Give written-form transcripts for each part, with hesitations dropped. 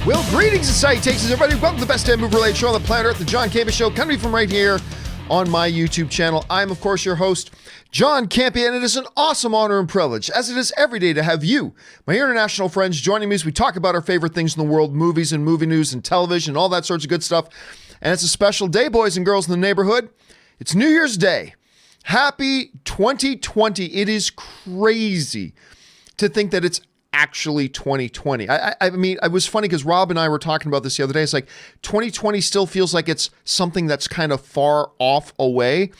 Well, greetings and salutations, everybody. Welcome to the best damn movie-related show on the planet Earth, the John Campea Show, coming from right here on my YouTube channel. I'm, of course, your host, John Campea, and it is an awesome honor and privilege, as it is every day, to have you, my international friends, joining me as we talk about our favorite things in the world, movies and movie news and television, all that sorts of good stuff. And it's a special day, boys and girls in the neighborhood. It's New Year's Day. Happy 2020. It is crazy to think that it's actually 2020. I mean, it was funny because Rob and I were talking about this the other day. It's like 2020 still feels like it's something that's kind of far off away.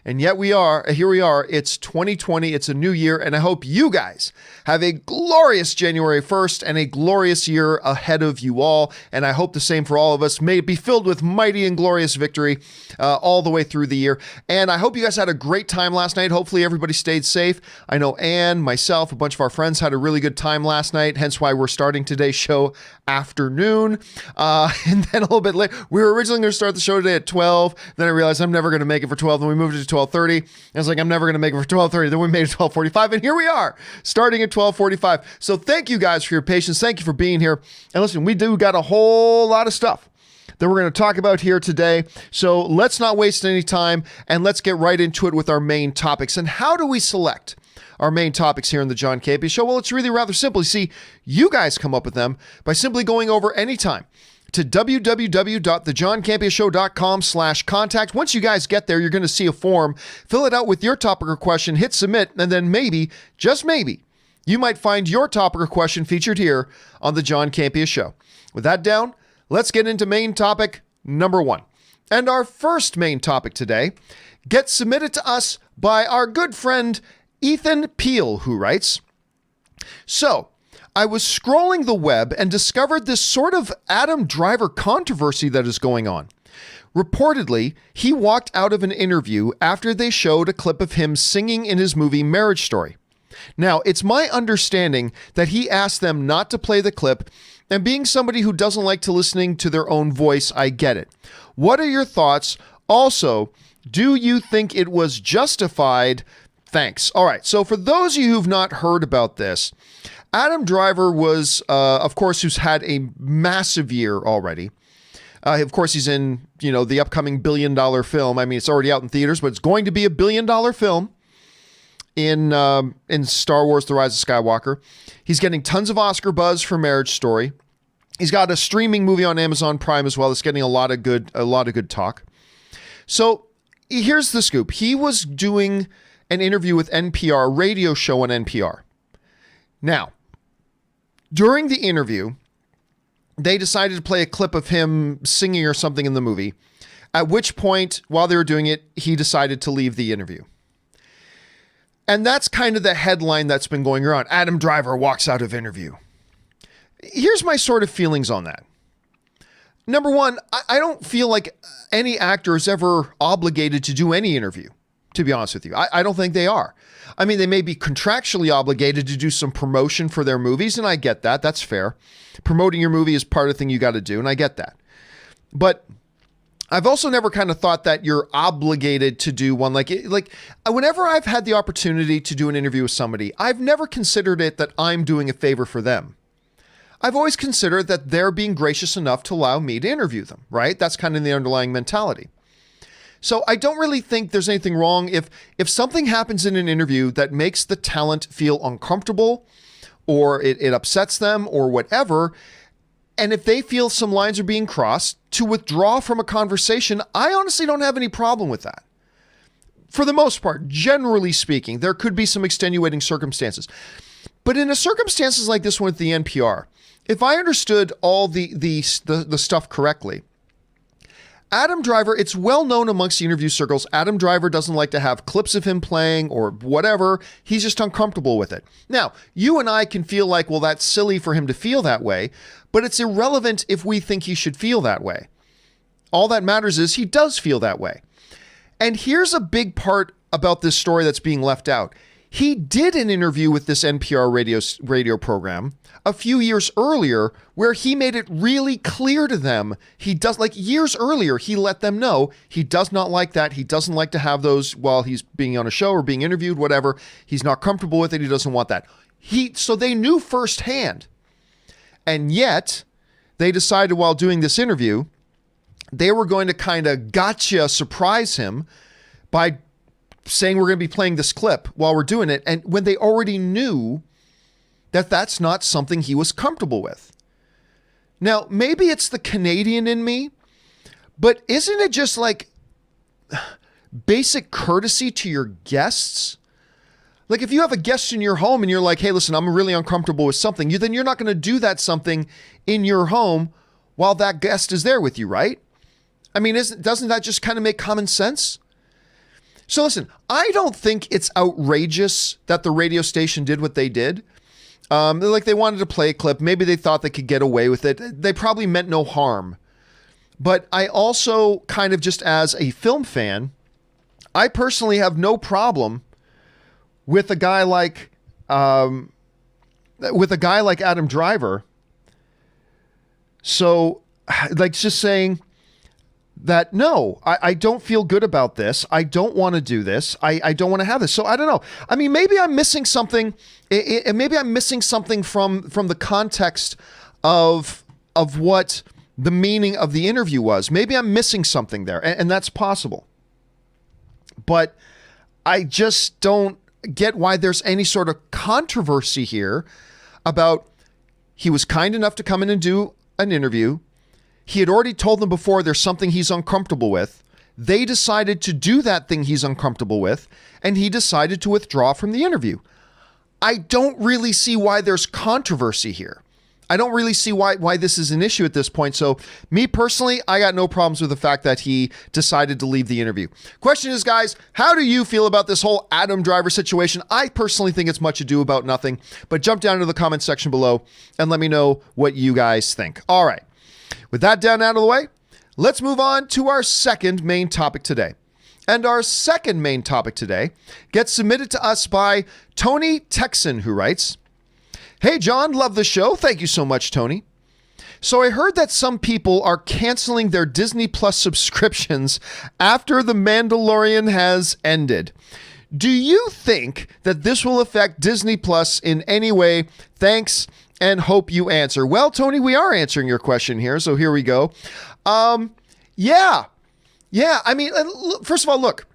And yet here we are, it's 2020, it's a new year, and I hope you guys have a glorious January 1st and a glorious year ahead of you all, and I hope the same for all of us. May it be filled with mighty and glorious victory all the way through the year, and I hope you guys had a great time last night. Hopefully everybody stayed safe. I know Ann, myself, a bunch of our friends had a really good time last night, hence why we're starting today's show afternoon, and then a little bit later. We were originally going to start the show today at 12, then I realized I'm never going to make it for 12, then we moved it to 12:30. I was like, I'm never going to make it for 12:30. Then we made it 12:45, and here we are, starting at 12:45. So thank you guys for your patience. Thank you for being here. And listen, we do got a whole lot of stuff that we're going to talk about here today. So let's not waste any time, and let's get right into it with our main topics. And how do we select our main topics here in the John Campea Show? Well, it's really rather simple. You see, you guys come up with them by simply going over anytime to www.thejohncampeashow.com/contact. Once you guys get there, you're going to see a form. Fill it out with your topic or question, hit submit, and then maybe, just maybe, you might find your topic or question featured here on the John Campea Show. With that down, let's get into main topic number one. And our first main topic today gets submitted to us by our good friend Ethan Peel, who writes, "So, I was scrolling the web and discovered this sort of Adam Driver controversy that is going on. Reportedly, he walked out of an interview after they showed a clip of him singing in his movie Marriage Story. Now, it's my understanding that he asked them not to play the clip, and being somebody who doesn't like to listening to their own voice, I get it. What are your thoughts? Also, do you think it was justified? Thanks." All right, so for those of you who've not heard about this, Adam Driver was, of course, who's had a massive year already. Of course, he's in, the upcoming $1 billion film. I mean, it's already out in theaters, but it's going to be a $1 billion film in Star Wars: The Rise of Skywalker. He's getting tons of Oscar buzz for Marriage Story. He's got a streaming movie on Amazon Prime as well. That's getting a lot of good talk. So here's the scoop. He was doing an interview with NPR, radio show on NPR. Now, during the interview, they decided to play a clip of him singing or something in the movie, at which point, while they were doing it, he decided to leave the interview. And that's kind of the headline that's been going around. Adam Driver walks out of interview. Here's my sort of feelings on that. Number one, I don't feel like any actor is ever obligated to do any interview, to be honest with you. I don't think they are. I mean, they may be contractually obligated to do some promotion for their movies, and I get that. That's fair. Promoting your movie is part of the thing you got to do, and I get that. But I've also never kind of thought that you're obligated to do one. Like whenever I've had the opportunity to do an interview with somebody, I've never considered it that I'm doing a favor for them. I've always considered that they're being gracious enough to allow me to interview them, right? That's kind of the underlying mentality. So I don't really think there's anything wrong if something happens in an interview that makes the talent feel uncomfortable or it upsets them or whatever. And if they feel some lines are being crossed, to withdraw from a conversation, I honestly don't have any problem with that. For the most part, generally speaking, there could be some extenuating circumstances. But in a circumstances like this one with the NPR, if I understood all the stuff correctly, Adam Driver, it's well known amongst the interview circles, Adam Driver doesn't like to have clips of him playing or whatever. He's just uncomfortable with it. Now, you and I can feel like, well, that's silly for him to feel that way, but it's irrelevant if we think he should feel that way. All that matters is he does feel that way. And here's a big part about this story that's being left out. He did an interview with this NPR radio program a few years earlier where he made it really clear to them he does, like years earlier, he let them know he does not like that. He doesn't like to have those while he's being on a show or being interviewed, whatever. He's not comfortable with it. He doesn't want that. So they knew firsthand. And yet they decided while doing this interview, they were going to kind of gotcha surprise him by saying we're going to be playing this clip while we're doing it. And when they already knew that that's not something he was comfortable with. Now, maybe it's the Canadian in me, but isn't it just like basic courtesy to your guests? Like if you have a guest in your home and you're like, hey, listen, I'm really uncomfortable with something, then you're not going to do that something in your home while that guest is there with you, right? I mean, doesn't that just kind of make common sense? So listen, I don't think it's outrageous that the radio station did what they did. Like they wanted to play a clip. Maybe they thought they could get away with it. They probably meant no harm. But I also kind of just as a film fan, I personally have no problem with a guy like Adam Driver. So like just saying that, no, I don't feel good about this. I don't want to do this. I don't want to have this. So I don't know. I mean, maybe I'm missing something. Maybe I'm missing something from the context of what the meaning of the interview was. Maybe I'm missing something there, and that's possible. But I just don't get why there's any sort of controversy here about he was kind enough to come in and do an interview. He had already told them before there's something he's uncomfortable with. They decided to do that thing he's uncomfortable with, and he decided to withdraw from the interview. I don't really see why there's controversy here. I don't really see why this is an issue at this point. So me personally, I got no problems with the fact that he decided to leave the interview. Question is, guys, how do you feel about this whole Adam Driver situation? I personally think it's much ado about nothing, but jump down into the comment section below and let me know what you guys think. All right. With that down out of the way, let's move on to our second main topic today. And our second main topic today gets submitted to us by Tony Texan, who writes, "Hey, John, love the show. Thank you so much, Tony. So I heard that some people are canceling their Disney Plus subscriptions after The Mandalorian has ended. Do you think that this will affect Disney Plus in any way? Thanks, and hope you answer." Well, Tony, we are answering your question here, so here we go. Yeah. I mean, first of all, look,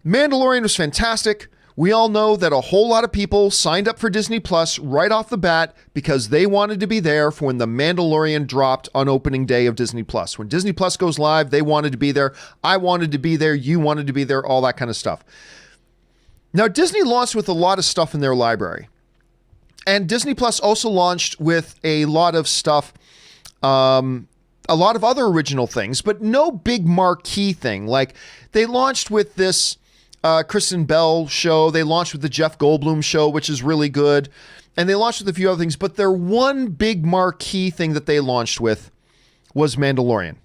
Mandalorian was fantastic. We all know that a whole lot of people signed up for Disney Plus right off the bat because they wanted to be there for when The Mandalorian dropped on opening day of Disney Plus. When Disney Plus goes live, they wanted to be there. I wanted to be there. You wanted to be there, all that kind of stuff. Now, Disney launched with a lot of stuff in their library. And Disney Plus also launched with a lot of stuff, a lot of other original things, but no big marquee thing. Like they launched with this Kristen Bell show. They launched with the Jeff Goldblum show, which is really good. And they launched with a few other things, but their one big marquee thing that they launched with was Mandalorian.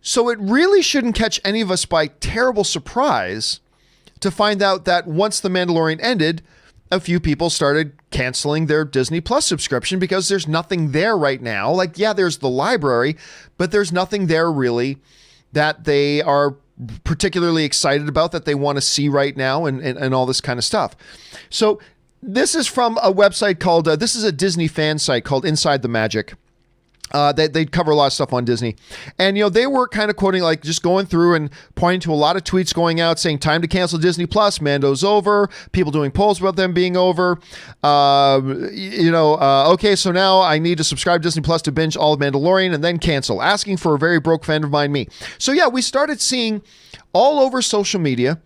So it really shouldn't catch any of us by terrible surprise to find out that once The Mandalorian ended, a few people started canceling their Disney Plus subscription because there's nothing there right now. Like, yeah, there's the library, but there's nothing there really that they are particularly excited about, that they want to see right now, and all this kind of stuff. So this is from a website called, this is a Disney fan site called Inside the Magic. They cover a lot of stuff on Disney. And, they were kind of quoting, like just going through and pointing to a lot of tweets going out saying time to cancel Disney Plus, Mando's over, people doing polls about them being over. Okay, so now I need to subscribe to Disney Plus to binge all of Mandalorian and then cancel, asking for a very broke fan of mine, me. So yeah, we started seeing all over social media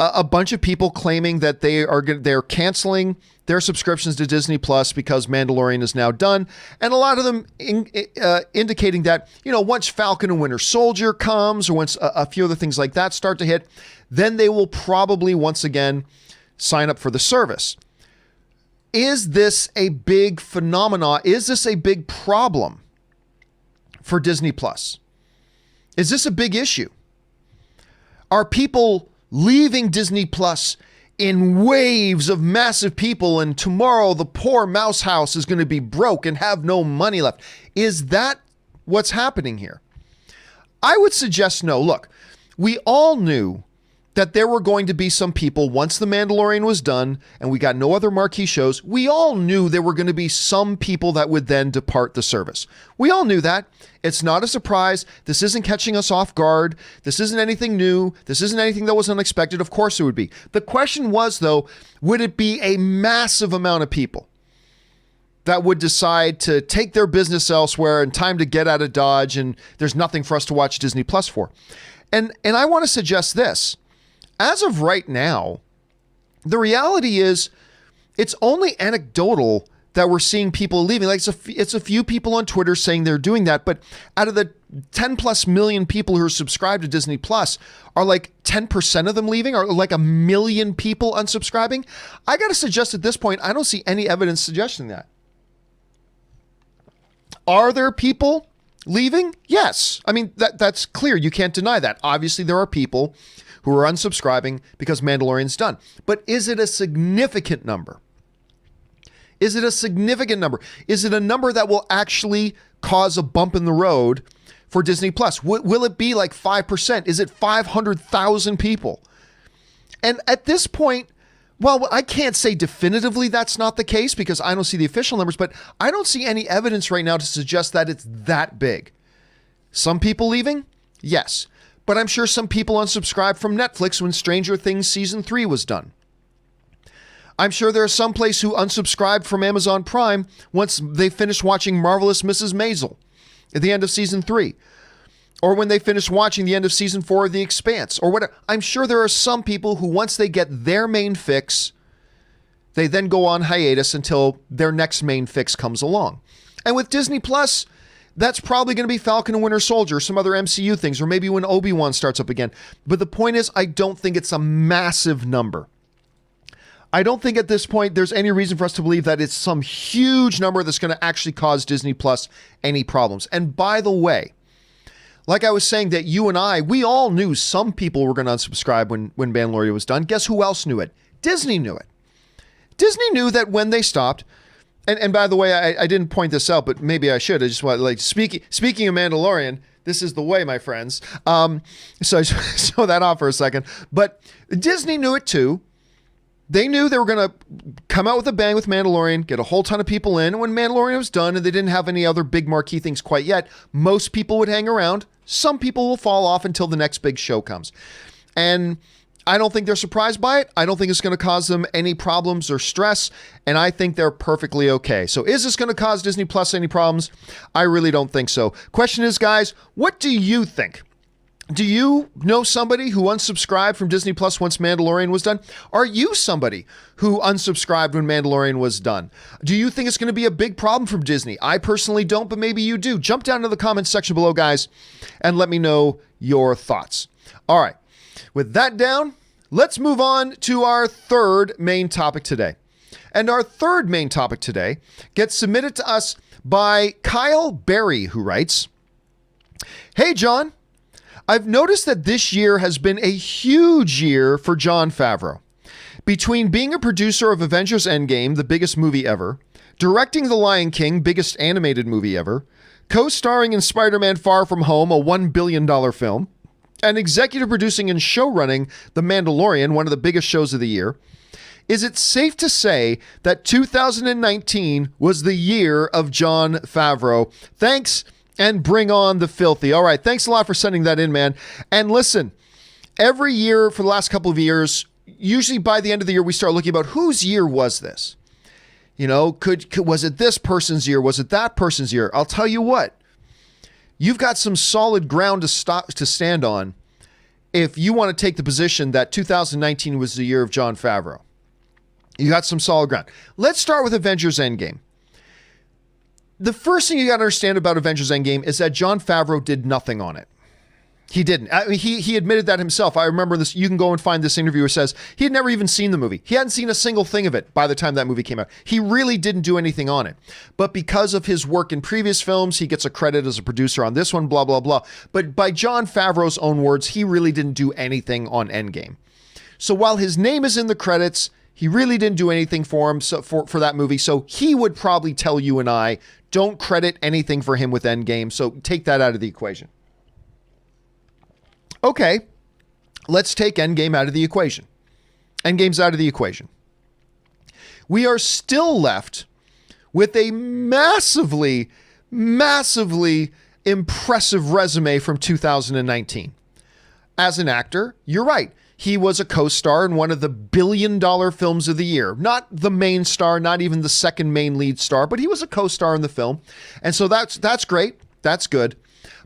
a bunch of people claiming that they're canceling their subscriptions to Disney Plus because Mandalorian is now done, and a lot of them indicating that once Falcon and Winter Soldier comes, or once a few other things like that start to hit, then they will probably once again sign up for the service. Is this a big phenomenon? Is this a big problem for Disney Plus? Is this a big issue? Are people leaving Disney Plus in waves of massive people, and tomorrow the poor mouse house is going to be broke and have no money left? Is that what's happening here? I would suggest no. Look, we all knew that there were going to be some people, once The Mandalorian was done and we got no other marquee shows, we all knew there were going to be some people that would then depart the service. We all knew that. It's not a surprise. This isn't catching us off guard. This isn't anything new. This isn't anything that was unexpected. Of course it would be. The question was, though, would it be a massive amount of people that would decide to take their business elsewhere and time to get out of Dodge, and there's nothing for us to watch Disney Plus for? And I want to suggest this. As of right now, the reality is it's only anecdotal that we're seeing people leaving. Like it's a few people on Twitter saying they're doing that, but out of the 10 plus million people who are subscribed to Disney Plus, are like 10% of them leaving? Are like 1 million people unsubscribing? I got to suggest at this point, I don't see any evidence suggesting that. Are there people leaving? Yes. I mean, that's clear. You can't deny that. Obviously, there are people who are unsubscribing because Mandalorian's done. But is it a significant number? Is it a significant number? Is it a number that will actually cause a bump in the road for Disney Plus? Will it be like 5%? Is it 500,000 people? And at this point, well, I can't say definitively that's not the case because I don't see the official numbers, but I don't see any evidence right now to suggest that it's that big. Some people leaving? Yes. But I'm sure some people unsubscribed from Netflix when Stranger Things Season 3 was done. I'm sure there are some place who unsubscribed from Amazon Prime once they finished watching Marvelous Mrs. Maisel at the end of Season 3. Or when they finished watching the end of Season 4 of The Expanse, or whatever. I'm sure there are some people who, once they get their main fix, they then go on hiatus until their next main fix comes along. And with Disney Plus, that's probably going to be Falcon and Winter Soldier, some other MCU things, or maybe when Obi-Wan starts up again. But the point is, I don't think it's a massive number. I don't think at this point there's any reason for us to believe that it's some huge number that's going to actually cause Disney Plus any problems. And by the way, like I was saying that you and I, we all knew some people were going to unsubscribe when Mandalorian was done. Guess who else knew it? Disney knew it. Disney knew that when they stopped, and by the way, I didn't point this out, but maybe I should. I just want, like, speaking of Mandalorian, this is the way, my friends. So I show that off for a second. But Disney knew it too. They knew they were going to come out with a bang with Mandalorian, get a whole ton of people in. And when Mandalorian was done and they didn't have any other big marquee things quite yet, most people would hang around. Some people will fall off until the next big show comes. And I don't think they're surprised by it. I don't think it's going to cause them any problems or stress. And I think they're perfectly okay. So is this going to cause Disney Plus any problems? I really don't think so. Question is, guys, what do you think? Do you know somebody who unsubscribed from Disney Plus once Mandalorian was done? Are you somebody who unsubscribed when Mandalorian was done? Do you think it's going to be a big problem from Disney? I personally don't, but maybe you do. Jump down to the comments section below, guys, and let me know your thoughts. All right. With that down, let's move on to our third main topic today. And our third main topic today gets submitted to us by Kyle Berry, who writes, "Hey, John. I've noticed that this year has been a huge year for Jon Favreau. Between being a producer of Avengers Endgame, the biggest movie ever, directing The Lion King, biggest animated movie ever, co-starring in Spider-Man Far From Home, a $1 billion film, and executive producing and showrunning The Mandalorian, one of the biggest shows of the year, is it safe to say that 2019 was the year of Jon Favreau? Thanks. And bring on the filthy." All right. Thanks a lot for sending that in, man. And listen, every year for the last couple of years, usually by the end of the year, we start looking about whose year was this? You know, was it this person's year? Was it that person's year? I'll tell you what, you've got some solid ground to stand on if you want to take the position that 2019 was the year of Jon Favreau. You got some solid ground. Let's start with Avengers Endgame. The first thing you got to understand about Avengers Endgame is that Jon Favreau did nothing on it. He didn't. I mean, he admitted that himself. I remember this. You can go and find this interview where it says he had never even seen the movie. He hadn't seen a single thing of it by the time that movie came out. He really didn't do anything on it. But because of his work in previous films, he gets a credit as a producer on this one, blah, blah, blah. But by Jon Favreau's own words, he really didn't do anything on Endgame. So while his name is in the credits, he really didn't do anything for him for that movie. So he would probably tell you and I, don't credit anything for him with Endgame. So take that out of the equation. Okay. let's take Endgame out of the equation. Endgame's out of the equation. We are still left with a massively, massively impressive resume from 2019. As an actor, you're right. He was a co-star in one of the billion-dollar films of the year. Not the main star, not even the second main lead star, but he was a co-star in the film. And so that's great. That's good.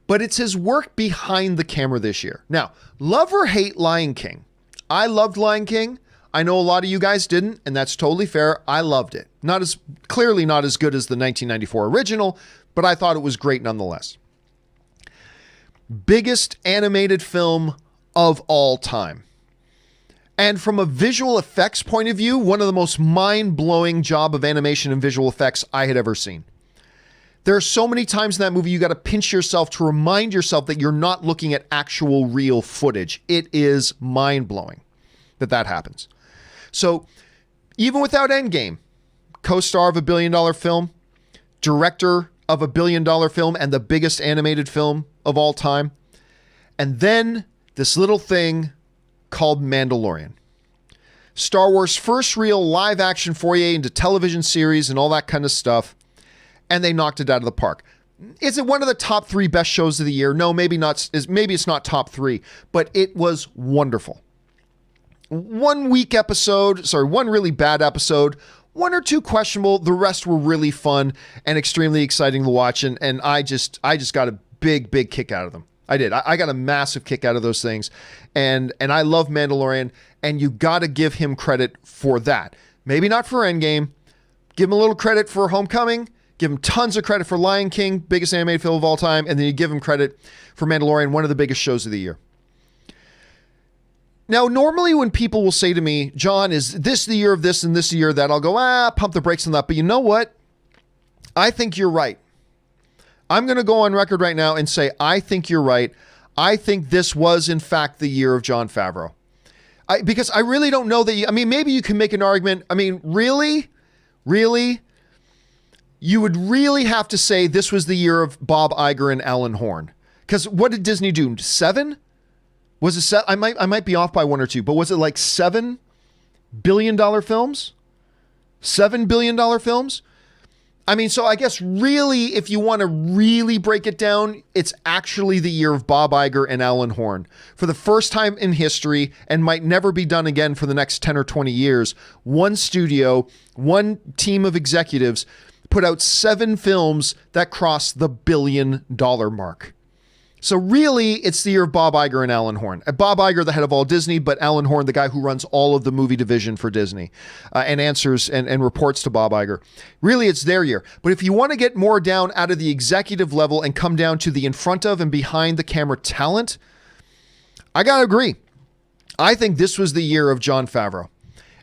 But it's his work behind the camera this year. Now, love or hate Lion King. I loved Lion King. I know a lot of you guys didn't, and that's totally fair. I loved it. Clearly not as good as the 1994 original, but I thought it was great nonetheless. Biggest animated film of all time. And from a visual effects point of view, one of the most mind-blowing job of animation and visual effects I had ever seen. There are so many times in that movie you got to pinch yourself to remind yourself that you're not looking at actual real footage. It is mind-blowing that happens. So even without Endgame, co-star of a billion-dollar film, director of a billion-dollar film, and the biggest animated film of all time, and then this little thing called Mandalorian. Star Wars' first real live-action foray into television series and all that kind of stuff, and they knocked it out of the park. Is it one of the top 3 best shows of the year? No, maybe not. Maybe it's not top 3, but it was wonderful. One really bad episode, 1 or 2 questionable. The rest were really fun and extremely exciting to watch, and I just got a big kick out of them. I did. I got a massive kick out of those things, and I love Mandalorian, and you got to give him credit for that. Maybe not for Endgame. Give him a little credit for Homecoming. Give him tons of credit for Lion King, biggest animated film of all time, and then you give him credit for Mandalorian, one of the biggest shows of the year. Now, normally when people will say to me, John, is this the year of this and this the year of that? I'll go, pump the brakes on that. But you know what? I think you're right. I'm going to go on record right now and say, I think you're right. I think this was, in fact, the year of Jon Favreau. Because I really don't know that maybe you can make an argument. Really? You would really have to say this was the year of Bob Iger and Alan Horn. Because what did Disney do? 7? Was it 7? I might be off by 1 or 2, but was it like $7 billion films? $7 billion films? So I guess really, if you want to really break it down, it's actually the year of Bob Iger and Alan Horn. For the first time in history, and might never be done again for the next 10 or 20 years, one studio, one team of executives put out 7 films that crossed the $1 billion mark. So really, it's the year of Bob Iger and Alan Horn. Bob Iger, the head of all Disney, but Alan Horn, the guy who runs all of the movie division for Disney and answers and reports to Bob Iger. Really, it's their year. But if you want to get more down out of the executive level and come down to the in front of and behind the camera talent, I got to agree. I think this was the year of Jon Favreau.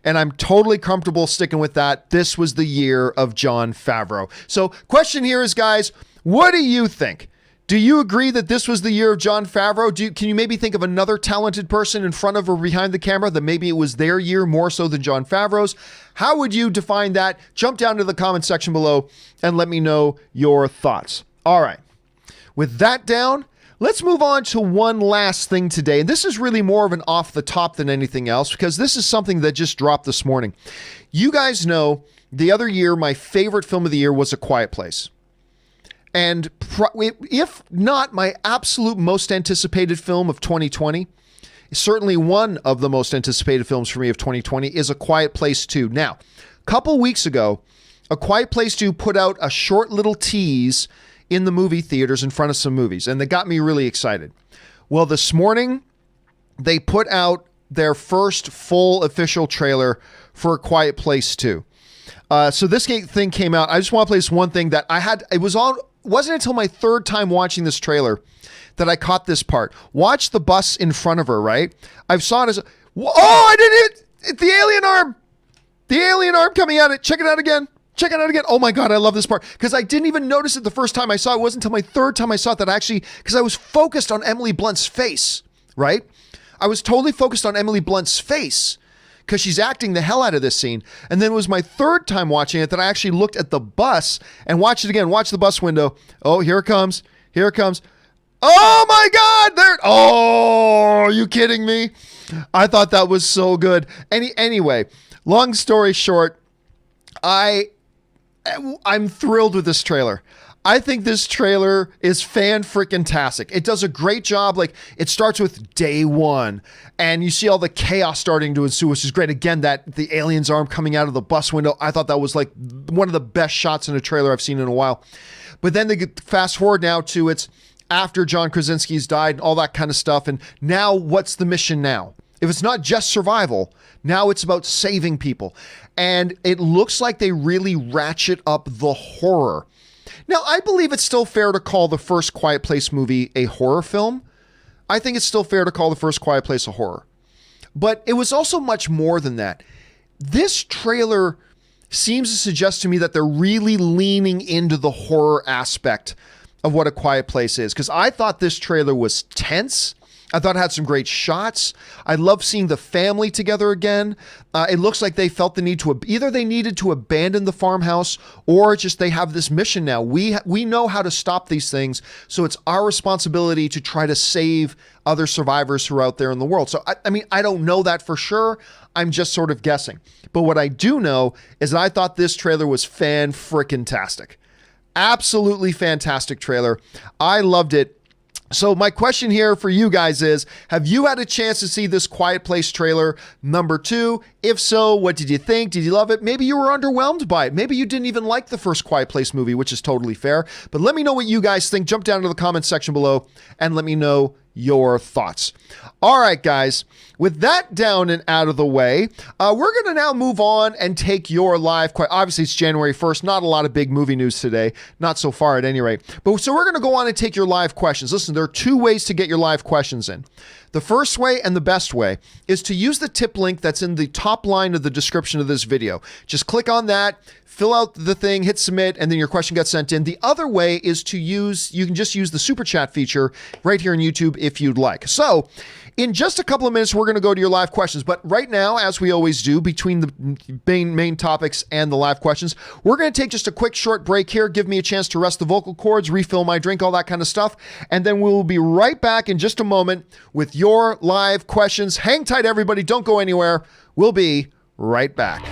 And I'm totally comfortable sticking with that. This was the year of Jon Favreau. So question here is, guys, what do you think? Do you agree that this was the year of Jon Favreau? Can you maybe think of another talented person in front of or behind the camera that maybe it was their year more so than Jon Favreau's? How would you define that? Jump down to the comment section below and let me know your thoughts. All right. With that down, let's move on to one last thing today. And this is really more of an off the top than anything else, because this is something that just dropped this morning. You guys know the other year, my favorite film of the year was A Quiet Place. And if not my absolute most anticipated film of 2020, certainly one of the most anticipated films for me of 2020 is A Quiet Place 2. Now, a couple weeks ago, A Quiet Place 2 put out a short little tease in the movie theaters in front of some movies, and they got me really excited. Well, this morning, they put out their first full official trailer for A Quiet Place 2. So this thing came out. I just want to play this one thing that I had. It wasn't until my 3rd time watching this trailer that I caught this part. Watch the bus in front of her, right? I saw it as, I didn't, it's the alien arm. The alien arm coming at it. Check it out again. Oh my God, I love this part. Because I didn't even notice it the first time I saw it. It wasn't until my 3rd time I saw it that because I was focused on Emily Blunt's face, right? I was totally focused on Emily Blunt's face because she's acting the hell out of this scene. And then it was my 3rd time watching it that I actually looked at the bus and watched it again. Watch the bus window. Oh, here it comes. Oh my God! Oh, are you kidding me? I thought that was so good. Anyway, long story short, I'm thrilled with this trailer. I think this trailer is fan-freaking-tastic. It does a great job. Like, it starts with day one, and you see all the chaos starting to ensue, which is great. Again, that the alien's arm coming out of the bus window, I thought that was like one of the best shots in a trailer I've seen in a while. But then they get fast forward now to it's after John Krasinski's died and all that kind of stuff. And now what's the mission now? If it's not just survival, now it's about saving people. And it looks like they really ratchet up the horror. Now, I believe it's still fair to call the first Quiet Place movie a horror film. I think it's still fair to call the first Quiet Place a horror. But it was also much more than that. This trailer seems to suggest to me that they're really leaning into the horror aspect of what A Quiet Place is. Because I thought this trailer was tense. I thought it had some great shots. I love seeing the family together again. It looks like they felt the need to, either they needed to abandon the farmhouse or just they have this mission now. We know how to stop these things, so it's our responsibility to try to save other survivors who are out there in the world. So, I mean, I don't know that for sure. I'm just sort of guessing. But what I do know is that I thought this trailer was fan-frickin-tastic. Absolutely fantastic trailer. I loved it. So my question here for you guys is, have you had a chance to see this Quiet Place trailer number 2? If so, what did you think? Did you love it? Maybe you were underwhelmed by it. Maybe you didn't even like the first Quiet Place movie, which is totally fair. But let me know what you guys think. Jump down to the comments section below and let me know your thoughts. All right, guys, with that down and out of the way, we're going to now move on and take your live question. Obviously, it's January 1st. Not a lot of big movie news today. Not so far at any rate. But so we're going to go on and take your live questions. Listen, there are 2 ways to get your live questions in. The first way and the best way is to use the tip link that's in the top line of the description of this video. Just click on that, fill out the thing, hit submit, and then your question gets sent in. The other way is to you can just use the super chat feature right here on YouTube if you'd like. So in just a couple of minutes, we're going to go to your live questions. But right now, as we always do, between the main topics and the live questions, we're going to take just a quick short break here. Give me a chance to rest the vocal cords, refill my drink, all that kind of stuff. And then we'll be right back in just a moment with your live questions. Hang tight, everybody. Don't go anywhere. We'll be right back.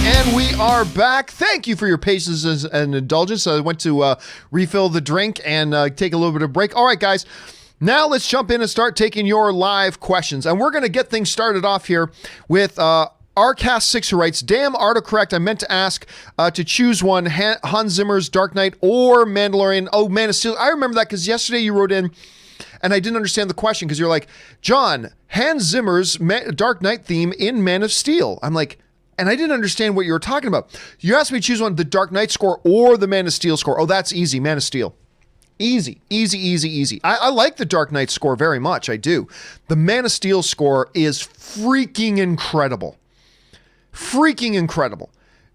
and we are back. Thank you for your patience and indulgence. I went to refill the drink and take a little bit of break. All right, guys. Now let's jump in and start taking your live questions. And we're going to get things started off here with RCast6, who writes, damn autocorrect, I meant to ask to choose one, Hans Zimmer's Dark Knight or Mandalorian. Oh, Man of Steel. I remember that because yesterday you wrote in and I didn't understand the question because you're like, John, Hans Zimmer's Dark Knight theme in Man of Steel. I'm like, and I didn't understand what you were talking about. You asked me to choose one, the Dark Knight score or the Man of Steel score. Oh, that's easy, Man of Steel. Easy. I like the Dark Knight score very much. I do. The Man of Steel score is freaking incredible.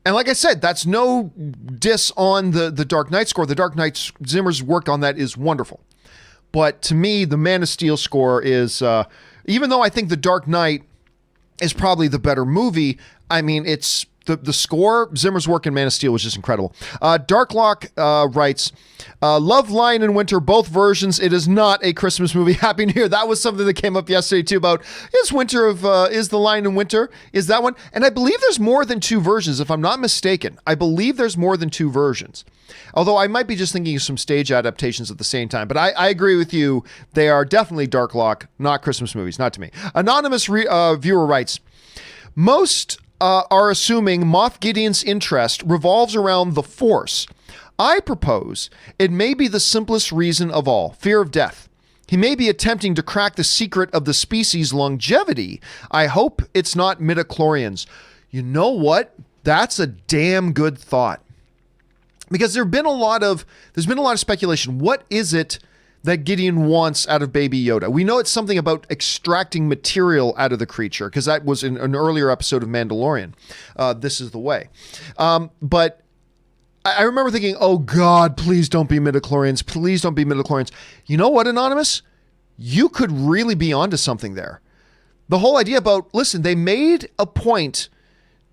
And like I said, that's no diss on the Dark Knight score. The Dark Knight, Zimmer's work on that is wonderful. But to me, the Man of Steel score is, even though I think the Dark Knight is probably the better movie, I mean, it's the score, Zimmer's work in Man of Steel was just incredible. Darklock writes, love Lion in Winter, both versions. It is not a Christmas movie. Happy New Year. That was something that came up yesterday too about, is the Lion in Winter? Is that one? And I believe there's more than two versions, if I'm not mistaken. I believe there's more than two versions. Although I might be just thinking of some stage adaptations at the same time. But I agree with you. They are definitely Darklock, not Christmas movies, not to me. Anonymous viewer writes, most are assuming Moff Gideon's interest revolves around the Force. I propose it may be the simplest reason of all, fear of death. He may be attempting to crack the secret of the species' longevity. I hope it's not midichlorians. You know what? That's a damn good thought. Because there's been a lot of speculation. What is it that Gideon wants out of Baby Yoda? We know it's something about extracting material out of the creature, because that was in an earlier episode of Mandalorian. This is the way. But I remember thinking, oh God, please don't be midichlorians. Please don't be midichlorians. You know what, Anonymous? You could really be onto something there. The whole idea about, listen, they made a point.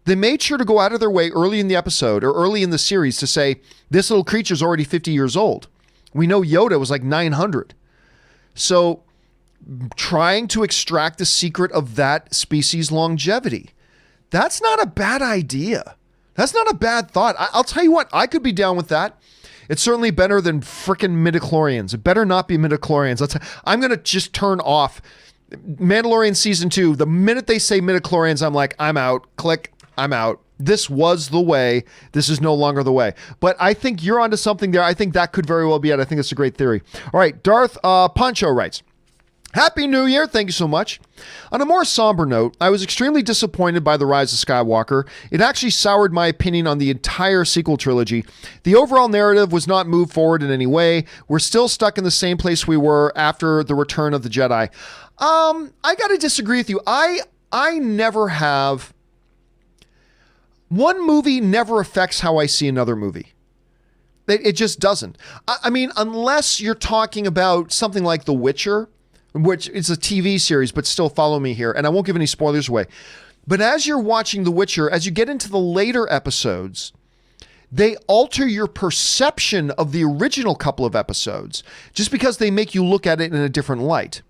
They made sure to go out of their way early in the episode or early in the series to say, this little creature's already 50 years old. We know Yoda was like 900. So trying to extract the secret of that species' longevity, that's not a bad idea. That's not a bad thought. I'll tell you what, I could be down with that. It's certainly better than frickin' midichlorians. It better not be midichlorians. I'm going to just turn off Mandalorian Season 2. The minute they say midichlorians, I'm like, I'm out. Click, I'm out. This was the way. This is no longer the way. But I think you're onto something there. I think that could very well be it. I think it's a great theory. All right, Darth Poncho writes, Happy New Year. Thank you so much. On a more somber note, I was extremely disappointed by The Rise of Skywalker. It actually soured my opinion on the entire sequel trilogy. The overall narrative was not moved forward in any way. We're still stuck in the same place we were after the Return of the Jedi. I got to disagree with you. I never have. One movie never affects how I see another movie. It just doesn't. I mean, unless you're talking about something like The Witcher, which is a TV series, but still follow me here, and I won't give any spoilers away. But as you're watching The Witcher, as you get into the later episodes, they alter your perception of the original couple of episodes just because they make you look at it in a different light.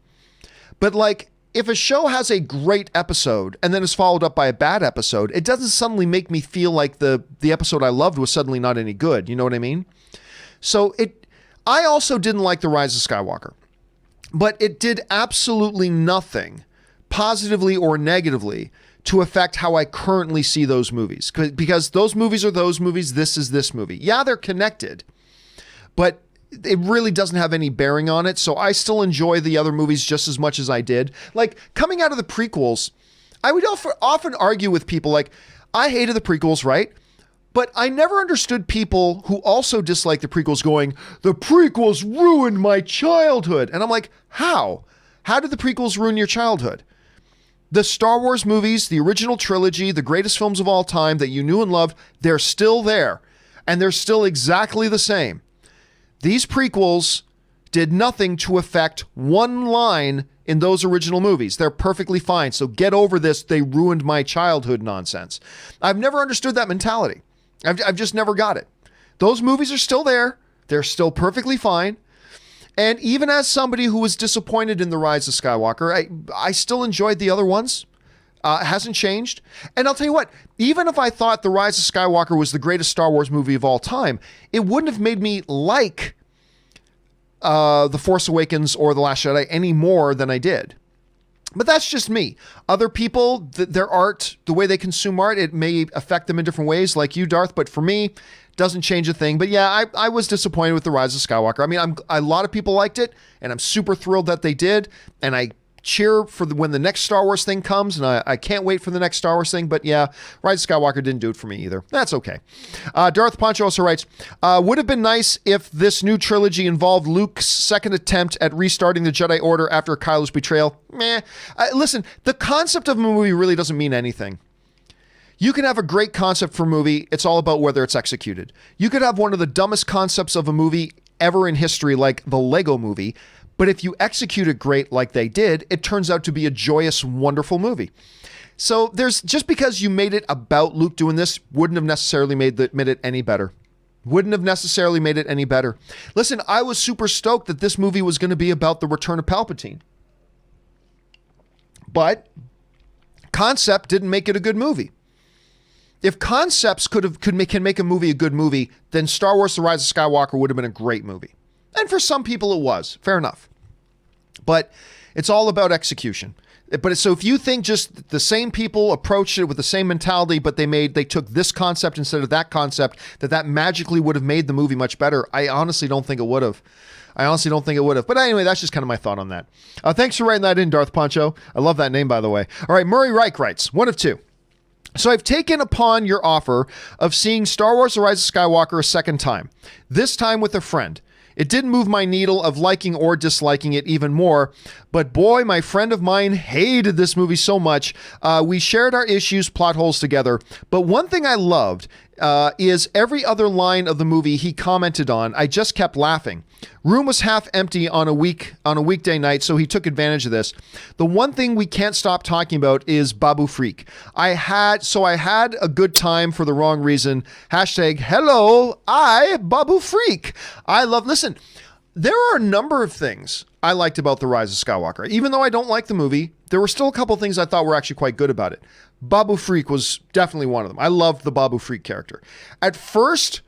But like, if a show has a great episode and then is followed up by a bad episode, it doesn't suddenly make me feel like the episode I loved was suddenly not any good. You know what I mean? So I also didn't like The Rise of Skywalker, but it did absolutely nothing positively or negatively to affect how I currently see those movies. Because those movies are those movies. This is this movie. Yeah, they're connected, but it really doesn't have any bearing on it. So I still enjoy the other movies just as much as I did. Like, coming out of the prequels, I would often argue with people like, I hated the prequels, right? But I never understood people who also dislike the prequels going, the prequels ruined my childhood. And I'm like, how? How did the prequels ruin your childhood? The Star Wars movies, the original trilogy, the greatest films of all time that you knew and loved, they're still there. And they're still exactly the same. These prequels did nothing to affect one line in those original movies. They're perfectly fine. So get over this, they ruined my childhood nonsense. I've never understood that mentality. I've just never got it. Those movies are still there. They're still perfectly fine. And even as somebody who was disappointed in The Rise of Skywalker, I still enjoyed the other ones. Hasn't changed. And I'll tell you what, even if I thought The Rise of Skywalker was the greatest Star Wars movie of all time, it wouldn't have made me like The Force Awakens or The Last Jedi any more than I did. But that's just me. Other people, their art, the way they consume art, it may affect them in different ways, like you, Darth. But for me, doesn't change a thing. But yeah, I was disappointed with The Rise of Skywalker. I mean, a lot of people liked it, and I'm super thrilled that they did. And I cheer for when the next Star Wars thing comes, and I can't wait for the next Star Wars thing. But yeah, Rise of Skywalker didn't do it for me either. That's okay. Darth Poncho also writes, would have been nice if this new trilogy involved Luke's second attempt at restarting the Jedi Order after Kylo's betrayal. Meh. Listen, the concept of a movie really doesn't mean anything. You can have a great concept for a movie. It's all about whether it's executed. You could have one of the dumbest concepts of a movie ever in history, like the Lego movie. But if you execute it great like they did, it turns out to be a joyous, wonderful movie. So just because you made it about Luke doing this wouldn't have necessarily made it any better. Wouldn't have necessarily made it any better. Listen, I was super stoked that this movie was going to be about the return of Palpatine. But concept didn't make it a good movie. If concepts can make a movie a good movie, then Star Wars The Rise of Skywalker would have been a great movie. And for some people it was. Fair enough. But it's all about execution. But so if you think just the same people approached it with the same mentality, but they took this concept instead of that concept, that magically would have made the movie much better, I honestly don't think it would have. But anyway, that's just kind of my thought on that. Thanks for writing that in, Darth Poncho. I love that name, by the way. All right, Murray Reich writes, one of two. So I've taken upon your offer of seeing Star Wars The Rise of Skywalker a second time, this time with a friend. It didn't move my needle of liking or disliking it even more, but boy, my friend of mine hated this movie so much. We shared our issues, plot holes together, but one thing I loved is every other line of the movie he commented on, I just kept laughing. Room was half empty on a weekday night, so he took advantage of this. The one thing we can't stop talking about is Babu Freak. I had a good time for the wrong reason. Hashtag hello, Babu Freak. Listen, there are a number of things I liked about The Rise of Skywalker. Even though I don't like the movie, there were still a couple of things I thought were actually quite good about it. Babu Freak was definitely one of them. I loved the Babu Freak character. At first,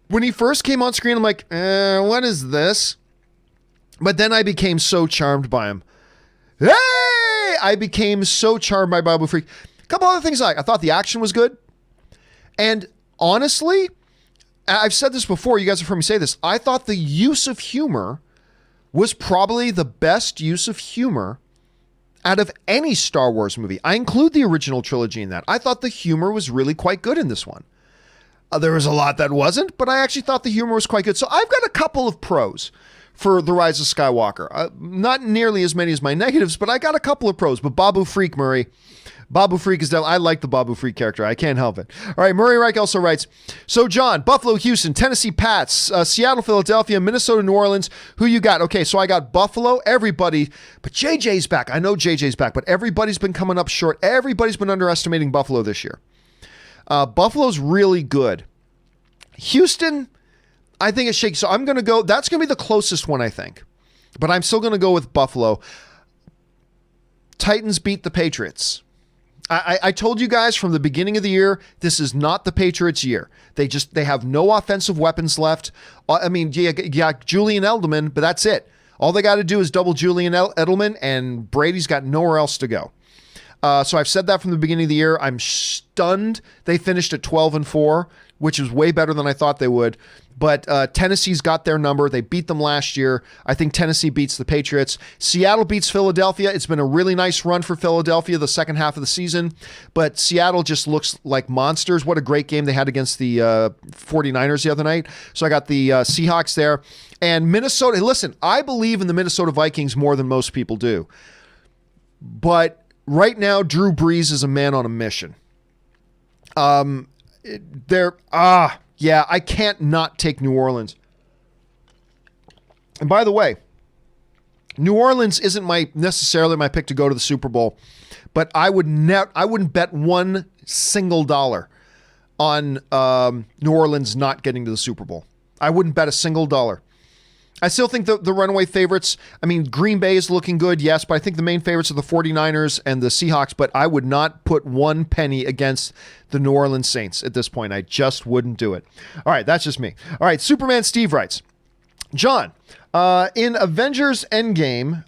when he first came on screen, I'm like, what is this? But then I became so charmed by him. Hey! I became so charmed by Babu Freak. A couple other things I thought the action was good. And honestly, I've said this before, you guys have heard me say this, I thought the use of humor was probably the best use of humor out of any Star Wars movie. I include the original trilogy in that. I thought the humor was really quite good in this one. There was a lot that wasn't, but I actually thought the humor was quite good. So I've got a couple of pros for The Rise of Skywalker. Not nearly as many as my negatives, but I got a couple of pros. But Babu Freak, Murray. Babu Freak is I like the Babu Freak character. I can't help it. All right, Murray Reich also writes, so John, Buffalo, Houston, Tennessee, Pats, Seattle, Philadelphia, Minnesota, New Orleans. Who you got? Okay, so I got Buffalo, everybody, but JJ's back. I know JJ's back, but everybody's been coming up short. Everybody's been underestimating Buffalo this year. Buffalo's really good. Houston, I think it's shaky. So I'm going to go, that's going to be the closest one, I think. But I'm still going to go with Buffalo. Titans beat the Patriots. I told you guys from the beginning of the year, this is not the Patriots' year. They have no offensive weapons left. I mean, you got Julian Edelman, but that's it. All they got to do is double Julian Edelman, and Brady's got nowhere else to go. So I've said that from the beginning of the year. I'm stunned they finished at 12-4, which is way better than I thought they would. But Tennessee's got their number. They beat them last year. I think Tennessee beats the Patriots. Seattle beats Philadelphia. It's been a really nice run for Philadelphia the second half of the season. But Seattle just looks like monsters. What a great game they had against the 49ers the other night. So I got the Seahawks there. And Minnesota, listen, I believe in the Minnesota Vikings more than most people do. But right now, Drew Brees is a man on a mission. Yeah, I can't not take New Orleans. And by the way, New Orleans isn't necessarily my pick to go to the Super Bowl, but I wouldn't bet one single dollar on New Orleans not getting to the Super Bowl. I wouldn't bet a single dollar. I still think the runaway favorites, I mean, Green Bay is looking good, yes, but I think the main favorites are the 49ers and the Seahawks, but I would not put one penny against the New Orleans Saints at this point. I just wouldn't do it. All right, that's just me. All right, Superman Steve writes, John, in Avengers Endgame,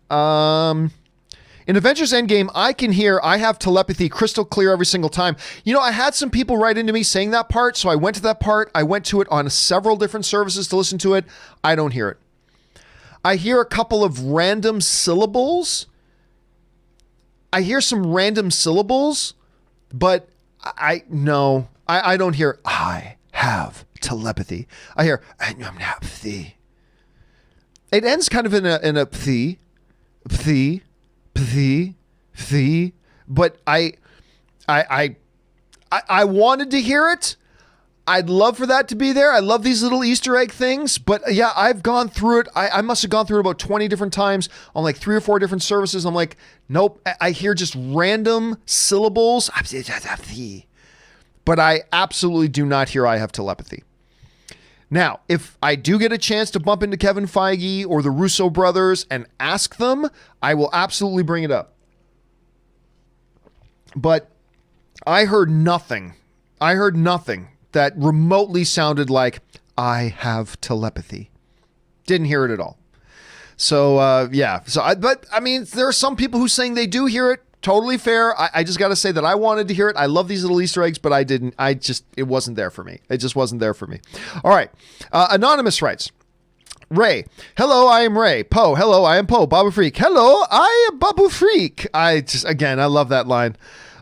I can hear I have telepathy crystal clear every single time. You know, I had some people write into me saying that part, so I went to that part. I went to it on several different services to listen to it. I don't hear it. I hear a couple of random syllables. I hear some random syllables, but I don't hear I have telepathy. I hear I have the. It ends kind of in a pthy, but I wanted to hear it. I'd love for that to be there. I love these little Easter egg things, but yeah, I've gone through it. I must have gone through it about 20 different times on like 3 or 4 different services. I'm like, nope. I hear just random syllables, but I absolutely do not hear I have telepathy. Now, if I do get a chance to bump into Kevin Feige or the Russo brothers and ask them, I will absolutely bring it up. But I heard nothing that remotely sounded like I have telepathy. Didn't hear it at all. So, yeah. But I mean, there are some people who saying they do hear it. Totally fair. I just got to say that I wanted to hear it. I love these little Easter eggs, but I didn't. It wasn't there for me. It just wasn't there for me. All right. Anonymous writes, Ray, hello, I am Ray. Poe, hello, I am Poe. Babu Freak, hello, I am Babu Freak. I love that line.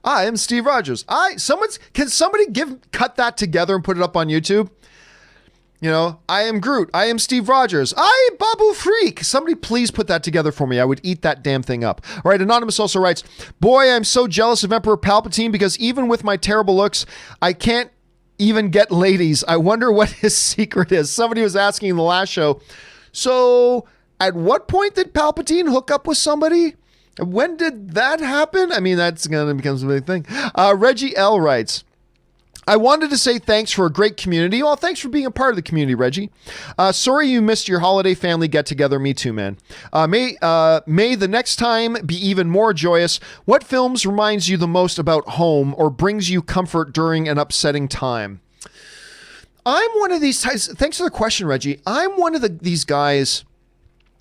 I am Steve Rogers. Can somebody cut that together and put it up on YouTube? You know, I am Groot. I am Steve Rogers. I am Babu Freak. Somebody please put that together for me. I would eat that damn thing up. All right, Anonymous also writes, boy, I'm so jealous of Emperor Palpatine because even with my terrible looks, I can't even get ladies. I wonder what his secret is. Somebody was asking in the last show, so at what point did Palpatine hook up with somebody? When did that happen? I mean, that's going to become a big thing. Reggie L. writes, I wanted to say thanks for a great community. Well, thanks for being a part of the community, Reggie. Sorry you missed your holiday family get-together. Me too, man. May the next time be even more joyous. What films reminds you the most about home or brings you comfort during an upsetting time? I'm one of these guys. Thanks for the question, Reggie. I'm one of these guys,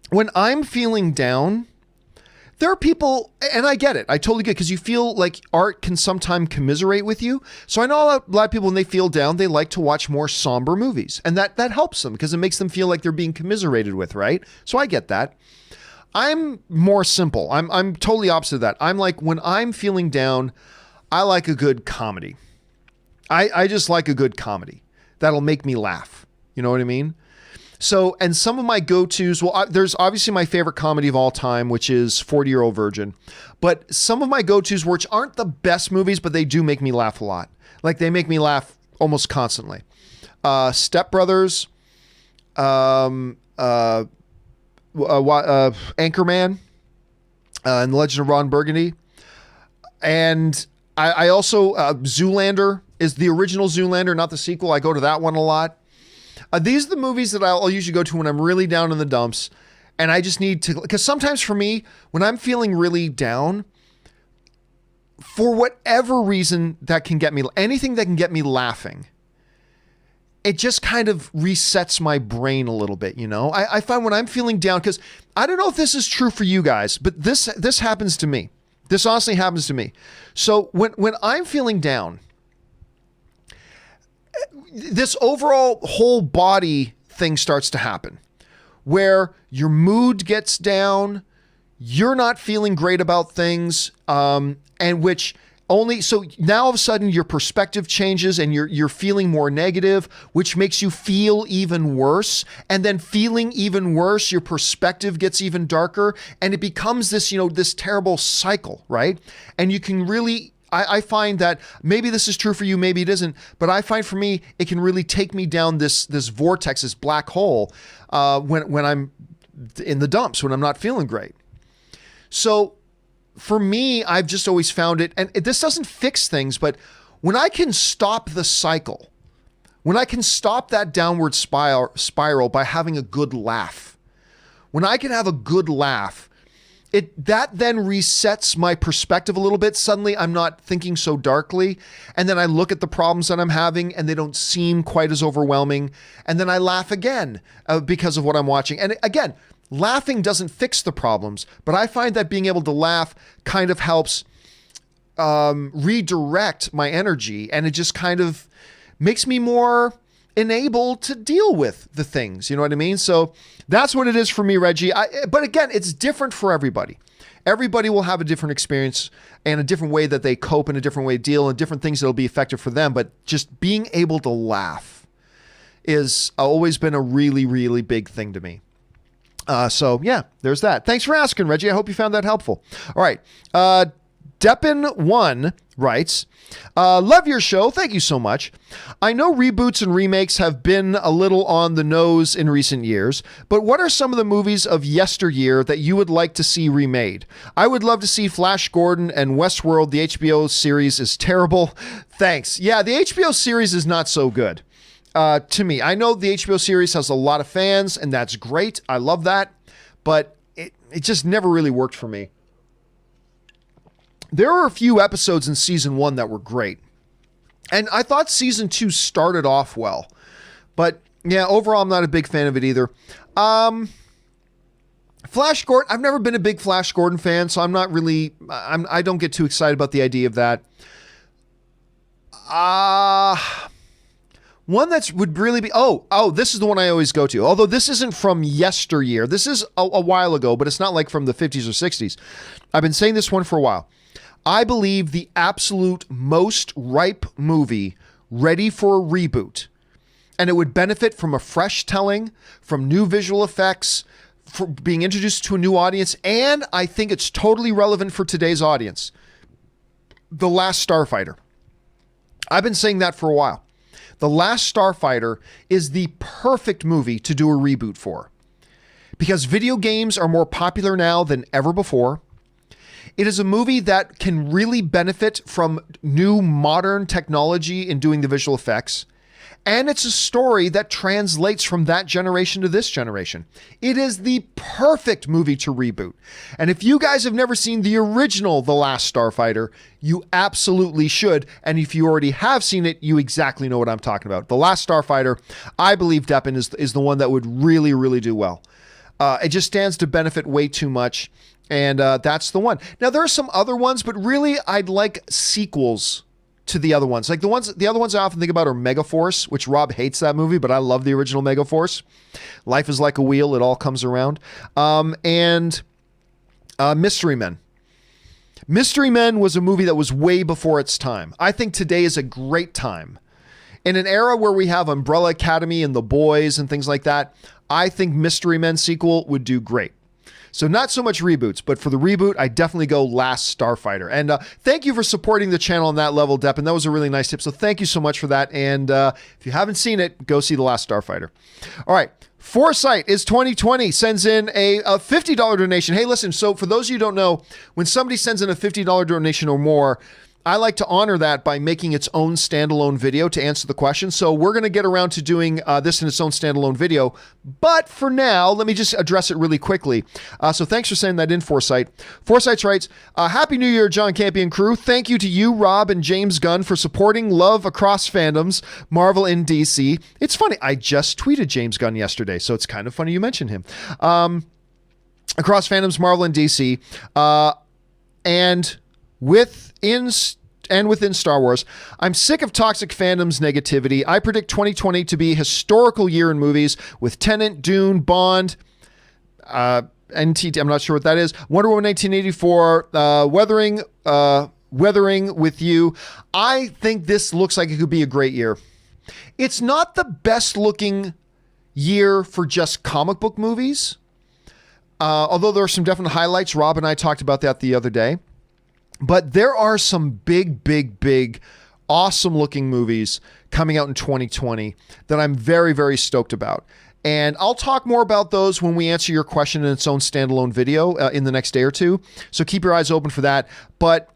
when I'm feeling down, there are people, and I get it. I totally get it, because you feel like art can sometimes commiserate with you. So I know a lot of people, when they feel down, they like to watch more somber movies. And that helps them, because it makes them feel like they're being commiserated with, right? So I get that. I'm more simple. I'm totally opposite of that. I'm like, when I'm feeling down, I like a good comedy. I just like a good comedy. That'll make me laugh. You know what I mean? So, and some of my go-tos, well, there's obviously my favorite comedy of all time, which is 40-Year-Old Virgin. But some of my go-tos, which aren't the best movies, but they do make me laugh a lot. Like, they make me laugh almost constantly. Step Brothers, Anchorman, and The Legend of Ron Burgundy. And I also, Zoolander is the original Zoolander, not the sequel. I go to that one a lot. These are the movies that I'll usually go to when I'm really down in the dumps, and I just need to, because sometimes for me, when I'm feeling really down, for whatever reason that can get me, anything that can get me laughing, it just kind of resets my brain a little bit, you know? I find when I'm feeling down, because I don't know if this is true for you guys, but this happens to me. This honestly happens to me. So when I'm feeling down, this overall whole body thing starts to happen where your mood gets down, you're not feeling great about things, so now all of a sudden your perspective changes and you're feeling more negative, which makes you feel even worse. And then feeling even worse, your perspective gets even darker, and it becomes this, this terrible cycle, right? And you can really, I find that maybe this is true for you, maybe it isn't, but I find for me, it can really take me down this vortex, this black hole, when I'm in the dumps, when I'm not feeling great. So for me, I've just always found it, and this doesn't fix things, but when I can stop the cycle, when I can stop that downward spiral by having a good laugh, when I can have a good laugh, that then resets my perspective a little bit. Suddenly I'm not thinking so darkly. And then I look at the problems that I'm having and they don't seem quite as overwhelming. And then I laugh again because of what I'm watching. And again, laughing doesn't fix the problems, but I find that being able to laugh kind of helps redirect my energy. And it just kind of makes me more enabled to deal with the things. You know what I mean? So that's what it is for me, Reggie. But again, it's different for everybody. Everybody will have a different experience and a different way that they cope and a different way to deal and different things that'll be effective for them. But just being able to laugh is always been a really, really big thing to me. So yeah, there's that. Thanks for asking, Reggie. I hope you found that helpful. All right. Deppin1 writes, love your show. Thank you so much. I know reboots and remakes have been a little on the nose in recent years, but what are some of the movies of yesteryear that you would like to see remade? I would love to see Flash Gordon and Westworld. The HBO series is terrible. Thanks. Yeah, the HBO series is not so good. To me, I know the HBO series has a lot of fans and that's great. I love that, but it just never really worked for me. There are a few episodes in season 1 that were great. And I thought season 2 started off well. But yeah, overall, I'm not a big fan of it either. Flash Gordon, I've never been a big Flash Gordon fan, so I'm not really, I don't get too excited about the idea of that. One that's would really be, this is the one I always go to. Although this isn't from yesteryear. This is a while ago, but it's not like from the 50s or 60s. I've been saying this one for a while. I believe the absolute most ripe movie ready for a reboot, and it would benefit from a fresh telling, from new visual effects, for being introduced to a new audience, and I think it's totally relevant for today's audience. The Last Starfighter. I've been saying that for a while. The Last Starfighter is the perfect movie to do a reboot for, because video games are more popular now than ever before. It is a movie that can really benefit from new modern technology in doing the visual effects. And it's a story that translates from that generation to this generation. It is the perfect movie to reboot. And if you guys have never seen the original The Last Starfighter, you absolutely should. And if you already have seen it, you exactly know what I'm talking about. The Last Starfighter, I believe Deppin is the one that would really, really do well. It just stands to benefit way too much. And that's the one. Now, there are some other ones, but really, I'd like sequels to the other ones. Like the other ones I often think about are Megaforce, which Rob hates that movie, but I love the original Megaforce. Life is like a wheel. It all comes around. And Mystery Men. Mystery Men was a movie that was way before its time. I think today is a great time. In an era where we have Umbrella Academy and The Boys and things like that, I think Mystery Men sequel would do great. So not so much reboots, but for the reboot, I definitely go Last Starfighter. And thank you for supporting the channel on that level, Depp. And that was a really nice tip. So thank you so much for that. And if you haven't seen it, go see The Last Starfighter. All right. Foresight is 2020 sends in a $50 donation. Hey, listen, so for those of you who don't know, when somebody sends in a $50 donation or more, I like to honor that by making its own standalone video to answer the question. So we're going to get around to doing this in its own standalone video. But for now, let me just address it really quickly. So thanks for sending that in, Foresight. Foresight writes, Happy New Year, John Campea and crew. Thank you to you, Rob, and James Gunn for supporting love across fandoms, Marvel and DC. It's funny, I just tweeted James Gunn yesterday, so it's kind of funny you mentioned him. Across fandoms, Marvel and DC. And within Star Wars, I'm sick of toxic fandom's negativity. I predict 2020 to be a historical year in movies with Tenet, Dune, Bond, NT, I'm not sure what that is, Wonder Woman 1984, Weathering with You. I think this looks like it could be a great year. It's not the best looking year for just comic book movies, although there are some definite highlights. Rob and I talked about that the other day. But there are some big, awesome looking movies coming out in 2020 that I'm very, very stoked about. And I'll talk more about those when we answer your question in its own standalone video in the next day or two. So keep your eyes open for that. But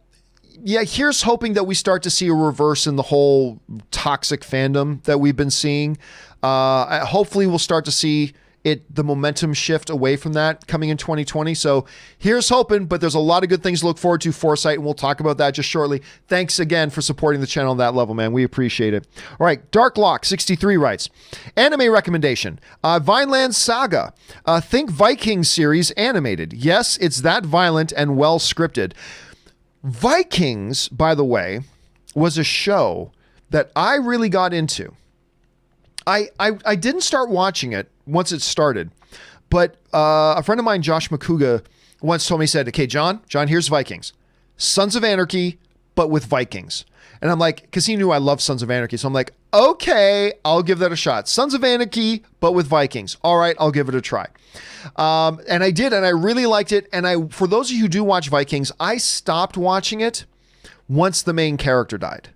yeah, here's hoping that we start to see a reverse in the whole toxic fandom that we've been seeing. Hopefully we'll start to see the momentum shift away from that coming in 2020. So here's hoping, but there's a lot of good things to look forward to, Foresight, and we'll talk about that just shortly. Thanks again for supporting the channel on that level, man. We appreciate it. All right, Darklock63 writes, anime recommendation, Vineland Saga. Think Vikings series animated. Yes, it's that violent and well scripted. Vikings, by the way, was a show that I really got into. I didn't start watching it once it started, but a friend of mine, Josh McCouga, once told me, he said, okay, John, here's Vikings. Sons of Anarchy, but with Vikings. And I'm like, because he knew I loved Sons of Anarchy. So I'm like, okay, I'll give that a shot. Sons of Anarchy, but with Vikings. All right, I'll give it a try. And I did, and I really liked it. And for those of you who do watch Vikings, I stopped watching it once the main character died.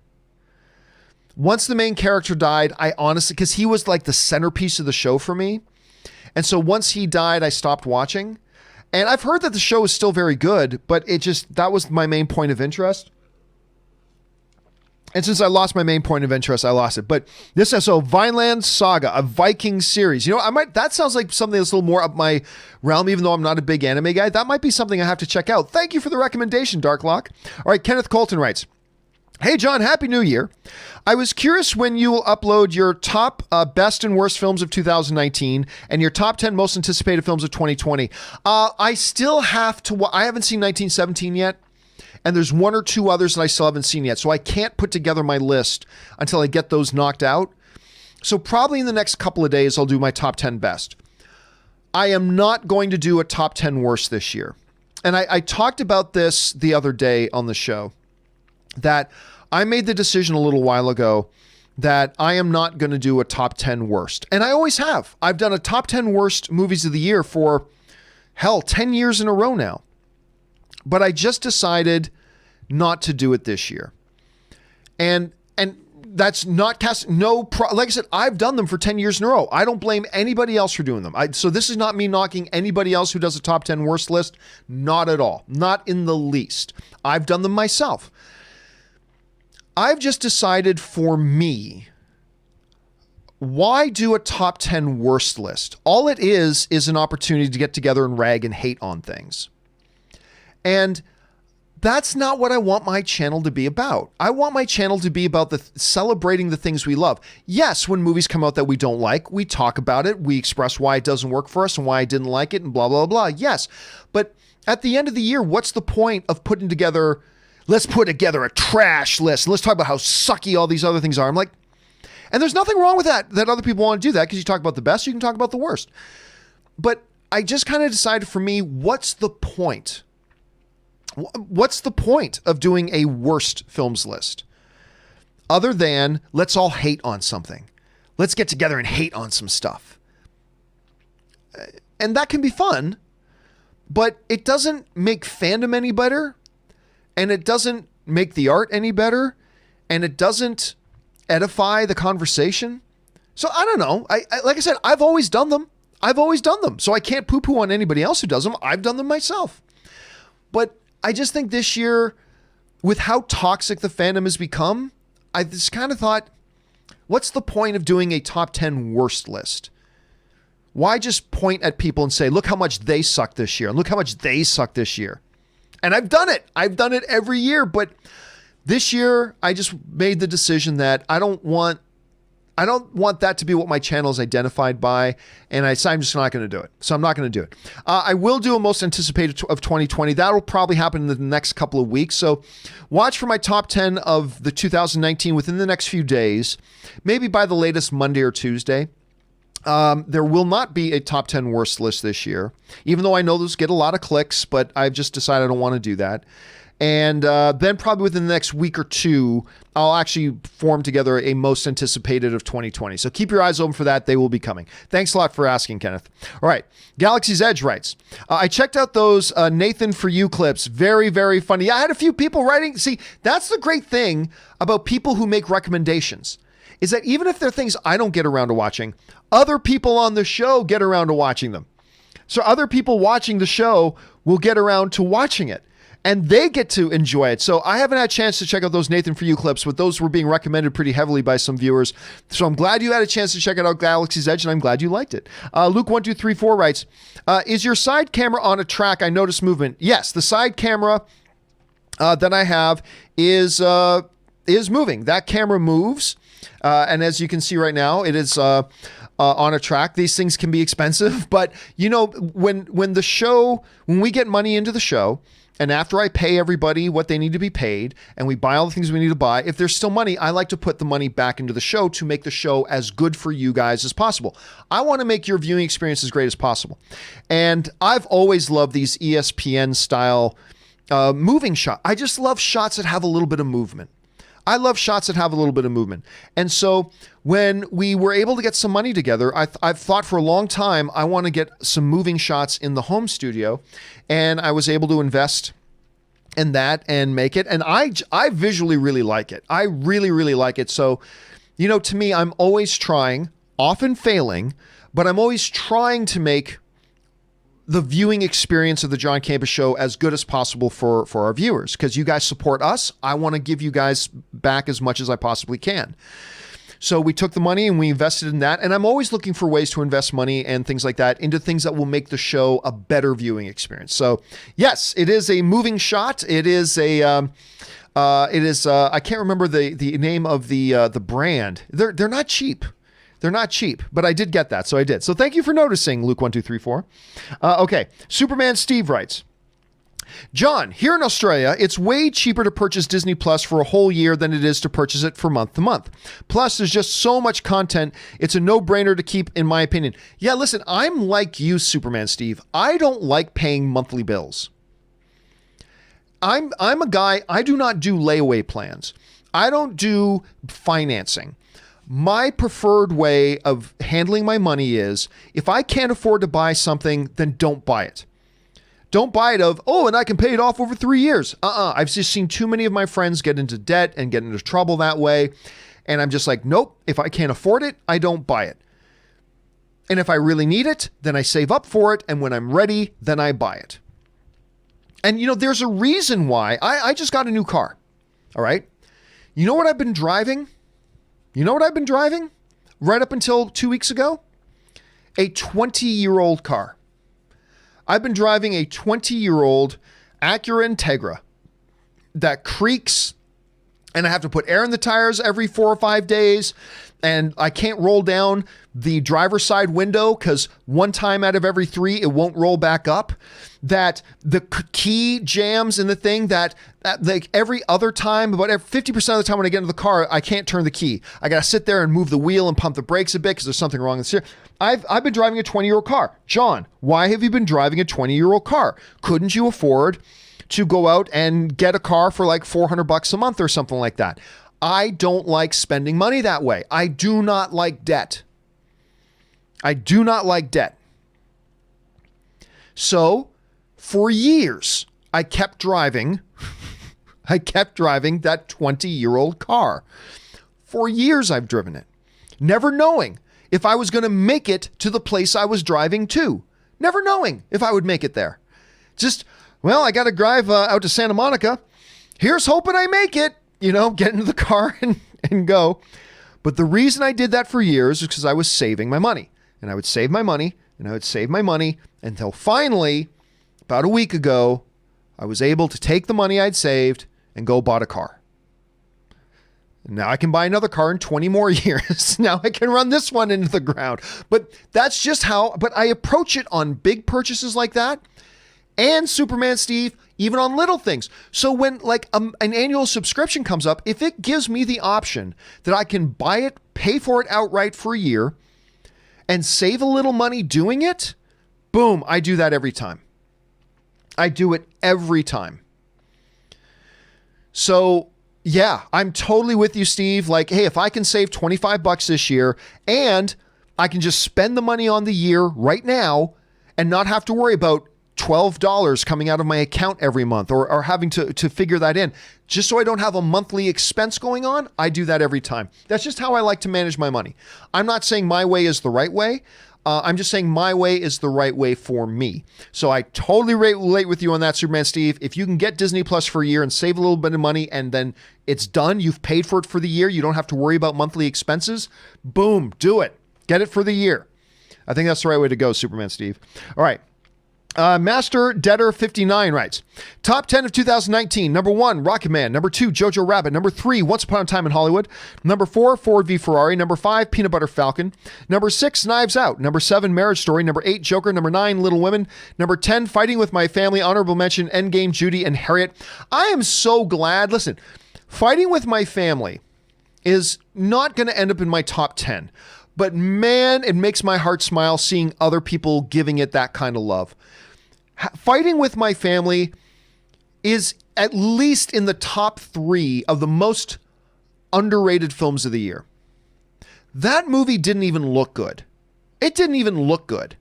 Once the main character died, I honestly, because he was like the centerpiece of the show for me. And so once he died, I stopped watching. And I've heard that the show is still very good, but that was my main point of interest. And since I lost my main point of interest, I lost it. But Vineland Saga, a Viking series. You know, that sounds like something that's a little more up my realm, even though I'm not a big anime guy. That might be something I have to check out. Thank you for the recommendation, Darklock. All right, Kenneth Colton writes, hey, John, Happy New Year. I was curious when you will upload your top best and worst films of 2019 and your top 10 most anticipated films of 2020. I still have to, I haven't seen 1917 yet, and there's one or two others that I still haven't seen yet, so I can't put together my list until I get those knocked out. So probably in the next couple of days, I'll do my top 10 best. I am not going to do a top 10 worst this year. And I talked about this the other day on the show, that I made the decision a little while ago that I am not going to do a top 10 worst. And I always have. I've done a top 10 worst movies of the year for, 10 years in a row now. But I just decided not to do it this year. And that's not like I said, I've done them for 10 years in a row. I don't blame anybody else for doing them. So this is not me knocking anybody else who does a top 10 worst list. Not at all. Not in the least. I've done them myself. I've just decided for me, why do a top 10 worst list? All it is an opportunity to get together and rag and hate on things. And that's not what I want my channel to be about. I want my channel to be about celebrating the things we love. Yes, when movies come out that we don't like, we talk about it. We express why it doesn't work for us and why I didn't like it and blah, blah, blah. Yes. But at the end of the year, what's the point of putting together, let's put together a trash list. Let's talk about how sucky all these other things are. I'm like, and there's nothing wrong with that other people want to do that, because you talk about the best, you can talk about the worst. But I just kind of decided for me, what's the point? What's the point of doing a worst films list? Other than, let's all hate on something. Let's get together and hate on some stuff. And that can be fun, but it doesn't make fandom any better. And it doesn't make the art any better, and it doesn't edify the conversation. So I don't know. I like I said, I've always done them. So I can't poo-poo on anybody else who does them. I've done them myself. But I just think this year, with how toxic the fandom has become, I just kind of thought, what's the point of doing a top 10 worst list? Why just point at people and say, look how much they suck this year, and look how much they suck this year? And I've done it. I've done it every year. But this year, I just made the decision that I don't want that to be what my channel is identified by. And I'm just not going to do it. So I'm not going to do it. I will do a most anticipated of 2020. That'll probably happen in the next couple of weeks. So watch for my top 10 of the 2019 within the next few days, maybe by the latest Monday or Tuesday. There will not be a top 10 worst list this year, even though I know those get a lot of clicks, but I've just decided I don't want to do that. And then probably within the next week or two, I'll actually form together a most anticipated of 2020. So keep your eyes open for that. They will be coming. Thanks a lot for asking, Kenneth. All right. Galaxy's Edge writes, I checked out those Nathan For You clips. Very, very funny. I had a few people writing. See, that's the great thing about people who make recommendations, is that even if they're things I don't get around to watching, other people on the show get around to watching them. So other people watching the show will get around to watching it. and they get to enjoy it. So I haven't had a chance to check out those Nathan For You clips, but those were being recommended pretty heavily by some viewers. So I'm glad you had a chance to check out Galaxy's Edge, and I'm glad you liked it. Luke1234 writes, is your side camera on a track? I noticed movement. Yes, the side camera that I have is moving. That camera moves. And as you can see right now, it is on a track. These things can be expensive, but you know, when we get money into the show, and after I pay everybody what they need to be paid, and we buy all the things we need to buy, if there's still money, I like to put the money back into the show to make the show as good for you guys as possible. I want to make your viewing experience as great as possible. And I've always loved these ESPN style moving shots. I just love shots that have a little bit of movement. I love shots that have a little bit of movement. And so when we were able to get some money together, I've thought for a long time, I want to get some moving shots in the home studio. And I was able to invest in that and make it. And I visually really like it. I really, really like it. So, you know, to me, I'm always trying, often failing, but I'm always trying to make the viewing experience of the John Campea Show as good as possible for our viewers, because you guys support us. I want to give you guys back as much as I possibly can. So we took the money and we invested in that. And I'm always looking for ways to invest money and things like that into things that will make the show a better viewing experience. So yes, it is a moving shot. It is I can't remember the name of the brand. They're not cheap. They're not cheap, but I did get that, so I did. So thank you for noticing, Luke1234. Okay, Superman Steve writes, John, here in Australia, it's way cheaper to purchase Disney Plus for a whole year than it is to purchase it for month to month. Plus, there's just so much content, it's a no-brainer to keep, in my opinion. Yeah, listen, I'm like you, Superman Steve. I don't like paying monthly bills. I'm a guy, I do not do layaway plans. I don't do financing. My preferred way of handling my money is, if I can't afford to buy something, then don't buy it. Don't buy it and I can pay it off over 3 years. I've just seen too many of my friends get into debt and get into trouble that way. And I'm just like, nope, if I can't afford it, I don't buy it. And if I really need it, then I save up for it. And when I'm ready, then I buy it. And you know, there's a reason why. I just got a new car. All right. You know what I've been driving? Right up until 2 weeks ago? A 20-year-old car. I've been driving a 20-year-old Acura Integra that creaks, and I have to put air in the tires every 4 or 5 days, and I can't roll down the driver's side window because one time out of every 3, it won't roll back up. That the key jams in the thing that like every other time, about 50% of the time when I get into the car, I can't turn the key. I got to sit there and move the wheel and pump the brakes a bit because there's something wrong with this. I've been driving a 20-year-old car. John, why have you been driving a 20-year-old car? Couldn't you afford to go out and get a car for like $400 a month or something like that? I don't like spending money that way. I do not like debt. So for years, I kept driving that 20-year-old car. For years, I've driven it, never knowing if I was going to make it to the place I was driving to. Never knowing if I would make it there. Just, well, I got to drive out to Santa Monica. Here's hoping I make it. You know, get into the car and go. But the reason I did that for years is because I was saving my money. And I would save my money, and I would save my money until finally, about a week ago, I was able to take the money I'd saved and go bought a car. And now I can buy another car in 20 more years. Now I can run this one into the ground. But that's just but I approach it on big purchases like that. And Superman Steve, even on little things. So when like an annual subscription comes up, if it gives me the option that I can buy it, pay for it outright for a year, and save a little money doing it, boom, I do that every time. I do it every time. So yeah, I'm totally with you, Steve. Like, hey, if I can save $25 this year and I can just spend the money on the year right now and not have to worry about $12 coming out of my account every month or having to figure that in just so I don't have a monthly expense going on, I do that every time. That's just how I like to manage my money. I'm not saying my way is the right way. I'm just saying my way is the right way for me. So I totally relate with you on that, Superman Steve. If you can get Disney Plus for a year and save a little bit of money and then it's done, you've paid for it for the year, you don't have to worry about monthly expenses, boom, do it. Get it for the year. I think that's the right way to go, Superman Steve. All right. Master Debtor 59 writes, top 10 of 2019. Number 1, Rocketman. Number 2, Jojo Rabbit. Number 3, Once Upon a Time in Hollywood. Number 4, Ford v Ferrari. Number 5, Peanut Butter Falcon. Number 6, Knives Out. Number 7, Marriage Story. Number 8, Joker. Number 9, Little Women. Number 10, Fighting with My Family. Honorable mention, Endgame, Judy and Harriet. I am so glad. Listen, Fighting with My Family is not going to end up in my top 10. But man, it makes my heart smile seeing other people giving it that kind of love. Fighting with My Family is at least in the top 3 of the most underrated films of the year. That movie didn't even look good. It didn't even look good.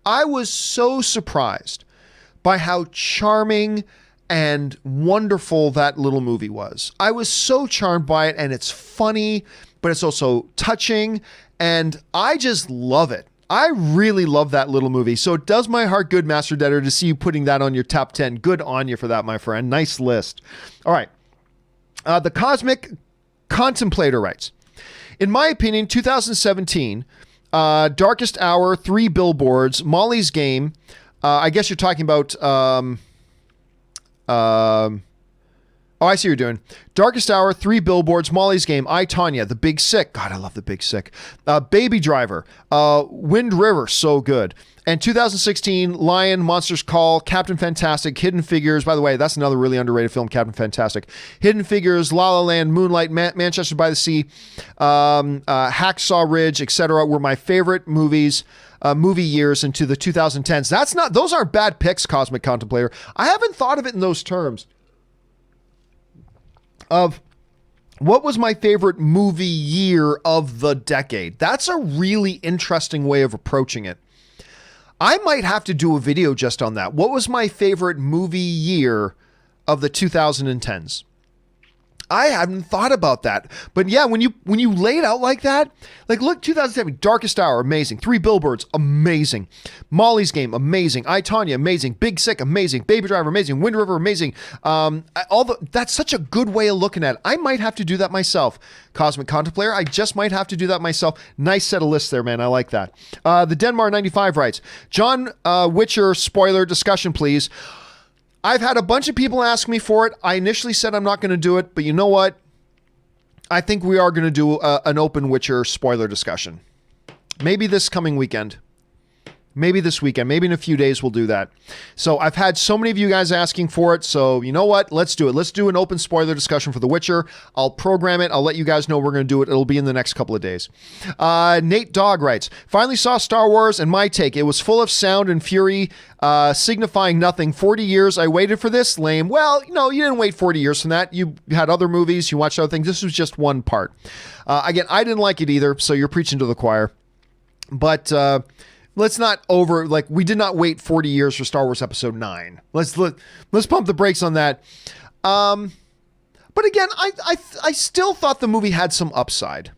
I was so surprised by how charming and wonderful that little movie was. I was so charmed by it, and it's funny, but it's also touching, and I just love it. I really love that little movie. So it does my heart good, Master Debtor, to see you putting that on your top 10. Good on you for that, my friend. Nice list. All right. The Cosmic Contemplator writes, in my opinion, 2017, Darkest Hour, 3 Billboards, Molly's Game. I guess you're talking about... Oh, I see what you're doing. Darkest Hour, 3 Billboards, Molly's Game, I, Tonya, The Big Sick. God, I love The Big Sick. Baby Driver, Wind River, so good. And 2016, Lion, Monsters Call, Captain Fantastic, Hidden Figures. By the way, that's another really underrated film, Captain Fantastic. Hidden Figures, La La Land, Moonlight, Manchester by the Sea, Hacksaw Ridge, etc. were my favorite movie years into the 2010s. Those aren't bad picks, Cosmic Contemplator. I haven't thought of it in those terms. Of what was my favorite movie year of the decade. That's a really interesting way of approaching it. I might have to do a video just on that. What was my favorite movie year of the 2010s? I hadn't thought about that. But yeah, when you lay it out like that, like look, 2007, Darkest Hour, amazing. 3 Billboards, amazing. Molly's Game, amazing. I, Tonya, amazing. Big Sick, amazing. Baby Driver, amazing. Wind River, amazing. That's such a good way of looking at it. I might have to do that myself. Cosmic Contemplator, I just might have to do that myself. Nice set of lists there, man. I like that. The Denmar 95 writes, John Witcher spoiler discussion, please. I've had a bunch of people ask me for it. I initially said I'm not going to do it, but you know what? I think we are going to do an open Witcher spoiler discussion. Maybe this coming weekend. Maybe this weekend. Maybe in a few days we'll do that. So I've had so many of you guys asking for it. So you know what? Let's do it. Let's do an open spoiler discussion for The Witcher. I'll program it. I'll let you guys know we're going to do it. It'll be in the next couple of days. Nate Dogg writes, finally saw Star Wars and my take. It was full of sound and fury, signifying nothing. 40 years I waited for this. Lame. Well, you didn't wait 40 years from that. You had other movies. You watched other things. This was just one part. Again, I didn't like it either. So you're preaching to the choir. But... let's not we did not wait 40 years for Star Wars Episode 9. Let's pump the brakes on that. But again, I still thought the movie had some upside.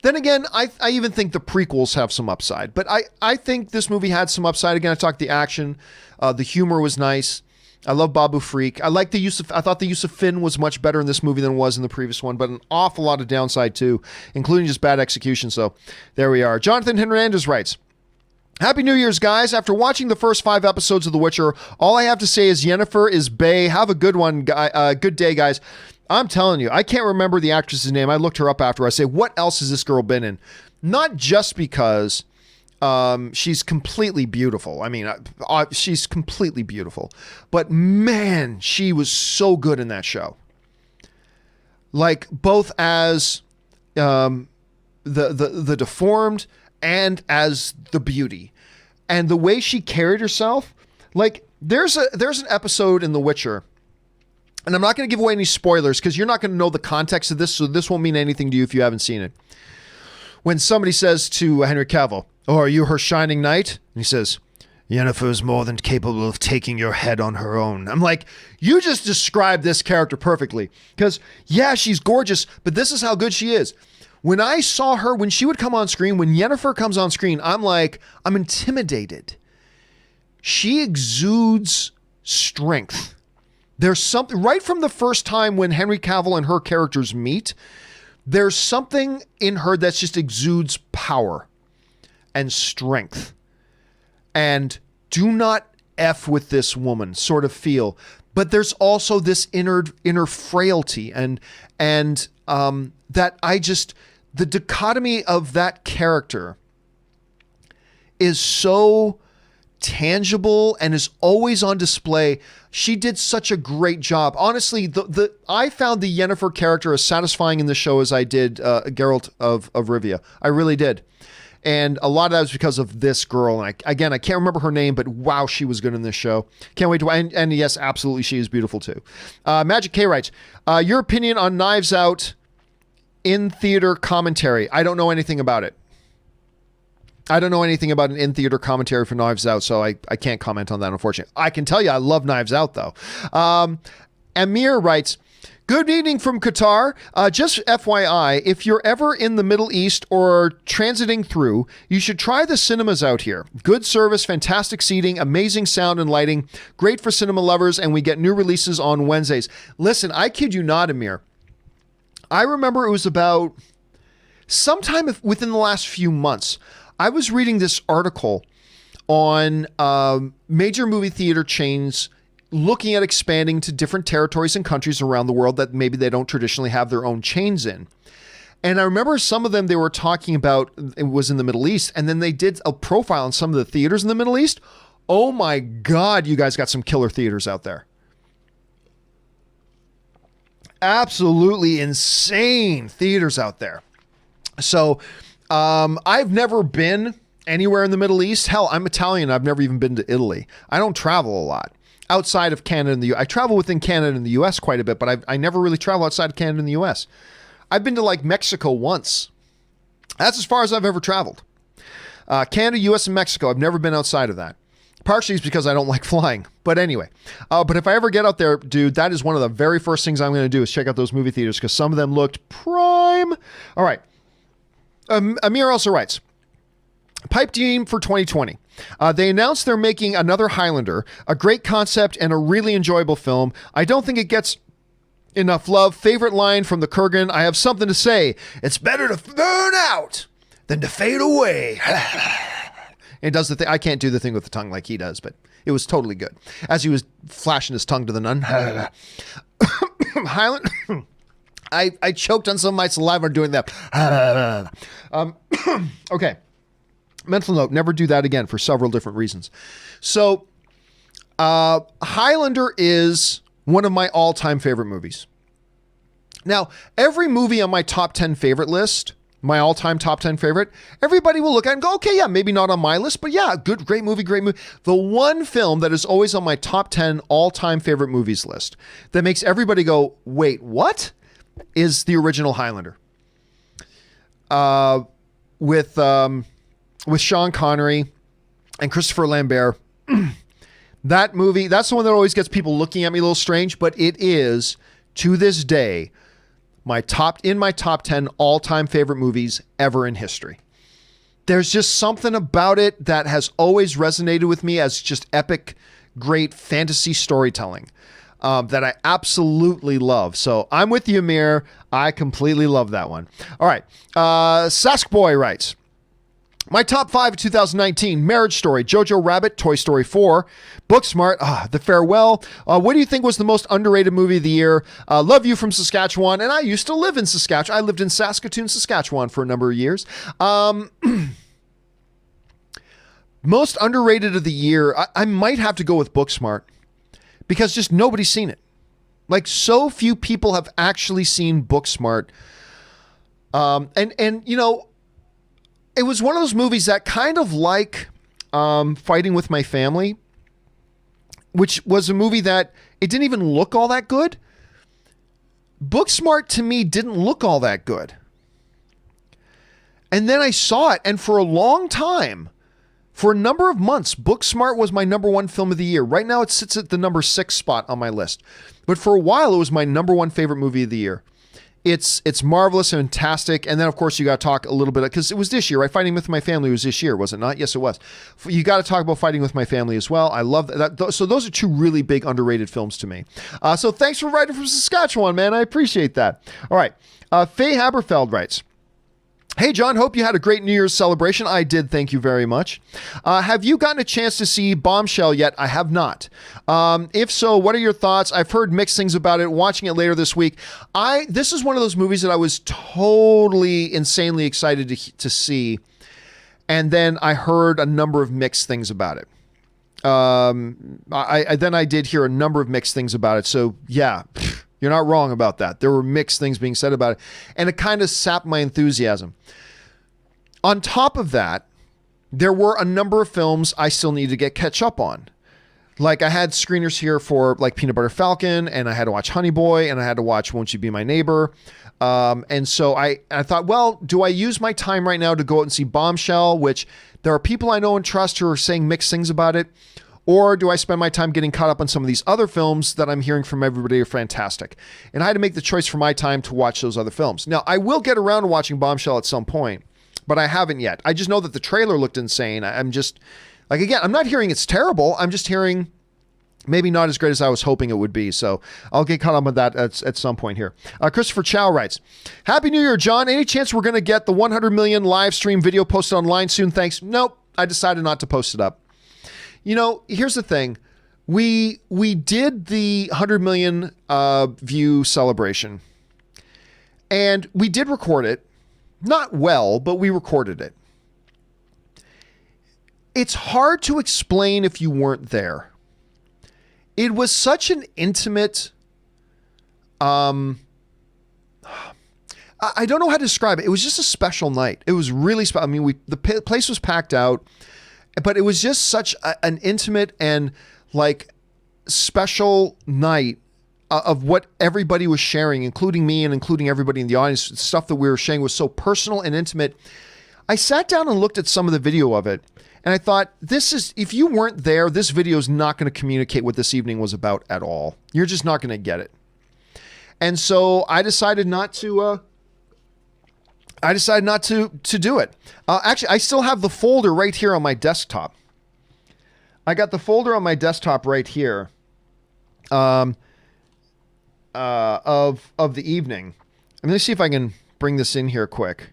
Then again, I even think the prequels have some upside. But I think this movie had some upside. Again, I talked the action. The humor was nice. I love Babu Freak. I thought the use of Finn was much better in this movie than it was in the previous one, but an awful lot of downside too, including just bad execution. So there we are. Jonathan Hernandez writes, Happy New Year's, guys. After watching the first 5 episodes of The Witcher, all I have to say is Yennefer is bae. Have a good one, good day, guys. I'm telling you, I can't remember the actress's name. I looked her up after. I say, what else has this girl been in? Not just because she's completely beautiful. I mean, she's completely beautiful. But man, she was so good in that show. Like, both as the deformed and as the beauty, and the way she carried herself. Like there's an episode in The Witcher, and I'm not going to give away any spoilers because you're not going to know the context of this, so this won't mean anything to you if you haven't seen it. When somebody says to Henry Cavill, "Oh, are you her shining knight?" And he says, "Yennefer is more than capable of taking your head on her own." I'm like, you just described this character perfectly, because yeah, she's gorgeous, but this is how good she is. When I saw her, when she would come on screen, when Yennefer comes on screen, I'm intimidated. She exudes strength. There's something right from the first time when Henry Cavill and her characters meet. There's something in her that just exudes power and strength. And do not F with this woman sort of feel. But there's also this inner frailty and that the dichotomy of that character is so tangible and is always on display. She did such a great job. Honestly, I found the Yennefer character as satisfying in the show as I did Geralt of Rivia. I really did. And a lot of that was because of this girl. And I can't remember her name, but wow, she was good in this show. Can't wait to, and yes, absolutely, she is beautiful too. Magic K writes, your opinion on Knives Out in theater commentary. I don't know anything about it. I don't know anything about an in-theater commentary for Knives Out, so I can't comment on that, unfortunately. I can tell you I love Knives Out, though. Amir writes, good evening from Qatar. Just FYI, if you're ever in the Middle East or transiting through, you should try the cinemas out here. Good service, fantastic seating, amazing sound and lighting, great for cinema lovers, and we get new releases on Wednesdays. Listen, I kid you not, Amir. I remember it was about sometime within the last few months, I was reading this article on major movie theater chains looking at expanding to different territories and countries around the world that maybe they don't traditionally have their own chains in. And I remember some of them they were talking about, it was in the Middle East, and then they did a profile on some of the theaters in the Middle East. Oh my God, you guys got some killer theaters out there. Absolutely insane theaters out there. So I've never been anywhere in the Middle East. Hell, I'm Italian. I've never even been to Italy. I don't travel a lot outside of Canada and the U.S. I travel within Canada and the U.S. quite a bit, but I never really travel outside of Canada and the U.S. I've been to like Mexico once. That's as far as I've ever traveled. Canada, U.S., and Mexico. I've never been outside of that. Partially it's because I don't like flying. But anyway, but if I ever get out there, dude, that is one of the very first things I'm going to do is check out those movie theaters because some of them looked prime. All right. Amir also writes, pipe dream for 2020. They announced they're making another Highlander, a great concept and a really enjoyable film. I don't think it gets enough love. Favorite line from the Kurgan, I have something to say. It's better to burn out than to fade away. It does the thing. I can't do the thing with the tongue like he does, but it was totally good. As he was flashing his tongue to the nun. Highlander... I choked on some of my saliva doing that. Okay. Mental note, never do that again for several different reasons. So, Highlander is one of my all-time favorite movies. Now, every movie on my top 10 favorite list, my all-time top 10 favorite, everybody will look at it and go, okay, yeah, maybe not on my list, but yeah, good, great movie, great movie. The one film that is always on my top 10 all-time favorite movies list that makes everybody go, wait, what? Is the original Highlander. With Sean Connery and Christopher Lambert. That movie, that's the one that always gets people looking at me a little strange, but it is, to this day, in my top 10 all-time favorite movies ever in history. There's just something about it that has always resonated with me as just epic, great fantasy storytelling. That I absolutely love. So I'm with you, Amir. I completely love that one. All right. Saskboy writes, my top 5 of 2019, Marriage Story, Jojo Rabbit, Toy Story 4, Booksmart, The Farewell. What do you think was the most underrated movie of the year? Love you from Saskatchewan. And I used to live in Saskatchewan. I lived in Saskatoon, Saskatchewan for a number of years. Most underrated of the year, I might have to go with Booksmart. Because just nobody's seen it. Like, so few people have actually seen Booksmart. And you know, it was one of those movies that kind of like Fighting with My Family, which was a movie that it didn't even look all that good. Booksmart to me didn't look all that good. And then I saw it, and for a long time, for a number of months, Booksmart was my number 1 film of the year. Right now, it sits at the number 6 spot on my list. But for a while, it was my number 1 favorite movie of the year. It's marvelous and fantastic. And then, of course, you got to talk a little bit, because it was this year, right? Fighting with My Family was this year, was it not? Yes, it was. You got to talk about Fighting with My Family as well. I love that. So those are two really big underrated films to me. So thanks for writing from Saskatchewan, man. I appreciate that. All right. Faye Haberfeld writes, "Hey, John, hope you had a great New Year's celebration." I did. Thank you very much. Have you gotten a chance to see Bombshell yet? I have not. If so, what are your thoughts? I've heard mixed things about it. Watching it later this week. This is one of those movies that I was totally insanely excited to see. And then I heard a number of mixed things about it. I did hear a number of mixed things about it. So yeah, you're not wrong about that. There were mixed things being said about it, and it kind of sapped my enthusiasm. On top of that, there were a number of films I still need to catch up on. Like, I had screeners here for like Peanut Butter Falcon, and I had to watch Honey Boy, and I had to watch Won't You Be My Neighbor. And so I thought, well, do I use my time right now to go out and see Bombshell, which there are people I know and trust who are saying mixed things about it? Or do I spend my time getting caught up on some of these other films that I'm hearing from everybody are fantastic? And I had to make the choice for my time to watch those other films. Now, I will get around to watching Bombshell at some point, but I haven't yet. I just know that the trailer looked insane. I'm just, like, again, I'm not hearing it's terrible. I'm just hearing maybe not as great as I was hoping it would be. So I'll get caught up with that at some point here. Christopher Chow writes, "Happy New Year, John. Any chance we're going to get the 100 million live stream video posted online soon? Thanks." Nope. I decided not to post it up. You know, here's the thing. We did the 100 million view celebration, and we did record it. Not well, but we recorded it. It's hard to explain if you weren't there. It was such an intimate, I don't know how to describe it. It was just a special night. It was really special. I mean, the place was packed out. But it was just such an intimate and like special night of what everybody was sharing, including me and including everybody in the audience. The stuff that we were sharing was so personal and intimate. I sat down and looked at some of the video of it, and I thought, if you weren't there, this video is not going to communicate what this evening was about at all. You're just not going to get it. And so I decided not to do it. Actually, I still have the folder right here on my desktop. I got the folder on my desktop right here of the evening. I'm going to see if I can bring this in here quick.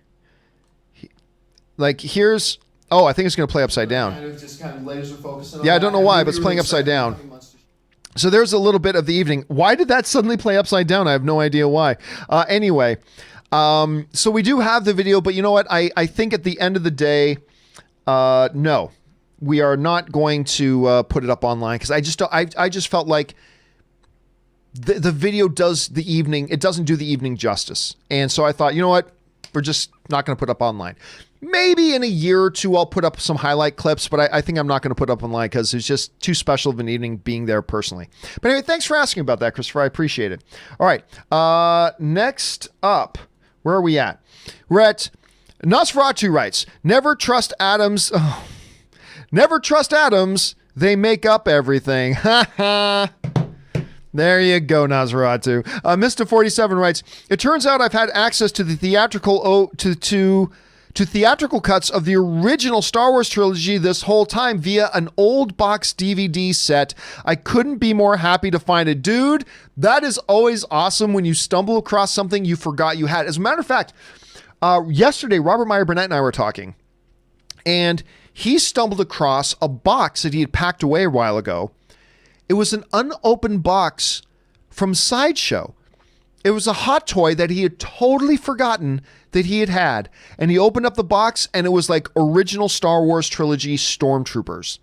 Like, here's... Oh, I think it's going to play upside down. Kind of laser focusing on I don't know why, but it's playing upside down. So there's a little bit of the evening. Why did that suddenly play upside down? I have no idea why. Anyway... so we do have the video, but you know what? I think at the end of the day, no, we are not going to put it up online, because I just felt like the video doesn't do the evening justice. And so I thought, you know what? We're just not going to put up online. Maybe in a year or two, I'll put up some highlight clips, but I think I'm not going to put up online because it's just too special of an evening being there personally. But anyway, thanks for asking about that, Christopher. I appreciate it. All right. Next up. Where are we at? We're at Nosferatu writes, never trust Adams. Oh, never trust Adams. They make up everything. Ha ha. There you go, Nosferatu. Mr. 47 writes, it turns out I've had access to the theatrical theatrical cuts of the original Star Wars trilogy this whole time via an old box DVD set. I couldn't be more happy to find it. Dude, that is always awesome when you stumble across something you forgot you had. As a matter of fact, yesterday, Robert Meyer Burnett and I were talking, and he stumbled across a box that he had packed away a while ago. It was an unopened box from Sideshow. It was a hot toy that he had totally forgotten that he had. And he opened up the box, and it was like original Star Wars trilogy Stormtroopers.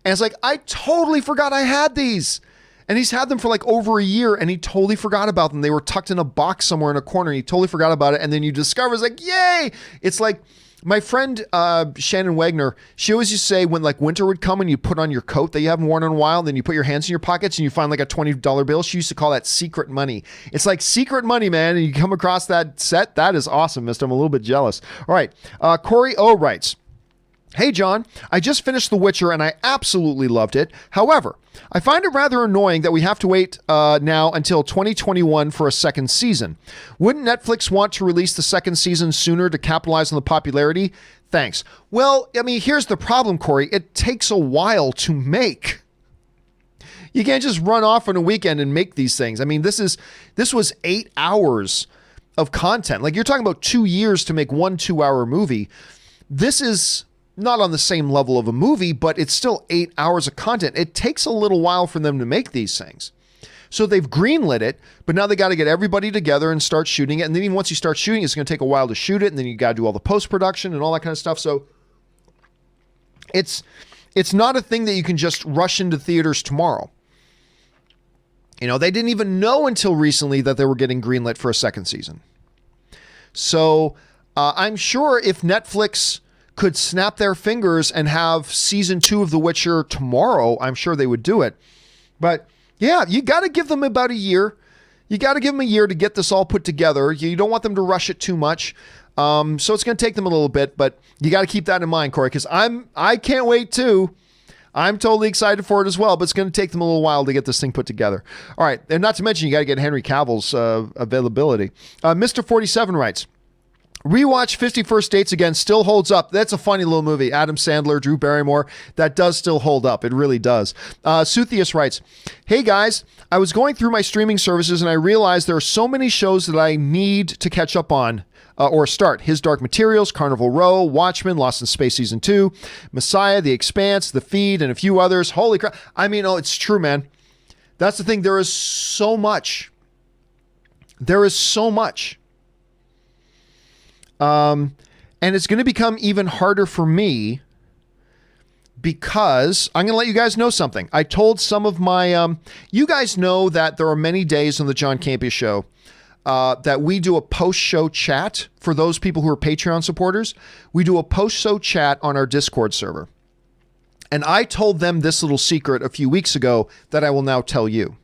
And it's like, I totally forgot I had these. And he's had them for like over a year, and he totally forgot about them. They were tucked in a box somewhere in a corner. And he totally forgot about it. And then you discover, it's like, yay! It's like my friend Shannon Wagner, she always used to say when like winter would come and you put on your coat that you haven't worn in a while, then you put your hands in your pockets and you find like a $20 bill. She used to call that secret money. It's like secret money, man. And you come across that set. That is awesome, mister. I'm a little bit jealous. All right. Corey O writes, Hey, John, I just finished The Witcher and I absolutely loved it. However, I find it rather annoying that we have to wait now until 2021 for a second season. Wouldn't Netflix want to release the second season sooner to capitalize on the popularity? Thanks. Well, I mean, here's the problem, Corey. It takes a while to make. You can't just run off on a weekend and make these things. I mean, this was 8 hours of content. Like, you're talking about 2 years to make one 2-hour movie. This is not on the same level of a movie, but it's still 8 hours of content. It takes a little while for them to make these things. So they've greenlit it, but now they got to get everybody together and start shooting it. And then even once you start shooting, it's going to take a while to shoot it. And then you got to do all the post-production and all that kind of stuff. So it's not a thing that you can just rush into theaters tomorrow. You know, they didn't even know until recently that they were getting greenlit for a second season. So I'm sure if Netflix could snap their fingers and have season 2 of The Witcher tomorrow, I'm sure they would do it. But yeah, you got to give them about a year. You got to give them a year to get this all put together. You don't want them to rush it too much. So it's going to take them a little bit, but you got to keep that in mind, Corey, because I can't wait too. I'm totally excited for it as well, but it's going to take them a little while to get this thing put together. All right. And not to mention, you got to get Henry Cavill's availability. Mr. 47 writes, rewatch 50 First Dates again, still holds up. That's a funny little movie. Adam Sandler, Drew Barrymore. That does still hold up. It really does. Suthius writes, hey guys, I was going through my streaming services and I realized there are so many shows that I need to catch up on or start. His Dark Materials, Carnival Row, Watchmen, Lost in Space Season 2, Messiah, The Expanse, The Feed, and a few others. Holy crap. I mean, oh, it's true, man. That's the thing. There is so much. There is so much. And it's going to become even harder for me because I'm going to let you guys know something. I told some of my, you guys know that there are many days on the John Campea Show that we do a post-show chat for those people who are Patreon supporters. We do a post-show chat on our Discord server. And I told them this little secret a few weeks ago that I will now tell you.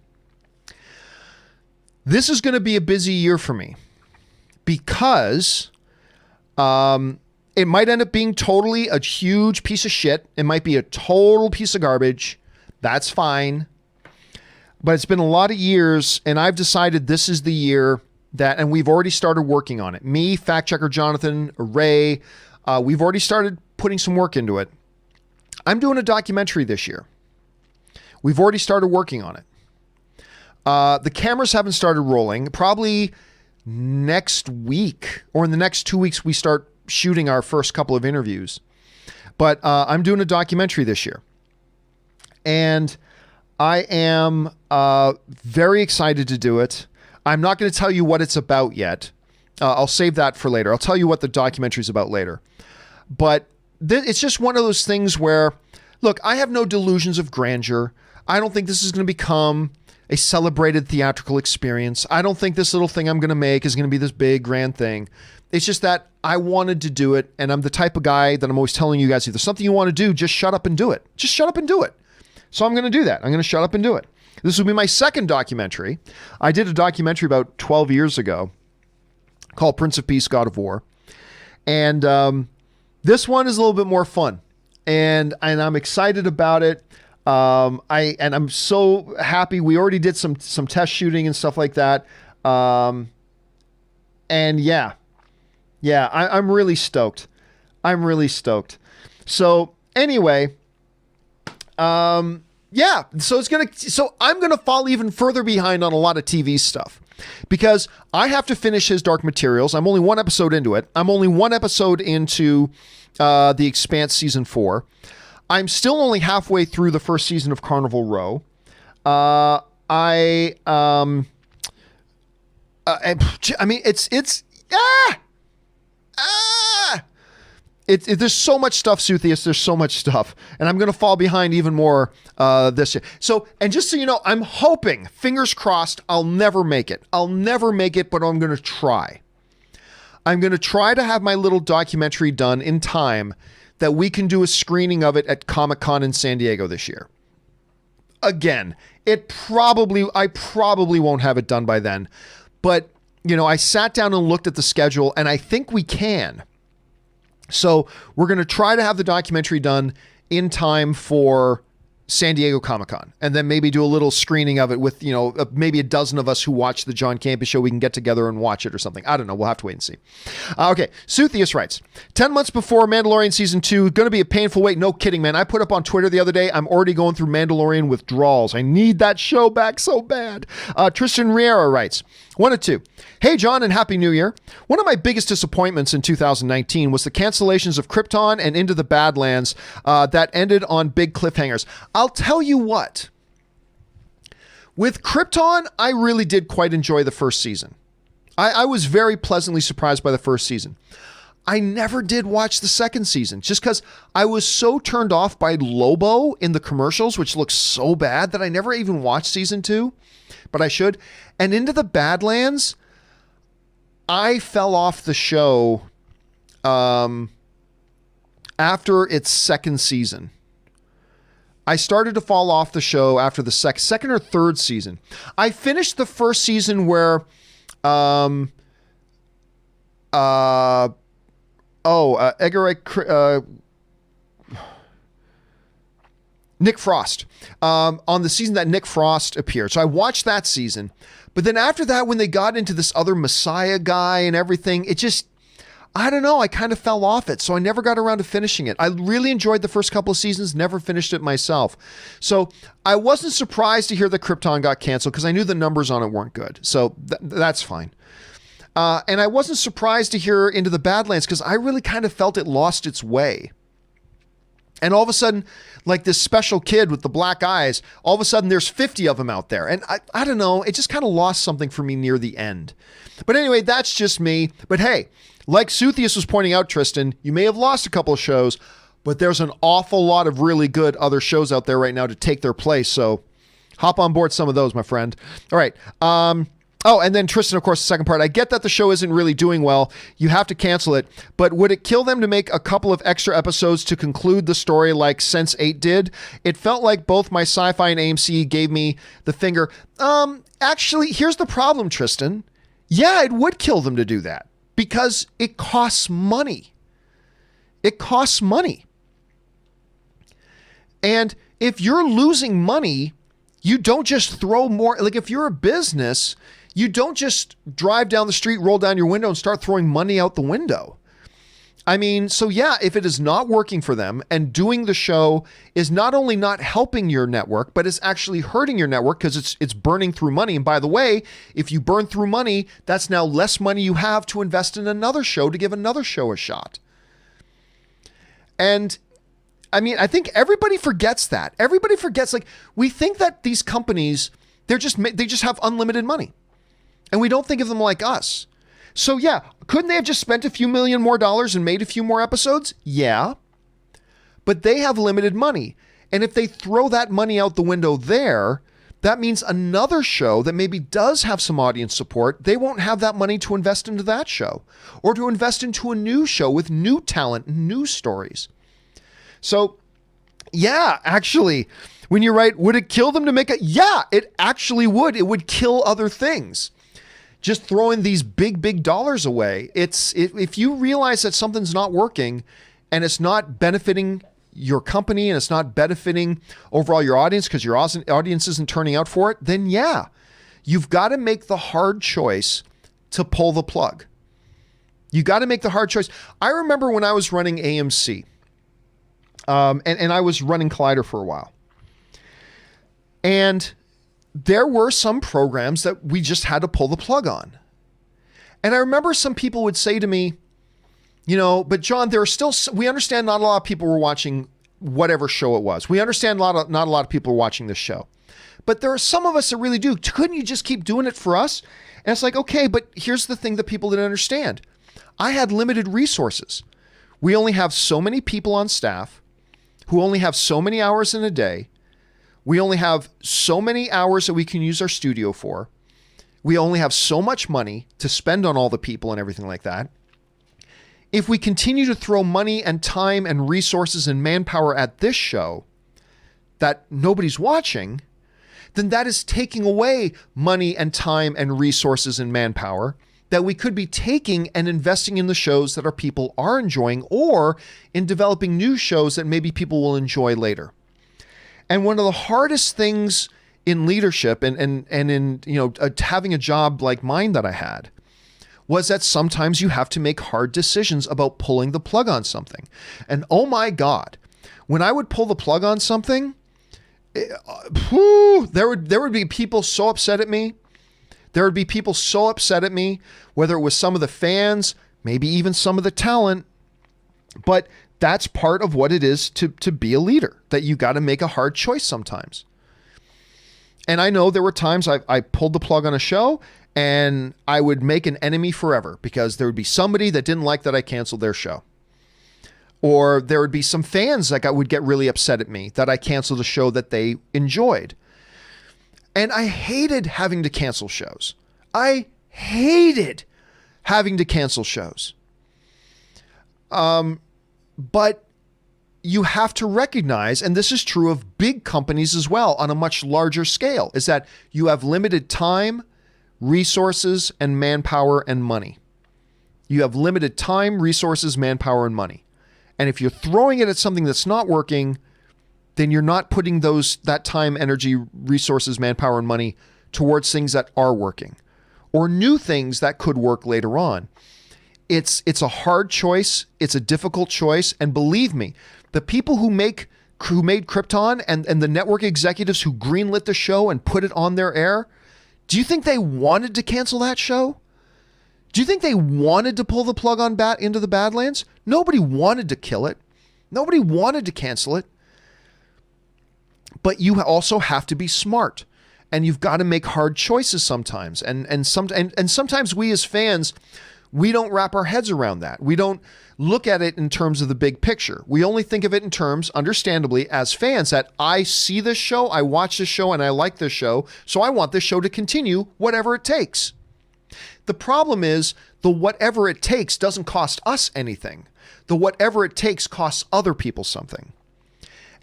This is going to be a busy year for me because it might end up being totally a huge piece of shit. It might be a total piece of garbage. That's fine. But it's been a lot of years, and I've decided this is the year that, and we've already started working on it. Me, Fact Checker Jonathan, Ray, we've already started putting some work into it. I'm doing a documentary this year. We've already started working on it. The cameras haven't started rolling. Probably next week or in the next 2 weeks, we start shooting our first couple of interviews. But I'm doing a documentary this year. And I am very excited to do it. I'm not going to tell you what it's about yet. I'll save that for later. I'll tell you what the documentary is about later. But it's just one of those things where, look, I have no delusions of grandeur. I don't think this is going to become a celebrated theatrical experience. I don't think this little thing I'm going to make is going to be this big, grand thing. It's just that I wanted to do it, and I'm the type of guy that I'm always telling you guys, if there's something you want to do, just shut up and do it. Just shut up and do it. So I'm going to do that. I'm going to shut up and do it. This will be my second documentary. I did a documentary about 12 years ago called Prince of Peace, God of War. And this one is a little bit more fun. And I'm excited about it. I'm so happy. We already did some test shooting and stuff like that. And yeah, I'm really stoked. I'm really stoked. So anyway, yeah, so I'm going to fall even further behind on a lot of TV stuff because I have to finish his Dark Materials. I'm only one episode into it. I'm only one episode into The Expanse Season 4. I'm still only halfway through the first season of Carnival Row. I mean, there's so much stuff, Suthius. There's so much stuff. And I'm going to fall behind even more this year. So, and just so you know, I'm hoping, fingers crossed, I'll never make it. I'll never make it, but I'm going to try. I'm going to try to have my little documentary done in time that we can do a screening of it at Comic-Con in San Diego this year. Again, I probably won't have it done by then. But, you know, I sat down and looked at the schedule, and I think we can. So we're going to try to have the documentary done in time for San Diego Comic-Con, and then maybe do a little screening of it with, maybe a dozen of us who watch the John Campea Show. We can get together and watch it or something. I don't know. We'll have to wait and see. Okay. Suthius writes, 10 months before Mandalorian season 2, going to be a painful wait. No kidding, man. I put up on Twitter the other day, I'm already going through Mandalorian withdrawals. I need that show back so bad. Tristan Riera writes, 1 of 2. Hey, John, and Happy New Year. One of my biggest disappointments in 2019 was the cancellations of Krypton and Into the Badlands that ended on big cliffhangers. I'll tell you what. With Krypton, I really did quite enjoy the first season. I was very pleasantly surprised by the first season. I never did watch the second season just because I was so turned off by Lobo in the commercials, which looks so bad, that I never even watched season 2, but I should. And Into the Badlands, I fell off the show after its second season. I started to fall off the show after the second or third season. I finished the first season where Nick Frost, on the season that Nick Frost appeared. So I watched that season. But then after that, when they got into this other Messiah guy and everything, it just, I don't know, I kind of fell off it. So I never got around to finishing it. I really enjoyed the first couple of seasons, never finished it myself. So I wasn't surprised to hear that Krypton got canceled because I knew the numbers on it weren't good. So that's fine. And I wasn't surprised to hear Into the Badlands because I really kind of felt it lost its way. And all of a sudden, like this special kid with the black eyes, all of a sudden there's 50 of them out there. And I don't know, it just kind of lost something for me near the end. But anyway, that's just me. But hey, like Suthius was pointing out, Tristan, you may have lost a couple of shows, but there's an awful lot of really good other shows out there right now to take their place. So hop on board some of those, my friend. All right. Oh, and then Tristan, of course, the second part. I get that the show isn't really doing well. You have to cancel it. But would it kill them to make a couple of extra episodes to conclude the story like Sense8 did? It felt like both my Sci-Fi and AMC gave me the finger. Actually, here's the problem, Tristan. Yeah, it would kill them to do that because it costs money. It costs money. And if you're losing money, you don't just throw more. Like if you're a business, you don't just drive down the street, roll down your window and start throwing money out the window. I mean, so yeah, if it is not working for them and doing the show is not only not helping your network, but it's actually hurting your network because it's burning through money. And by the way, if you burn through money, that's now less money you have to invest in another show to give another show a shot. And I mean, I think everybody forgets that. Everybody forgets, like, we think that these companies, they just have unlimited money. And we don't think of them like us. So yeah, couldn't they have just spent a few million more dollars and made a few more episodes? Yeah. But they have limited money. And if they throw that money out the window there, that means another show that maybe does have some audience support, they won't have that money to invest into that show or to invest into a new show with new talent, new stories. So yeah, actually, when you write, would it kill them to make yeah, it actually would. It would kill other things. Just throwing these big dollars away. If you realize that something's not working and it's not benefiting your company and it's not benefiting overall your audience because your audience isn't turning out for it, then yeah, you've got to make the hard choice to pull the plug. You got to make the hard choice. I remember when I was running AMC, and I was running Collider for a while. And there were some programs that we just had to pull the plug on. And I remember some people would say to me, but John, there are still, we understand not a lot of people were watching whatever show it was. We understand not a lot of people are watching this show. But there are some of us that really do. Couldn't you just keep doing it for us? And it's like, okay, but here's the thing that people didn't understand. I had limited resources. We only have so many people on staff who only have so many hours in a day. We only have so many hours that we can use our studio for. We only have so much money to spend on all the people and everything like that. If we continue to throw money and time and resources and manpower at this show that nobody's watching, then that is taking away money and time and resources and manpower that we could be taking and investing in the shows that our people are enjoying, or in developing new shows that maybe people will enjoy later. And one of the hardest things in leadership and in, having a job like mine that I had, was that sometimes you have to make hard decisions about pulling the plug on something. And oh my God, when I would pull the plug on something, there would be people so upset at me. There would be people so upset at me, whether it was some of the fans, maybe even some of the talent. But that's part of what it is to be a leader, that you got to make a hard choice sometimes. And I know there were times I pulled the plug on a show and I would make an enemy forever, because there would be somebody that didn't like that I canceled their show. Or there would be some fans that would get really upset at me that I canceled a show that they enjoyed. And I hated having to cancel shows. I hated having to cancel shows. But you have to recognize, and this is true of big companies as well on a much larger scale, is that you have limited time, resources, and manpower and money. You have limited time, resources, manpower, and money. And if you're throwing it at something that's not working, then you're not putting that time, energy, resources, manpower, and money towards things that are working, or new things that could work later on. It's a hard choice. It's a difficult choice. And believe me, the people who made Krypton and the network executives who greenlit the show and put it on their air, do you think they wanted to cancel that show? Do you think they wanted to pull the plug on Into the Badlands? Nobody wanted to kill it. Nobody wanted to cancel it. But you also have to be smart, and you've got to make hard choices sometimes. And sometimes we as fans, we don't wrap our heads around that. We don't look at it in terms of the big picture. We only think of it in terms, understandably, as fans, that I see this show, I watch this show, and I like this show, so I want this show to continue whatever it takes. The problem is the whatever it takes doesn't cost us anything. The whatever it takes costs other people something.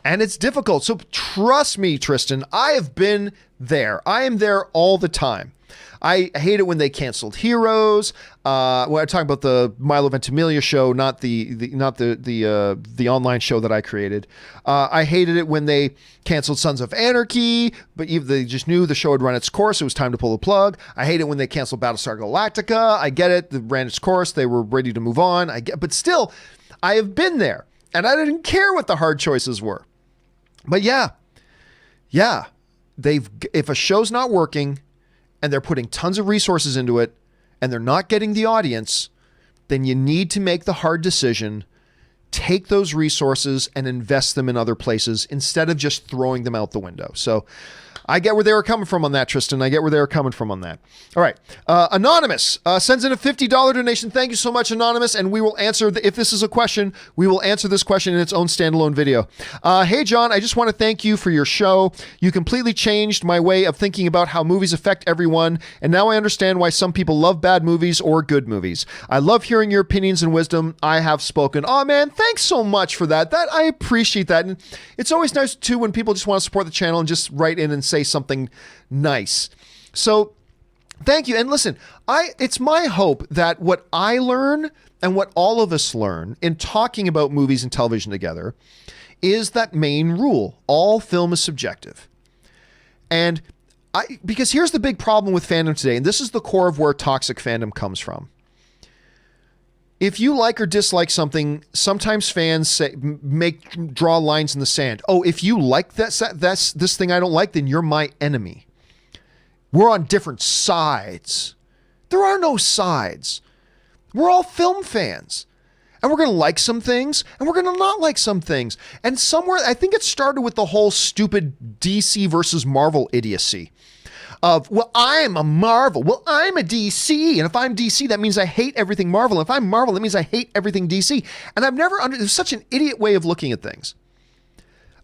And it's difficult. So trust me, Tristan, I have been there. I am there all the time. I hate it when they canceled Heroes. When I'm talking about the Milo Ventimiglia show, not the online show that I created. I hated it when they canceled Sons of Anarchy, but they just knew the show had run its course. It was time to pull the plug. I hate it when they canceled Battlestar Galactica. I get it. It ran its course. They were ready to move on. But still, I have been there, and I didn't care what the hard choices were. But yeah, if a show's not working, and they're putting tons of resources into it, and they're not getting the audience, then you need to make the hard decision, take those resources and invest them in other places instead of just throwing them out the window. So I get where they were coming from on that, Tristan. I get where they were coming from on that. All right. Anonymous sends in a $50 donation. Thank you so much, Anonymous. And we will answer, if this is a question, we will answer this question in its own standalone video. Hey, John, I just want to thank you for your show. You completely changed my way of thinking about how movies affect everyone. And now I understand why some people love bad movies or good movies. I love hearing your opinions and wisdom. I have spoken. Oh, man, thanks so much for that. I appreciate that. And it's always nice, too, when people just want to support the channel and just write in and say something nice. So thank you. And listen, it's my hope that what I learn and what all of us learn in talking about movies and television together is that main rule: all film is subjective. And because here's the big problem with fandom today, and this is the core of where toxic fandom comes from. If you like or dislike something, sometimes fans draw lines in the sand. Oh, if you like this thing I don't like, then you're my enemy. We're on different sides. There are no sides. We're all film fans. And we're going to like some things, and we're going to not like some things. And somewhere, I think it started with the whole stupid DC versus Marvel idiocy. Of, well, I'm a Marvel. Well, I'm a DC. And if I'm DC, that means I hate everything Marvel. And if I'm Marvel, that means I hate everything DC. And I've never there's such an idiot way of looking at things.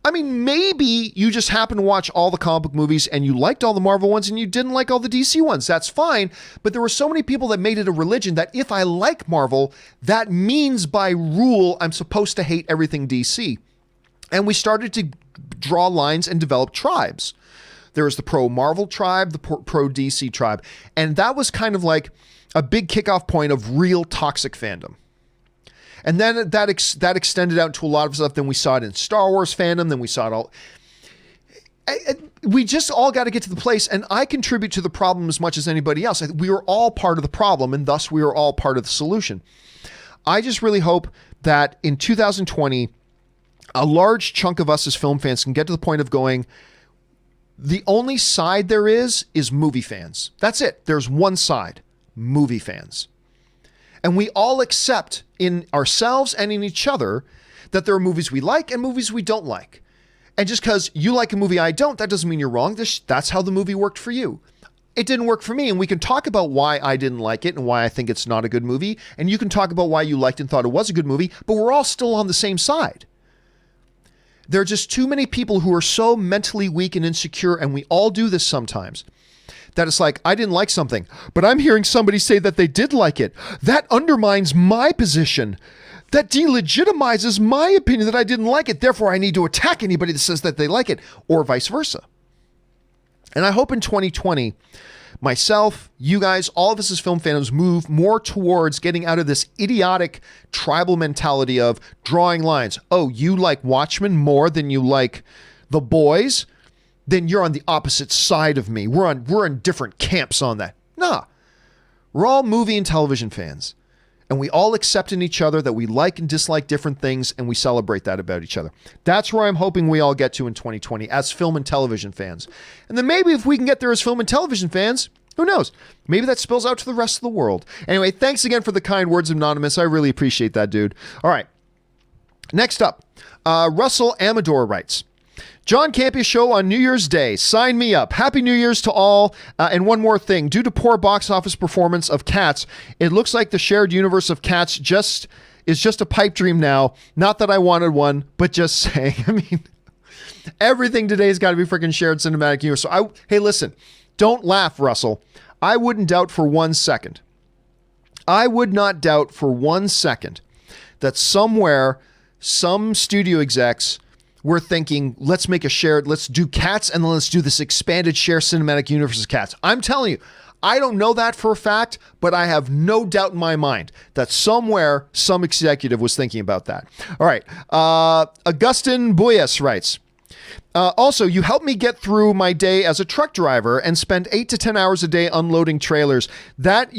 I mean, maybe you just happen to watch all the comic book movies and you liked all the Marvel ones and you didn't like all the DC ones. That's fine. But there were so many people that made it a religion that if I like Marvel, that means by rule, I'm supposed to hate everything DC. And we started to draw lines and develop tribes. There was the pro-Marvel tribe, the pro-DC tribe. And that was kind of like, a big kickoff point of real toxic fandom. And then that extended out to a lot of stuff. Then we saw it in Star Wars fandom. Then we saw it all. We just all got to get to the place, and I contribute to the problem as much as anybody else. We are all part of the problem, and thus we are all part of the solution. I just really hope that in 2020, a large chunk of us as film fans can get to the point of going, the only side there is movie fans. That's it. There's one side, movie fans. And we all accept in ourselves and in each other that there are movies we like and movies we don't like. And just because you like a movie I don't, that doesn't mean you're wrong. That's how the movie worked for you. It didn't work for me, and we can talk about why I didn't like it and why I think it's not a good movie, and you can talk about why you liked and thought it was a good movie, but we're all still on the same side. There are just too many people who are so mentally weak and insecure, and we all do this sometimes, that it's like, I didn't like something, but I'm hearing somebody say that they did like it. That undermines my position. That delegitimizes my opinion that I didn't like it. Therefore, I need to attack anybody that says that they like it, or vice versa. And I hope in 2020, myself, you guys, all of us as film fans move more towards getting out of this idiotic tribal mentality of drawing lines. Oh, you like Watchmen more than you like The Boys? Then you're on the opposite side of me. We're in different camps on that. Nah, we're all movie and television fans. And we all accept in each other that we like and dislike different things, and we celebrate that about each other. That's where I'm hoping we all get to in 2020 as film and television fans. And then maybe if we can get there as film and television fans, who knows? Maybe that spills out to the rest of the world. Anyway, thanks again for the kind words, Anonymous. I really appreciate that, dude. All right. Next up, Russell Amador writes, John Campea Show on New Year's Day. Sign me up. Happy New Year's to all. And one more thing. Due to poor box office performance of Cats, it looks like the shared universe of Cats is just a pipe dream now. Not that I wanted one, but just saying. I mean, everything today's got to be freaking shared cinematic universe. So hey, listen, don't laugh, Russell. I wouldn't doubt for 1 second. I would not doubt for 1 second that somewhere, some studio execs we're thinking, let's do Cats, and then let's do this expanded share cinematic universe of Cats. I'm telling you, I don't know that for a fact, but I have no doubt in my mind that somewhere some executive was thinking about that. All right. Augustin Buyes writes, also, you helped me get through my day as a truck driver and spend 8 to 10 hours a day unloading trailers. That,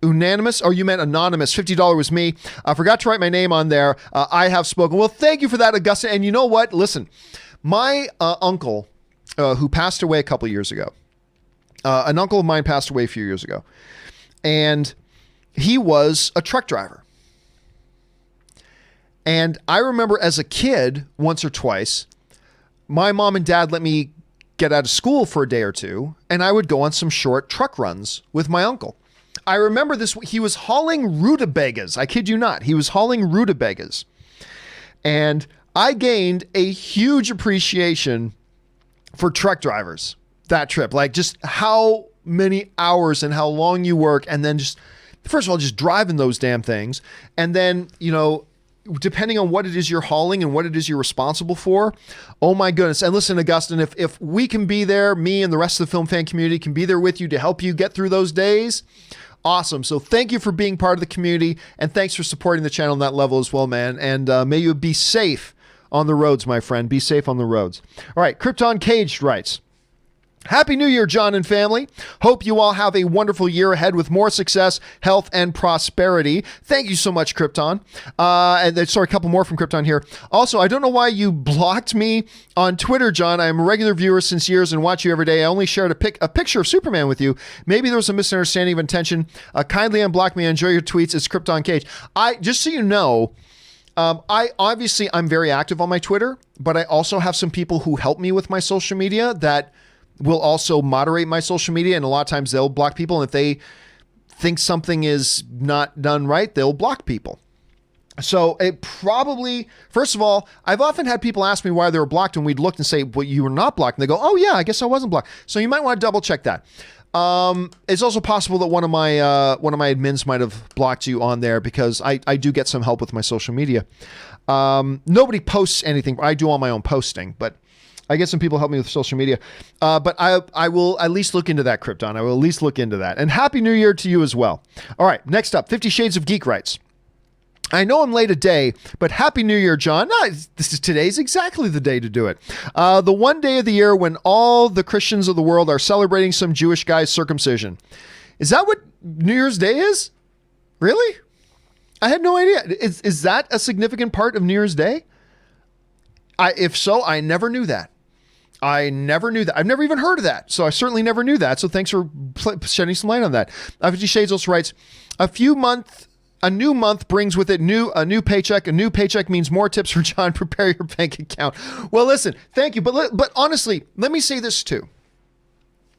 unanimous, or you meant anonymous, $50 was me. I forgot to write my name on there. I have spoken. Well, thank you for that, Augusta. And you know what? Listen, my uncle, who passed away a couple of years ago, an uncle of mine passed away a few years ago, and he was a truck driver. And I remember as a kid, once or twice, my mom and dad let me get out of school for a day or two, and I would go on some short truck runs with my uncle. I remember this. He was hauling rutabagas. I kid you not. He was hauling rutabagas. And I gained a huge appreciation for truck drivers that trip. Like just how many hours and how long you work. And then just, first of all, just driving those damn things. And then, you know, depending on what it is you're hauling and what it is you're responsible for. Oh my goodness. And listen, Augustine, if we can be there, me and the rest of the film fan community can be there with you to help you get through those days. Awesome. So thank you for being part of the community, and thanks for supporting the channel on that level as well, man. And may you be safe on the roads, my friend. Be safe on the roads. All right. Krypton Caged writes, Happy New Year, John and family. Hope you all have a wonderful year ahead with more success, health, and prosperity. Thank you so much, Krypton. Sorry, a couple more from Krypton here. Also, I don't know why you blocked me on Twitter, John. I am a regular viewer since years and watch you every day. I only shared a picture of Superman with you. Maybe there was a misunderstanding of intention. Kindly unblock me. I enjoy your tweets. It's Krypton Cage. Just so you know, I'm very active on my Twitter, but I also have some people who help me with my social media that will also moderate my social media, and a lot of times they'll block people, and if they think something is not done right, they'll block people. So it probably, first of all, I've often had people ask me why they were blocked, and we'd look and say, well, you were not blocked. And they go, oh yeah, I guess I wasn't blocked. So you might want to double check that. It's also possible that one of my admins might have blocked you on there, because I do get some help with my social media. Nobody posts anything. I do all my own posting, but I get some people help me with social media. But I will at least look into that, Krypton. I will at least look into that. And Happy New Year to you as well. All right, next up, 50 Shades of Geek writes, I know I'm late a day, but Happy New Year, John. No, today's exactly the day to do it. The one day of the year when all the Christians of the world are celebrating some Jewish guy's circumcision. Is that what New Year's Day is? Really? I had no idea. Is that a significant part of New Year's Day? If so, I never knew that. I never knew that. I've never even heard of that. So I certainly never knew that. So thanks for shedding some light on that. 50 Shades also writes, a new month brings with it a new paycheck. A new paycheck means more tips for John. Prepare your bank account. Well, listen, thank you. But honestly, let me say this too.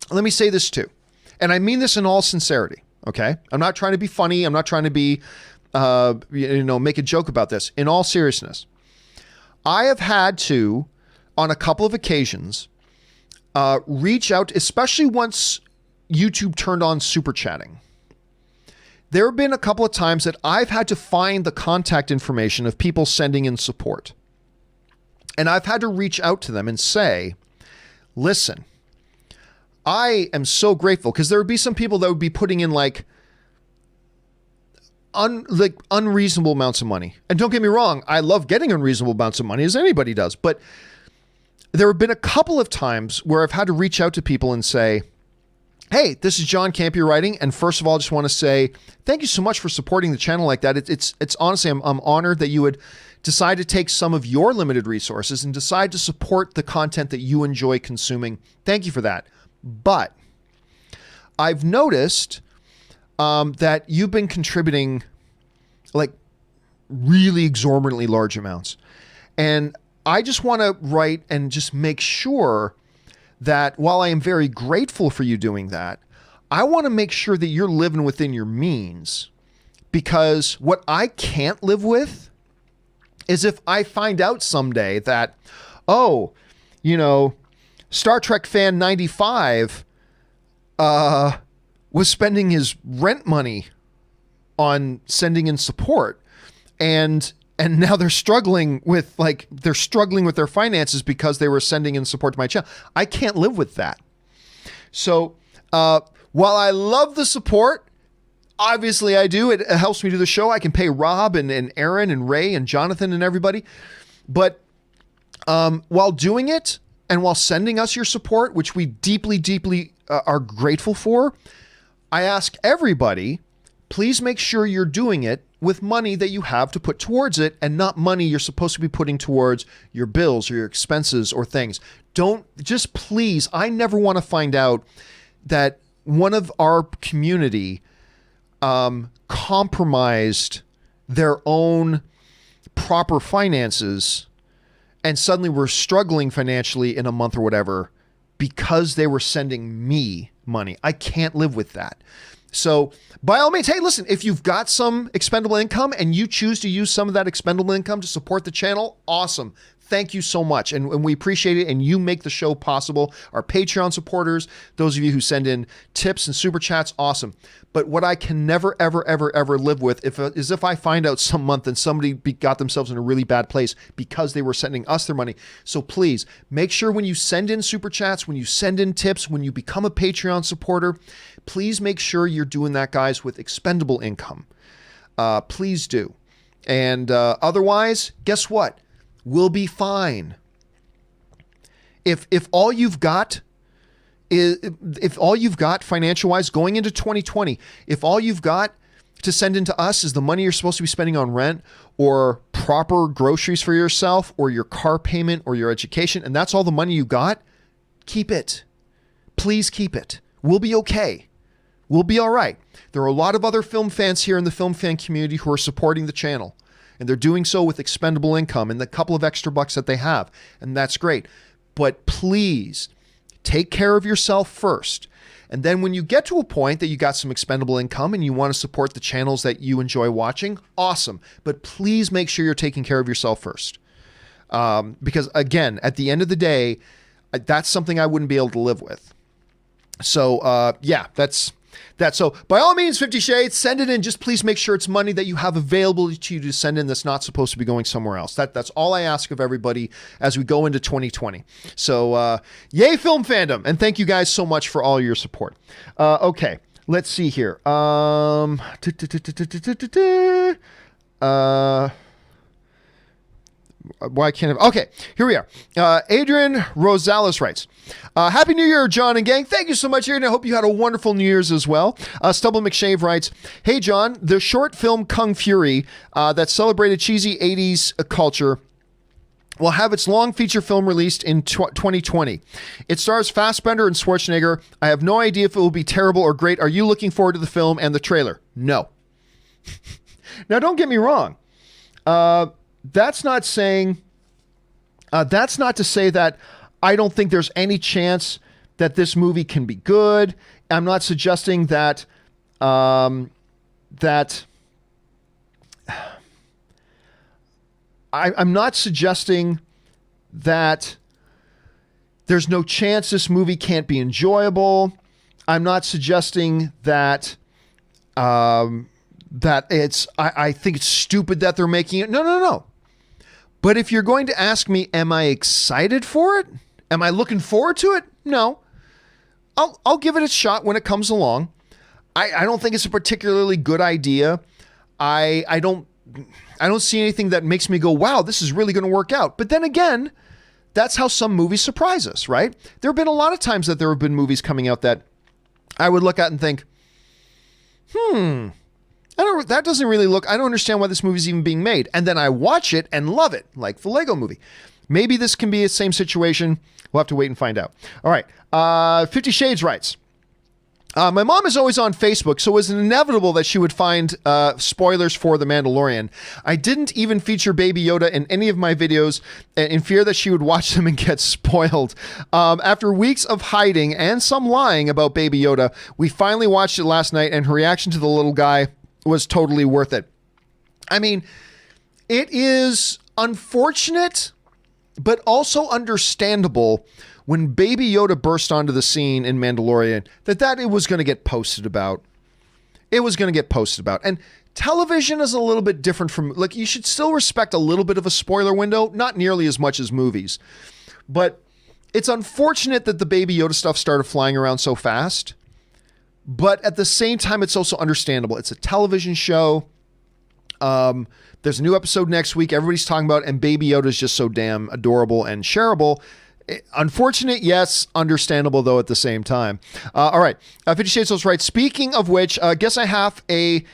And I mean this in all sincerity. Okay. I'm not trying to be funny. I'm not trying to be, make a joke about this. In all seriousness, I have had to, on a couple of occasions, reach out, especially once YouTube turned on super chatting. There have been a couple of times that I've had to find the contact information of people sending in support. And I've had to reach out to them and say, listen, I am so grateful, because there would be some people that would be putting in unreasonable amounts of money. And don't get me wrong, I love getting unreasonable amounts of money, as anybody does. But there have been a couple of times where I've had to reach out to people and say, hey, this is John Campea writing, and first of all, I just want to say thank you so much for supporting the channel like that. It's honestly, I'm honored that you would decide to take some of your limited resources and decide to support the content that you enjoy consuming. Thank you for that. But I've noticed that you've been contributing really exorbitantly large amounts, and I just want to write and just make sure that while I am very grateful for you doing that, I want to make sure that you're living within your means, because what I can't live with is if I find out someday that, Star Trek fan 95 was spending his rent money on sending in support, and now they're struggling with their finances because they were sending in support to my channel. I can't live with that. So while I love the support, obviously I do. It helps me do the show. I can pay Rob and Aaron and Ray and Jonathan and everybody. But while doing it and while sending us your support, which we deeply, deeply are grateful for, I ask everybody, please make sure you're doing it with money that you have to put towards it, and not money you're supposed to be putting towards your bills or your expenses or things. Please, I never want to find out that one of our community compromised their own proper finances, and suddenly we're struggling financially in a month or whatever because they were sending me money. I can't live with that. So by all means, hey, listen, if you've got some expendable income and you choose to use some of that expendable income to support the channel, awesome. Thank you so much. And we appreciate it. And you make the show possible. Our Patreon supporters, those of you who send in tips and super chats, awesome. But what I can never, ever, ever, ever live with is if I find out some month and somebody got themselves in a really bad place because they were sending us their money. So please make sure when you send in super chats, when you send in tips, when you become a Patreon supporter, please make sure you're doing that, guys, with expendable income. Please do. And otherwise, guess what? We'll be fine. If all you've got financial wise going into 2020, if all you've got to send into us is the money you're supposed to be spending on rent or proper groceries for yourself or your car payment or your education, and that's all the money you got, keep it. Please keep it. We'll be okay. We'll be all right. There are a lot of other film fans here in the film fan community who are supporting the channel, and they're doing so with expendable income and the couple of extra bucks that they have, and that's great. But please take care of yourself first. And then when you get to a point that you got some expendable income and you want to support the channels that you enjoy watching, awesome. But please make sure you're taking care of yourself first. Because again, at the end of the day, that's something I wouldn't be able to live with. So yeah, that's So by all means, 50 Shades, send it in. Just please make sure it's money that you have available to you to send in that's not supposed to be going somewhere else. That's all I ask of everybody as we go into 2020. So yay, film fandom. And thank you guys so much for all your support. Okay, let's see here. Why can't I? Okay, here we are. Adrian Rosales writes, Happy New Year, John and gang. Thank you so much, Adrian. I hope you had a wonderful New Year's as well. Stubble McShave writes, Hey, John, the short film Kung Fury that celebrated cheesy 80s culture will have its long feature film released in 2020. It stars Fassbender and Schwarzenegger. I have no idea if it will be terrible or great. Are you looking forward to the film and the trailer? No. Now, don't get me wrong. That's not saying, that's not to say that I don't think there's any chance that this movie can be good. I'm not suggesting that, I'm not suggesting that there's no chance this movie can't be enjoyable. I'm not suggesting that, that I think it's stupid that they're making it. No. But if you're going to ask me, am I excited for it? Am I looking forward to it? No. I'll give it a shot when it comes along. I don't think it's a particularly good idea. I don't see anything that makes me go, wow, this is really going to work out. But then again, that's how some movies surprise us, right? There have been a lot of times that there have been movies coming out that I would look at and think, that doesn't really look, I don't understand why this movie's even being made. And then I watch it and love it, like the Lego movie. Maybe this can be the same situation. We'll have to wait and find out. All right. 50 Shades writes, my mom is always on Facebook, so it was inevitable that she would find spoilers for The Mandalorian. I didn't even feature Baby Yoda in any of my videos in fear that she would watch them and get spoiled. After weeks of hiding and some lying about Baby Yoda, we finally watched it last night, and her reaction to the little guy was totally worth it. I mean, it is unfortunate, but also understandable when Baby Yoda burst onto the scene in Mandalorian that it was going to get posted about. It was going to get posted about. And television is a little bit different from, like, you should still respect a little bit of a spoiler window, not nearly as much as movies. But it's unfortunate that the Baby Yoda stuff started flying around so fast. But at the same time, it's also understandable. It's a television show. There's a new episode next week. Everybody's talking about it, and Baby Yoda is just so damn adorable and shareable. Unfortunate, yes. Understandable, though, at the same time. All right. 50 Shades was right. Speaking of which, guess I have a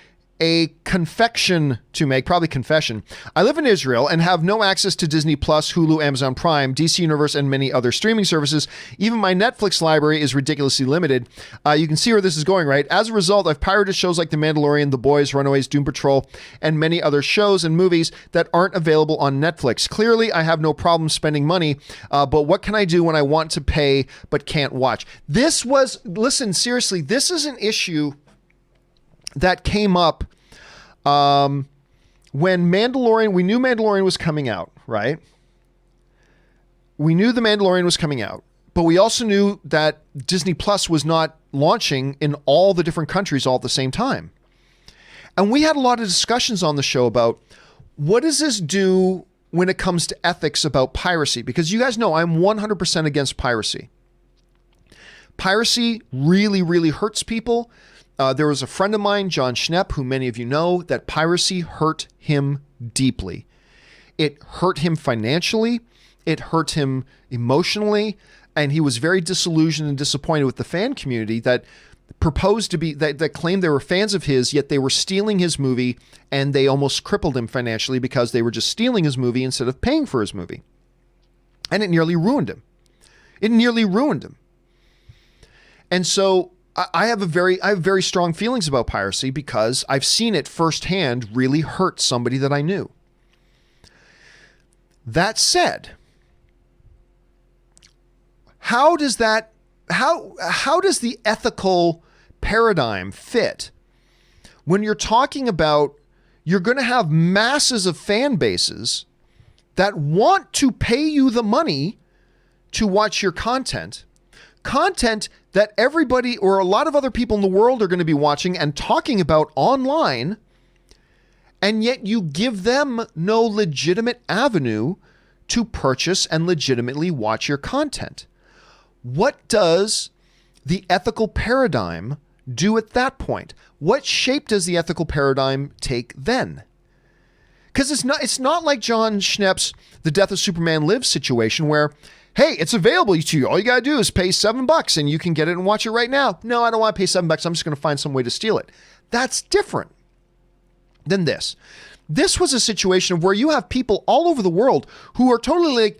confession to make, probably confession. I live in Israel and have no access to Disney Plus, Hulu, Amazon Prime, DC Universe, and many other streaming services. Even my Netflix library is ridiculously limited. You can see where this is going, right? As a result, I've pirated shows like The Mandalorian, The Boys, Runaways, Doom Patrol, and many other shows and movies that aren't available on Netflix. Clearly, I have no problem spending money, but what can I do when I want to pay but can't watch? Listen, seriously, this is an issue that came up when Mandalorian, we knew Mandalorian was coming out, right? We knew the Mandalorian was coming out, but we also knew that Disney Plus was not launching in all the different countries all at the same time. And we had a lot of discussions on the show about what does this do when it comes to ethics about piracy? Because you guys know I'm 100% against piracy. Piracy really, really hurts people. There was a friend of mine, John Schnepp, who many of you know, that piracy hurt him deeply. It hurt him financially. It hurt him emotionally. And he was very disillusioned and disappointed with the fan community that proposed to be, that claimed they were fans of his, yet they were stealing his movie, and they almost crippled him financially because they were just stealing his movie instead of paying for his movie. And it nearly ruined him. And so I have very strong feelings about piracy because I've seen it firsthand really hurt somebody that I knew. That said, how does the ethical paradigm fit when you're talking about you're going to have masses of fan bases that want to pay you the money to watch your content, content that everybody or a lot of other people in the world are going to be watching and talking about online, and yet you give them no legitimate avenue to purchase and legitimately watch your content. What does the ethical paradigm do at that point? What shape does the ethical paradigm take then? Because it's not like John Schnepp's The Death of Superman Lives situation where, hey, it's available to you. All you got to do is pay $7 and you can get it and watch it right now. No, I don't want to pay $7. I'm just going to find some way to steal it. That's different than this. This was a situation where you have people all over the world who are totally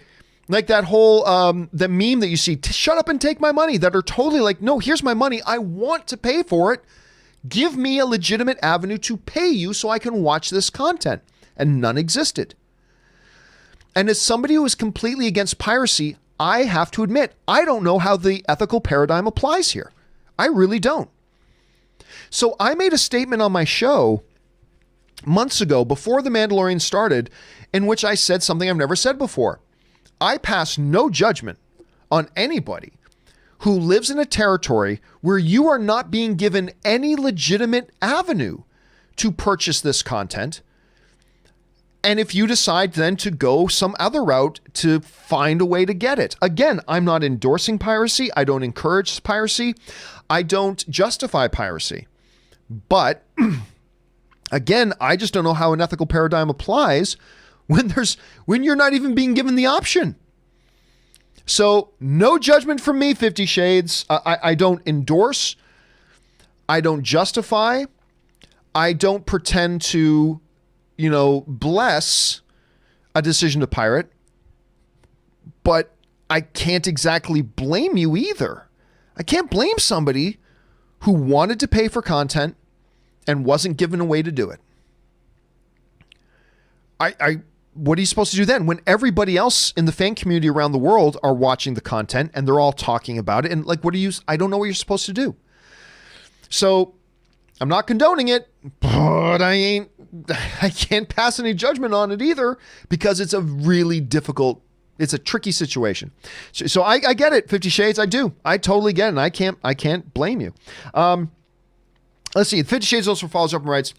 like that whole, the meme that you see, shut up and take my money, that are totally like, no, here's my money. I want to pay for it. Give me a legitimate avenue to pay you so I can watch this content. And none existed. And as somebody who is completely against piracy, I have to admit, I don't know how the ethical paradigm applies here. I really don't. So I made a statement on my show months ago before The Mandalorian started in which I said something I've never said before. I pass no judgment on anybody who lives in a territory where you are not being given any legitimate avenue to purchase this content. And if you decide then to go some other route to find a way to get it. Again, I'm not endorsing piracy. I don't encourage piracy. I don't justify piracy. But again, I just don't know how an ethical paradigm applies when you're not even being given the option. So no judgment from me, 50 Shades. I don't endorse. I don't justify. I don't pretend to bless a decision to pirate, but I can't exactly blame you either. I can't blame somebody who wanted to pay for content and wasn't given a way to do it. What are you supposed to do then when everybody else in the fan community around the world are watching the content and they're all talking about it? And I don't know what you're supposed to do. So I'm not condoning it, but I can't pass any judgment on it either because it's a really difficult, it's a tricky situation. So I get it, 50 Shades. I do. I totally get it. And I can't blame you. Let's see. 50 Shades also follows up and writes,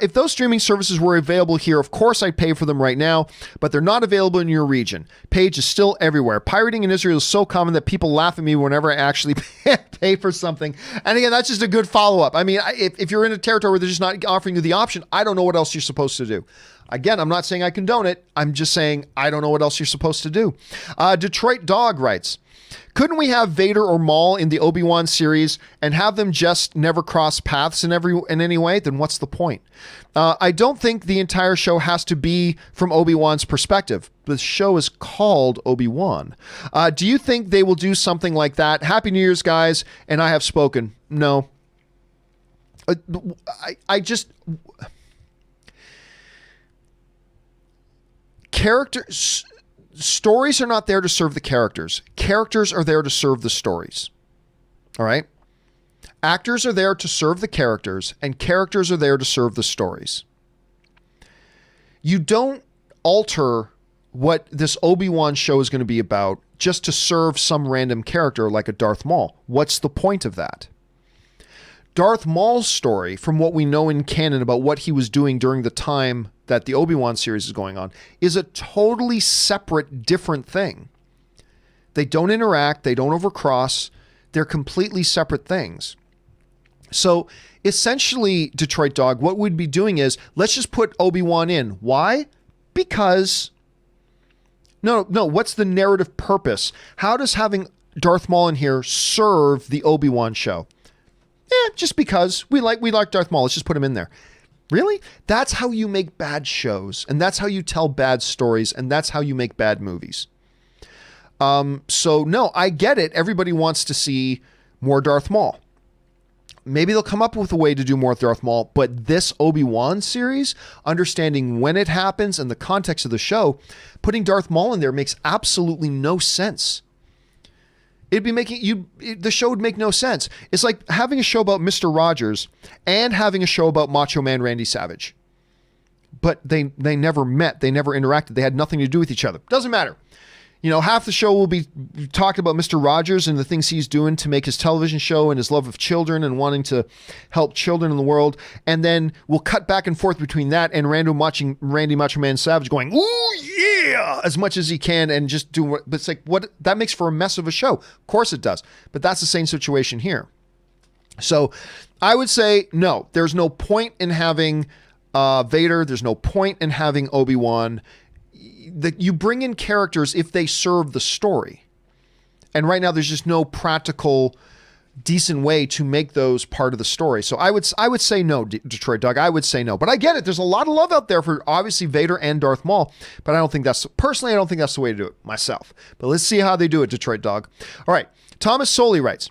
if those streaming services were available here, of course I'd pay for them right now, but they're not available in your region. Page is still everywhere. Pirating in Israel is so common that people laugh at me whenever I actually pay for something. And again, that's just a good follow-up. I mean, if you're in a territory where they're just not offering you the option, I don't know what else you're supposed to do. Again, I'm not saying I condone it. I'm just saying I don't know what else you're supposed to do. Detroit Dog writes, couldn't we have Vader or Maul in the Obi-Wan series and have them just never cross paths in any way? Then what's the point? I don't think the entire show has to be from Obi-Wan's perspective. The show is called Obi-Wan. Do you think they will do something like that? Happy New Year's, guys. And I have spoken. No. Stories are not there to serve the characters. Characters are there to serve the stories. All right? Actors are there to serve the characters, and characters are there to serve the stories. You don't alter what this Obi-Wan show is going to be about just to serve some random character like a Darth Maul. What's the point of that? Darth Maul's story, from what we know in canon about what he was doing during the time that the Obi-Wan series is going on, is a totally separate, different thing. They don't interact. They don't overcross. They're completely separate things. So essentially, Detroit Dog, what we'd be doing is, let's just put Obi-Wan in. Why? Because... No, what's the narrative purpose? How does having Darth Maul in here serve the Obi-Wan show? Just because we like Darth Maul. Let's just put him in there. Really? That's how you make bad shows, and that's how you tell bad stories, and that's how you make bad movies. So no, I get it. Everybody wants to see more Darth Maul. Maybe they'll come up with a way to do more with Darth Maul, but this Obi-Wan series, understanding when it happens and the context of the show, putting Darth Maul in there makes absolutely no sense. It'd be the show would make no sense. It's like having a show about Mr. Rogers and having a show about Macho Man Randy Savage. But they never met. They never interacted. They had nothing to do with each other. Doesn't matter. half the show will be talking about Mr. Rogers and the things he's doing to make his television show and his love of children and wanting to help children in the world. And then we'll cut back and forth between that and random watching Randy Macho Man Savage going, ooh, yeah, as much as he can and just do what, but it's like, what, that makes for a mess of a show. Of course it does. But that's the same situation here. So I would say, no, there's no point in having Vader. There's no point in having Obi-Wan. That you bring in characters if they serve the story. And right now there's just no practical, decent way to make those part of the story. So I would say no, Detroit Doug. I would say no. But I get it. There's a lot of love out there for obviously Vader and Darth Maul. But I don't think that's the way to do it myself. But let's see how they do it, Detroit Dog. All right. Thomas Soley writes,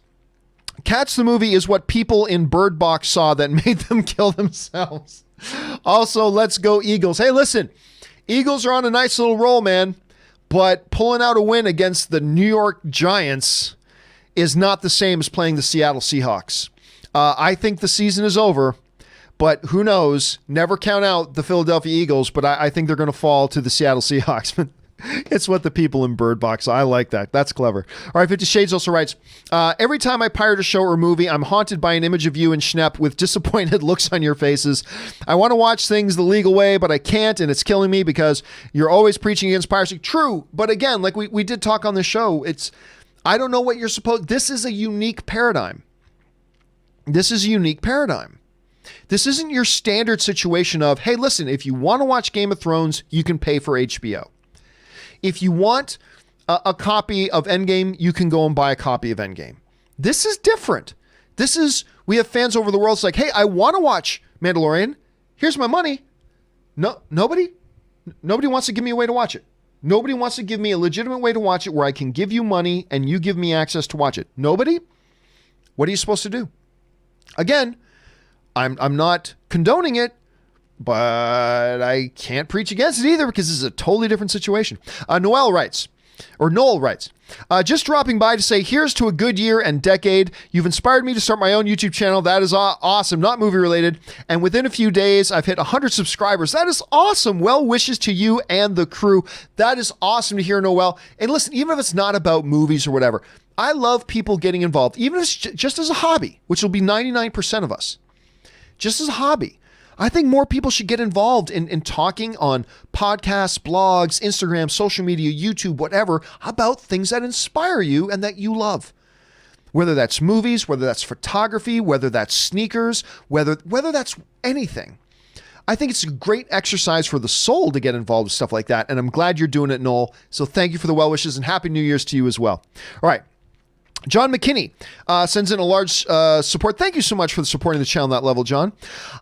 Cats the movie is what people in Bird Box saw that made them kill themselves. Also, let's go Eagles. Hey, listen. Eagles are on a nice little roll, man, but pulling out a win against the New York Giants is not the same as playing the Seattle Seahawks. I think the season is over, but who knows? Never count out the Philadelphia Eagles, but I think they're going to fall to the Seattle Seahawks. It's what the people in Bird Box. I like that. That's clever. All right, 50 Shades also writes, every time I pirate a show or movie, I'm haunted by an image of you and Schnepp with disappointed looks on your faces. I want to watch things the legal way, but I can't, and it's killing me because you're always preaching against piracy. True, but again, like we did talk on the show, I don't know what you're supposed... This is a unique paradigm. This isn't your standard situation of, hey, listen, if you want to watch Game of Thrones, you can pay for HBO. If you want a copy of Endgame, you can go and buy a copy of Endgame. This is different. We have fans over the world. It's like, hey, I want to watch Mandalorian. Here's my money. No, nobody wants to give me a way to watch it. Nobody wants to give me a legitimate way to watch it where I can give you money and you give me access to watch it. Nobody? What are you supposed to do? Again, I'm not condoning it, but I can't preach against it either because this is a totally different situation. Noel writes, just dropping by to say, here's to a good year and decade. You've inspired me to start my own YouTube channel. That is awesome. Not movie related. And within a few days, I've hit 100 subscribers. That is awesome. Well wishes to you and the crew. That is awesome to hear, Noel. And listen, even if it's not about movies or whatever, I love people getting involved, even if it's just as a hobby, which will be 99% of us. Just as a hobby. I think more people should get involved in talking on podcasts, blogs, Instagram, social media, YouTube, whatever, about things that inspire you and that you love. Whether that's movies, whether that's photography, whether that's sneakers, whether that's anything. I think it's a great exercise for the soul to get involved with stuff like that, and I'm glad you're doing it, Noel. So thank you for the well wishes and Happy New Year's to you as well. All right. John McKinney sends in a large support. Thank you so much for supporting the channel on that level, John.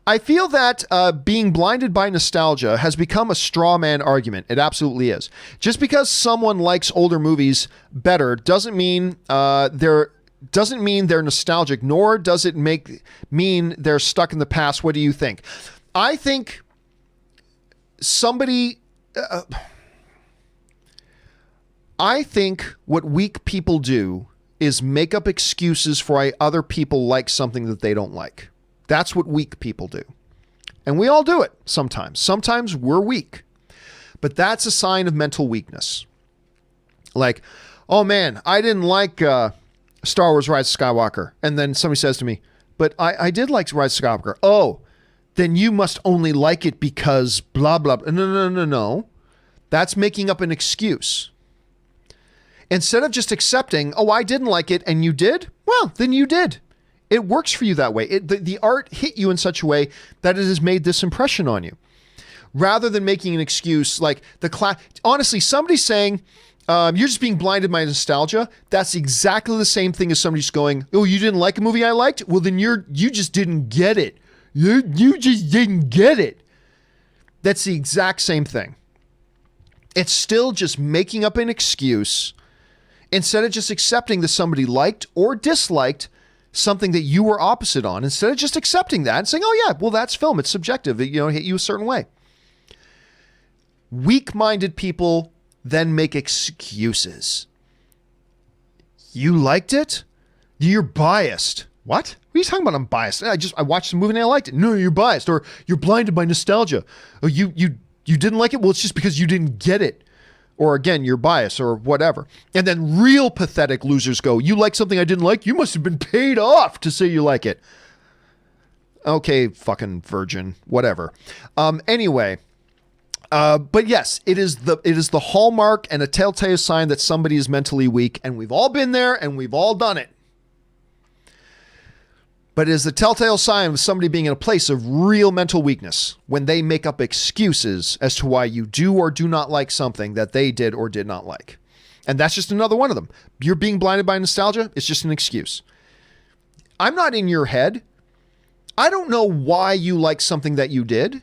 I feel that being blinded by nostalgia has become a straw man argument. It absolutely is. Just because someone likes older movies better doesn't mean they're nostalgic, nor does it mean they're stuck in the past. What do you think? I think I think what weak people do is make up excuses for why other people like something that they don't like. That's what weak people do. And we all do it sometimes. Sometimes we're weak. But that's a sign of mental weakness. Like, oh man, I didn't like Star Wars Rise of Skywalker. And then somebody says to me, but I did like Rise of Skywalker. Oh, then you must only like it because blah, blah, blah. No. That's making up an excuse. Instead of just accepting, oh, I didn't like it and you did, well, then you did. It works for you that way. The art hit you in such a way that it has made this impression on you. Rather than making an excuse like honestly, somebody saying, you're just being blinded by nostalgia, that's exactly the same thing as somebody just going, oh, you didn't like a movie I liked? Well, then you just didn't get it. You just didn't get it. That's the exact same thing. It's still just making up an excuse instead of just accepting that somebody liked or disliked something that you were opposite on. Instead of just accepting that and saying, oh yeah, well, that's film. It's subjective. It hit you a certain way. Weak-minded people then make excuses. You liked it? You're biased. What? What are you talking about? I'm biased. I watched the movie and I liked it. No, you're biased. Or you're blinded by nostalgia. Oh, you didn't like it? Well, it's just because you didn't get it. or again, you're biased or whatever. And then real pathetic losers go, you like something I didn't like? You must have been paid off to say you like it. Okay, fucking virgin, whatever. Anyway, but yes, it is the hallmark and a telltale sign that somebody is mentally weak, and we've all been there and we've all done it. But it is the telltale sign of somebody being in a place of real mental weakness when they make up excuses as to why you do or do not like something that they did or did not like. And that's just another one of them. You're being blinded by nostalgia. It's just an excuse. I'm not in your head. I don't know why you like something that you did.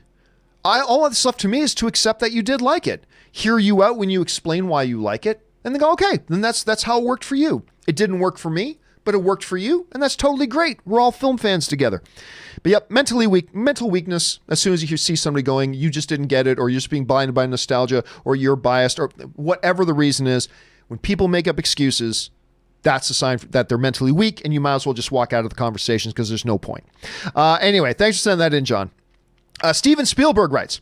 All of this left to me is to accept that you did like it. Hear you out when you explain why you like it, and then go, okay, then that's how it worked for you. It didn't work for me, but it worked for you, and that's totally great. We're all film fans together. But yep, mental weakness, as soon as you see somebody going, you just didn't get it, or you're just being blinded by nostalgia, or you're biased, or whatever the reason is, when people make up excuses, that's a sign that they're mentally weak, and you might as well just walk out of the conversations because there's no point. Anyway, thanks for sending that in, John. Steven Spielberg writes,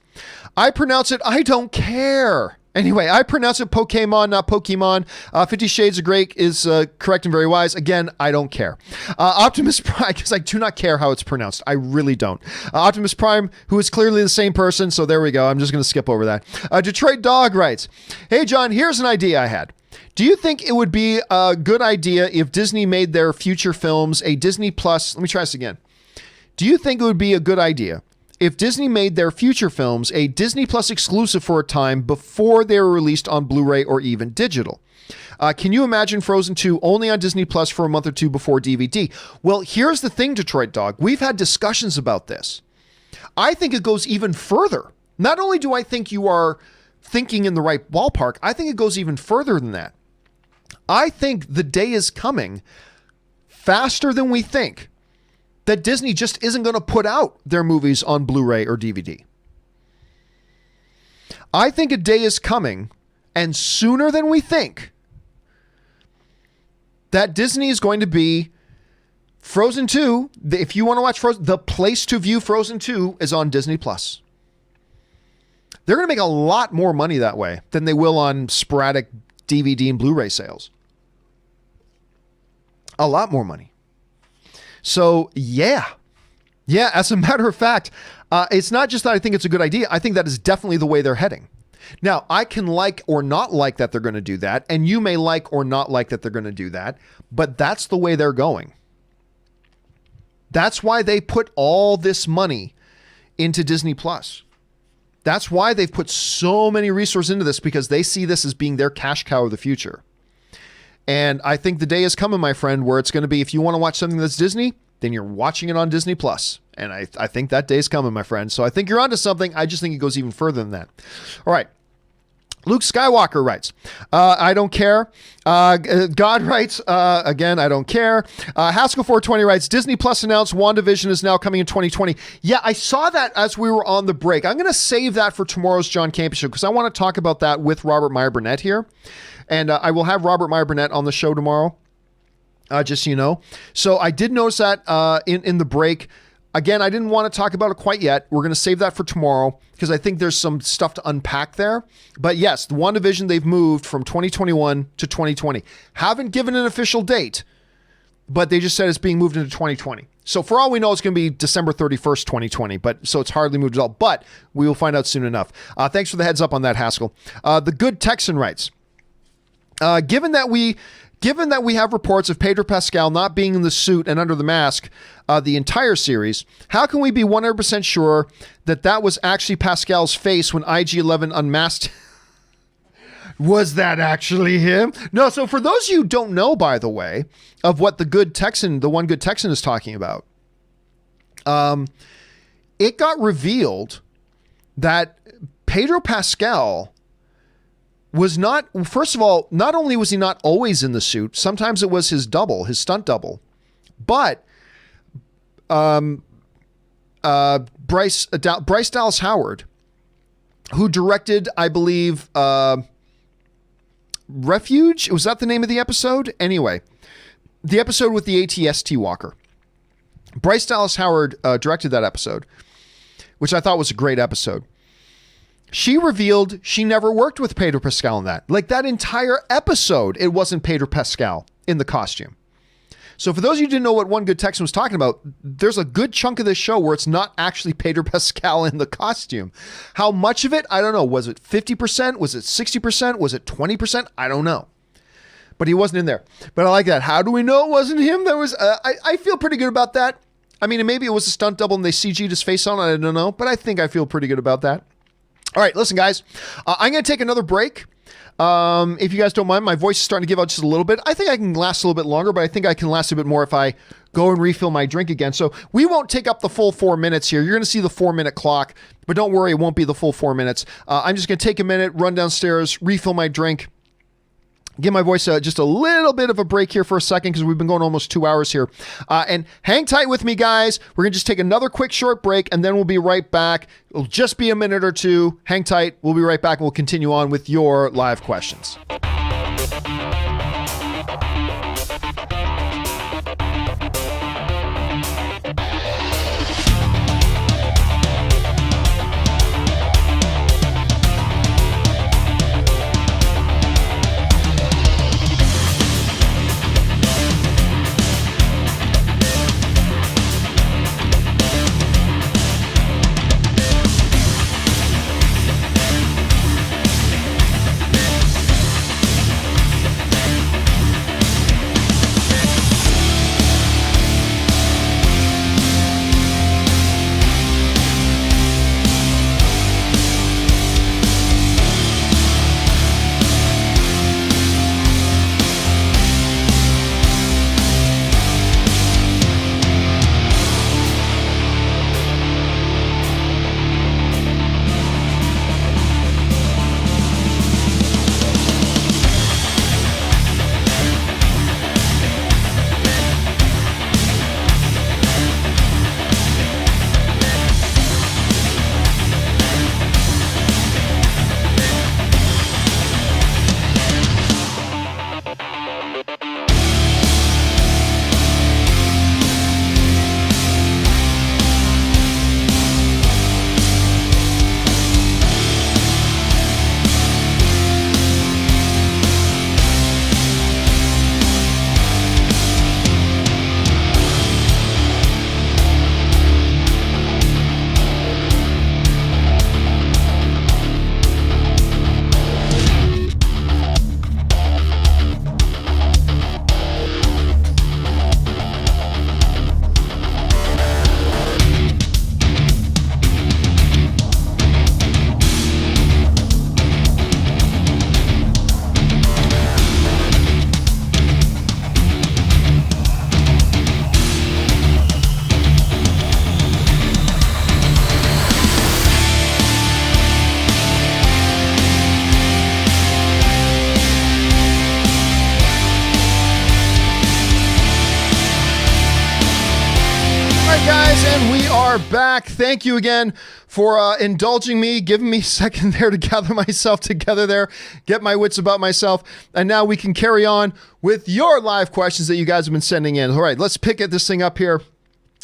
I pronounce it, I don't care. Anyway, I pronounce it Pokemon, not Pokemon. 50 Shades of Grey is correct and very wise. Again, I don't care. Optimus Prime, because I do not care how it's pronounced. I really don't. Optimus Prime, who is clearly the same person. So there we go. I'm just going to skip over that. Detroit Dog writes, hey, John, here's an idea I had. Do you think it would be a good idea if Disney made their future films a Disney Plus? Let me try this again. Do you think it would be a good idea if Disney made their future films a Disney Plus exclusive for a time before they were released on Blu-ray or even digital? Can you imagine Frozen 2 only on Disney Plus for a month or two before DVD? Well, here's the thing, Detroit Dog. We've had discussions about this. I think it goes even further. Not only do I think you are thinking in the right ballpark, I think it goes even further than that. I think the day is coming faster than we think that Disney just isn't going to put out their movies on Blu-ray or DVD. I think a day is coming, and sooner than we think, that Disney is going to be Frozen 2. If you want to watch Frozen, the place to view Frozen 2 is on Disney Plus. They're going to make a lot more money that way than they will on sporadic DVD and Blu-ray sales. A lot more money. So, yeah, as a matter of fact, it's not just that I think it's a good idea. I think that is definitely the way they're heading. Now, I can like or not like that they're going to do that, and you may like or not like that they're going to do that, but that's the way they're going. That's why they put all this money into Disney Plus. That's why they've put so many resources into this, because they see this as being their cash cow of the future. And I think the day is coming, my friend, where it's going to be, if you want to watch something that's Disney, then you're watching it on Disney Plus. And I think that day's coming, my friend. So I think you're onto something. I just think it goes even further than that. All right. Luke Skywalker writes, I don't care. God writes, again, I don't care. Haskell 420 writes, Disney Plus announced WandaVision is now coming in 2020. Yeah, I saw that as we were on the break. I'm going to save that for tomorrow's John Campea Show, because I want to talk about that with Robert Meyer Burnett here. And I will have Robert Meyer Burnett on the show tomorrow, just so you know. So I did notice that in the break. Again, I didn't want to talk about it quite yet. We're going to save that for tomorrow, because I think there's some stuff to unpack there. But yes, the WandaVision, they've moved from 2021 to 2020. Haven't given an official date, but they just said it's being moved into 2020. So for all we know, it's going to be December 31st, 2020. But so it's hardly moved at all. But we will find out soon enough. Thanks for the heads up on that, Haskell. The Good Texan writes, given that we have reports of Pedro Pascal not being in the suit and under the mask the entire series, how can we be 100% sure that was actually Pascal's face when IG-11 unmasked? Was that actually him? No. So for those of you who don't know, by the way, of what the one Good Texan is talking about, it got revealed that Pedro Pascal was not, first of all, not only was he not always in the suit, sometimes it was his stunt double, but Bryce Dallas Howard, who directed, I believe, Refuge? Was that the name of the episode? Anyway, the episode with the AT-ST walker. Bryce Dallas Howard directed that episode, which I thought was a great episode. she revealed she never worked with Pedro Pascal in that. Like that entire episode, it wasn't Pedro Pascal in the costume. So for those of you who didn't know what One Good Texan was talking about, there's a good chunk of this show where it's not actually Pedro Pascal in the costume. How much of it? I don't know. Was it 50%? Was it 60%? Was it 20%? I don't know. But he wasn't in there. But I like that. How do we know it wasn't him? That was. I feel pretty good about that. I mean, maybe it was a stunt double and they CG'd his face on it. I don't know. But I think I feel pretty good about that. All right, listen, guys. I'm going to take another break. If you guys don't mind, my voice is starting to give out just a little bit. I think I can last a little bit longer, but I think I can last a bit more if I go and refill my drink again. So we won't take up the full 4 minutes here. You're going to see the 4-minute clock, but don't worry, it won't be the full 4 minutes. I'm just going to take a minute, run downstairs, refill my drink, give my voice just a little bit of a break here for a second because we've been going almost 2 hours here. And hang tight with me, guys. We're going to just take another quick short break, and then we'll be right back. It'll just be a minute or two. Hang tight. We'll be right back, and we'll continue on with your live questions. And we are back. Thank you again for indulging me, giving me a second there to gather myself together there, get my wits about myself. And now we can carry on with your live questions that you guys have been sending in. All right, let's pick this thing up here.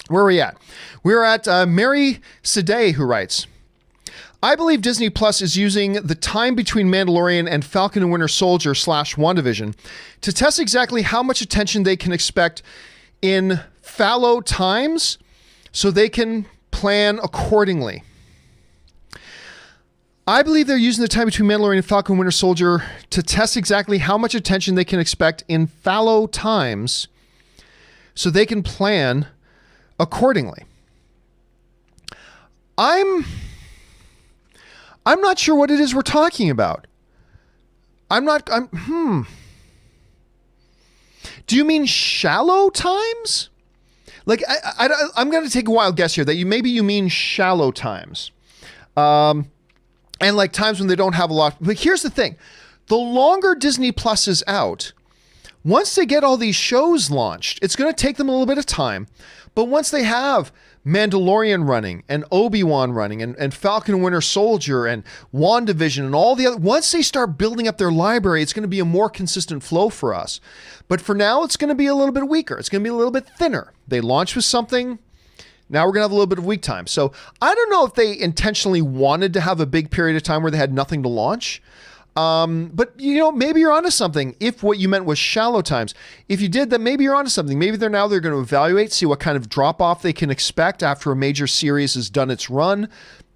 Where are we at? We're at Mary Sade, who writes, I believe Disney Plus is using the time between Mandalorian and Falcon and Winter Soldier / WandaVision to test exactly how much attention they can expect in fallow times so they can plan accordingly. I believe they're using the time between Mandalorian and Falcon and Winter Soldier to test exactly how much attention they can expect in fallow times so they can plan accordingly. I'm not sure what it is we're talking about. Do you mean shallow times? Like, I'm going to take a wild guess here that maybe you mean shallow times. And like times when they don't have a lot. But here's the thing. The longer Disney Plus is out, once they get all these shows launched, it's going to take them a little bit of time. But once they have Mandalorian running and Obi-Wan running and Falcon and Winter Soldier and WandaVision and all the other, once they start building up their library, it's going to be a more consistent flow for us. But for now, it's going to be a little bit weaker. It's going to be a little bit thinner. They launch with something, Now we're going to have a little bit of weak time. So I don't know if they intentionally wanted to have a big period of time where they had nothing to launch. But maybe you're onto something. If what you meant was shallow times, if you did, then maybe you're onto something. Maybe they're going to evaluate, see what kind of drop off they can expect after a major series has done its run.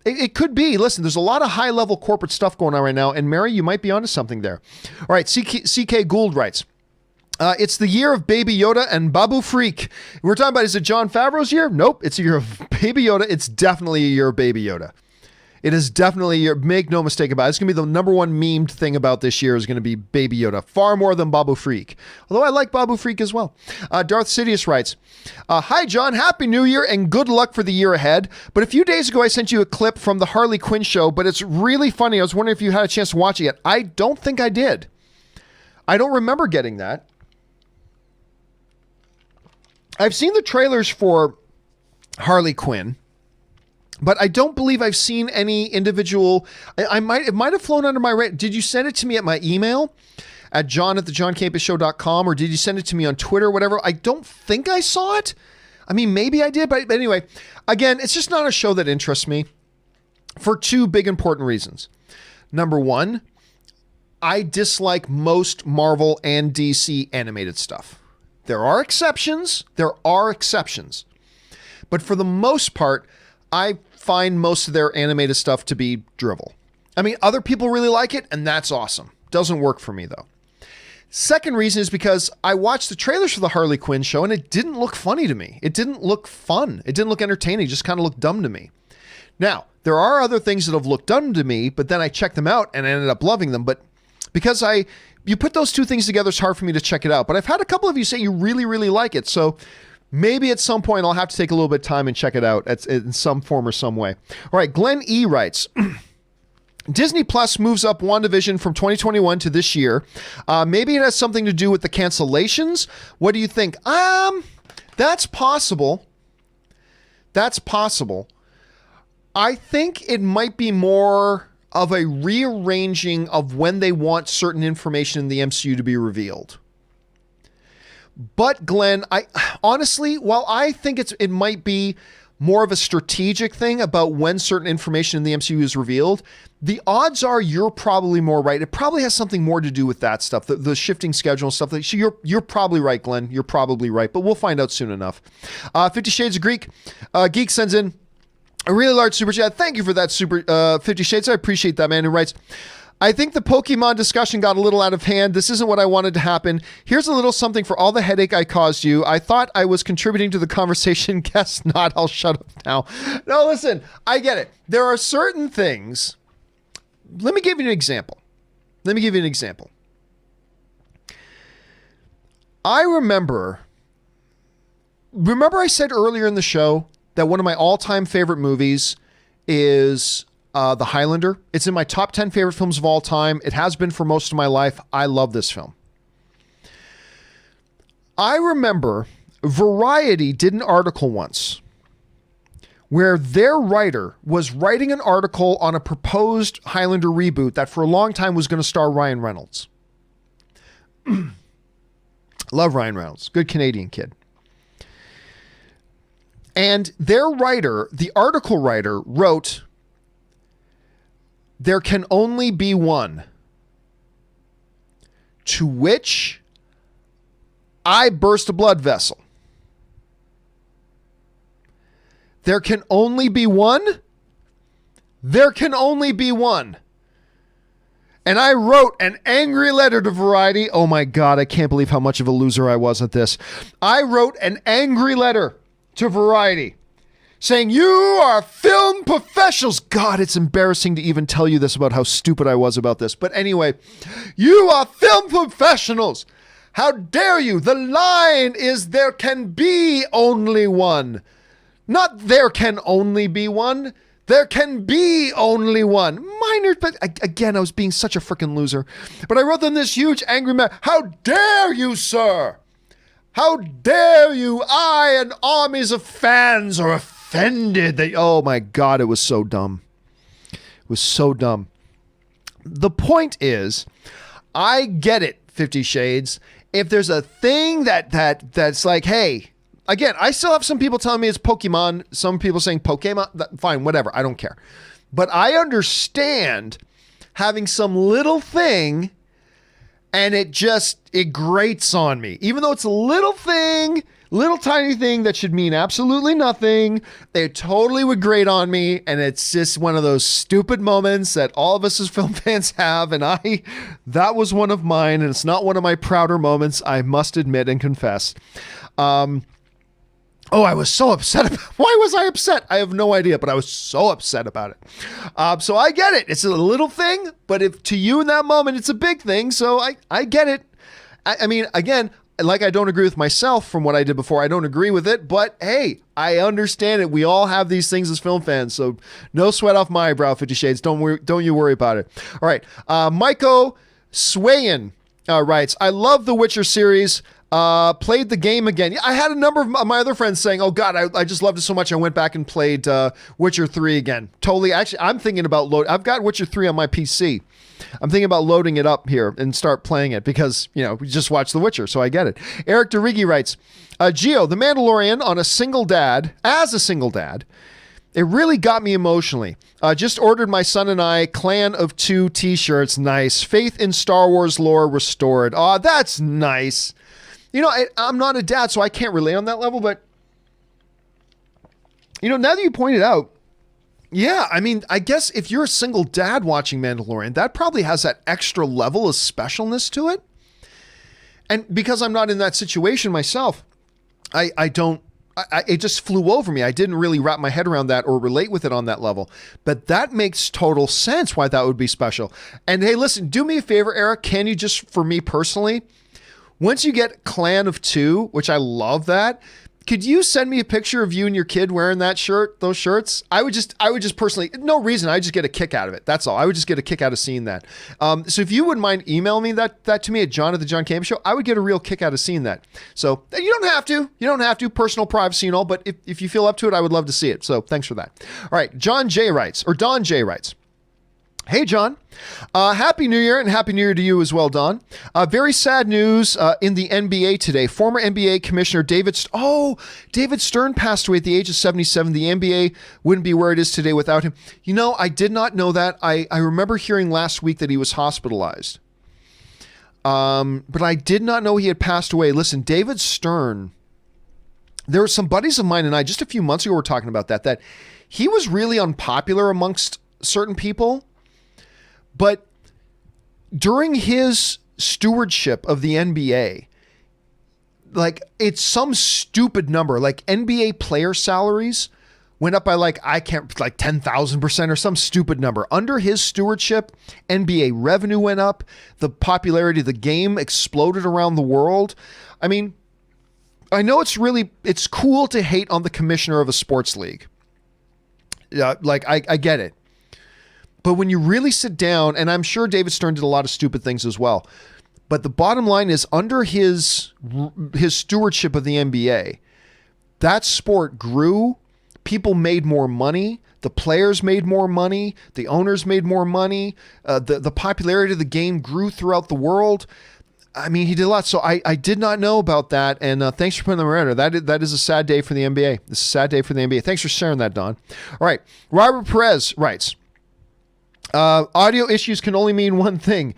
It could be. Listen, there's a lot of high level corporate stuff going on right now. And Mary, you might be onto something there. All right. CK Gould writes, it's the year of Baby Yoda and Babu Freak. We're talking about, is it Jon Favreau's year? Nope. It's a year of Baby Yoda. It's definitely a year of Baby Yoda. It is definitely a year. Make no mistake about it. It's going to be the number one memed thing about this year is going to be Baby Yoda. Far more than Babu Freak. Although I like Babu Freak as well. Darth Sidious writes, hi, John. Happy New Year and good luck for the year ahead. But a few days ago, I sent you a clip from the Harley Quinn show, but it's really funny. I was wondering if you had a chance to watch it yet. I don't think I did. I don't remember getting that. I've seen the trailers for Harley Quinn, but I don't believe I've seen any individual. It might have flown under my radar. Did you send it to me at my email at john@thejohncampeashow.com, or did you send it to me on Twitter or whatever? I don't think I saw it. I mean, maybe I did, but anyway, again, it's just not a show that interests me for two big important reasons. Number one, I dislike most Marvel and DC animated stuff. There are exceptions. But for the most part, I find most of their animated stuff to be drivel. I mean, other people really like it, and that's awesome. Doesn't work for me, though. Second reason is because I watched the trailers for the Harley Quinn show, and it didn't look funny to me. It didn't look fun. It didn't look entertaining. It just kind of looked dumb to me. Now, there are other things that have looked dumb to me, but then I checked them out and I ended up loving them. But because you put those two things together, it's hard for me to check it out. But I've had a couple of you say you really, really like it. So maybe at some point I'll have to take a little bit of time and check it out in some form or some way. All right, Glenn E. writes, Disney Plus moves up WandaVision from 2021 to this year. Maybe it has something to do with the cancellations. What do you think? That's possible. That's possible. I think it might be more of a rearranging of when they want certain information in the MCU to be revealed. But Glenn, I honestly, while I think it might be more of a strategic thing about when certain information in the MCU is revealed, the odds are you're probably more right. It probably has something more to do with that stuff, the shifting schedule and stuff. So you're probably right, Glenn. You're probably right, but we'll find out soon enough. 50 Shades of Geek sends in a really large super chat. Thank you for that, 50 Shades. I appreciate that, man. Who writes, I think the Pokemon discussion got a little out of hand. This isn't what I wanted to happen. Here's a little something for all the headache I caused you. I thought I was contributing to the conversation. Guess not. I'll shut up now. No, listen, I get it. There are certain things. Let me give you an example. I remember I said earlier in the show that one of my all-time favorite movies is The Highlander. It's in my top 10 favorite films of all time. It has been for most of my life. I love this film. I remember Variety did an article once where their writer was writing an article on a proposed Highlander reboot that for a long time was going to star Ryan Reynolds. Love Ryan Reynolds. Good Canadian kid. And their writer, the article writer, wrote, there can only be one. To which I burst a blood vessel. There can only be one? There can only be one. And I wrote an angry letter to Variety. Oh my God, I can't believe how much of a loser I was at this. I wrote an angry letter to Variety saying, you are film professionals. God, it's embarrassing to even tell you this about how stupid I was about this. But anyway, you are film professionals. How dare you? The line is there can be only one. Not there can only be one. There can be only one. Minor, but again, I was being such a freaking loser. But I wrote them this huge angry man. How dare you, sir? How dare you? I and armies of fans are offended. Oh my God, it was so dumb. It was so dumb. The point is, I get it, 50 Shades. If there's a thing that's like, hey, Again, I still have some people telling me it's Pokemon. Some people saying Pokemon. Fine, whatever. I don't care. But I understand having some little thing and it grates on me. Even though it's a little thing, little tiny thing that should mean absolutely nothing, it totally would grate on me. And it's just one of those stupid moments that all of us as film fans have. And that was one of mine. And it's not one of my prouder moments, I must admit and confess. I was so upset. Why was I upset? I have no idea, but I was so upset about it. So I get it. It's a little thing, but if to you in that moment, it's a big thing. So I get it. I mean, again, like I don't agree with myself from what I did before. I don't agree with it, but hey, I understand it. We all have these things as film fans, so no sweat off my brow, 50 Shades. Don't you worry about it. All right. Maiko Swayan writes, I love the Witcher series. Played the game again. Yeah, I had a number of my other friends saying, oh God, I just loved it so much. I went back and played Witcher 3 again. Totally. Actually, I'm thinking about I've got Witcher 3 on my PC. I'm thinking about loading it up here and start playing it because, we just watched The Witcher, so I get it. Eric DeRigi writes, Gio, The Mandalorian as a single dad, it really got me emotionally. Just ordered my son and I Clan of Two t-shirts. Nice. Faith in Star Wars lore restored. Oh, that's nice. I'm not a dad, so I can't relate on that level, but, now that you pointed out, yeah, I mean, I guess if you're a single dad watching Mandalorian, that probably has that extra level of specialness to it. And because I'm not in that situation myself, it just flew over me. I didn't really wrap my head around that or relate with it on that level. But that makes total sense why that would be special. And hey, listen, do me a favor, Eric. Can you just, for me personally, once you get Clan of Two, which I love that, could you send me a picture of you and your kid wearing those shirts? I would just personally, no reason, I just get a kick out of it. That's all. I would just get a kick out of seeing that. So if you wouldn't mind emailing me that to me at John at the John Campea Show, I would get a real kick out of seeing that. So you don't have to, personal privacy and all, but if you feel up to it, I would love to see it. So thanks for that. All right. Don J writes, hey, John, Happy New Year and Happy New Year to you as well, Don. Very sad news in the NBA today. Former NBA Commissioner David Stern passed away at the age of 77. The NBA wouldn't be where it is today without him. I did not know that. I remember hearing last week that he was hospitalized. But I did not know he had passed away. Listen, David Stern, there were some buddies of mine and I just a few months ago were talking about that he was really unpopular amongst certain people. But during his stewardship of the NBA, it's some stupid number, NBA player salaries went up by 10,000% or some stupid number. Under his stewardship, NBA revenue went up. The popularity of the game exploded around the world. I mean, I know it's cool to hate on the commissioner of a sports league. I get it. But when you really sit down, and I'm sure David Stern did a lot of stupid things as well, but the bottom line is under his stewardship of the NBA, that sport grew, people made more money, the players made more money, the owners made more money, the popularity of the game grew throughout the world. I mean, he did a lot. So I did not know about that, and thanks for putting them around. That is a sad day for the NBA. This is a sad day for the NBA. Thanks for sharing that, Don. All right. Robert Perez writes, audio issues can only mean one thing.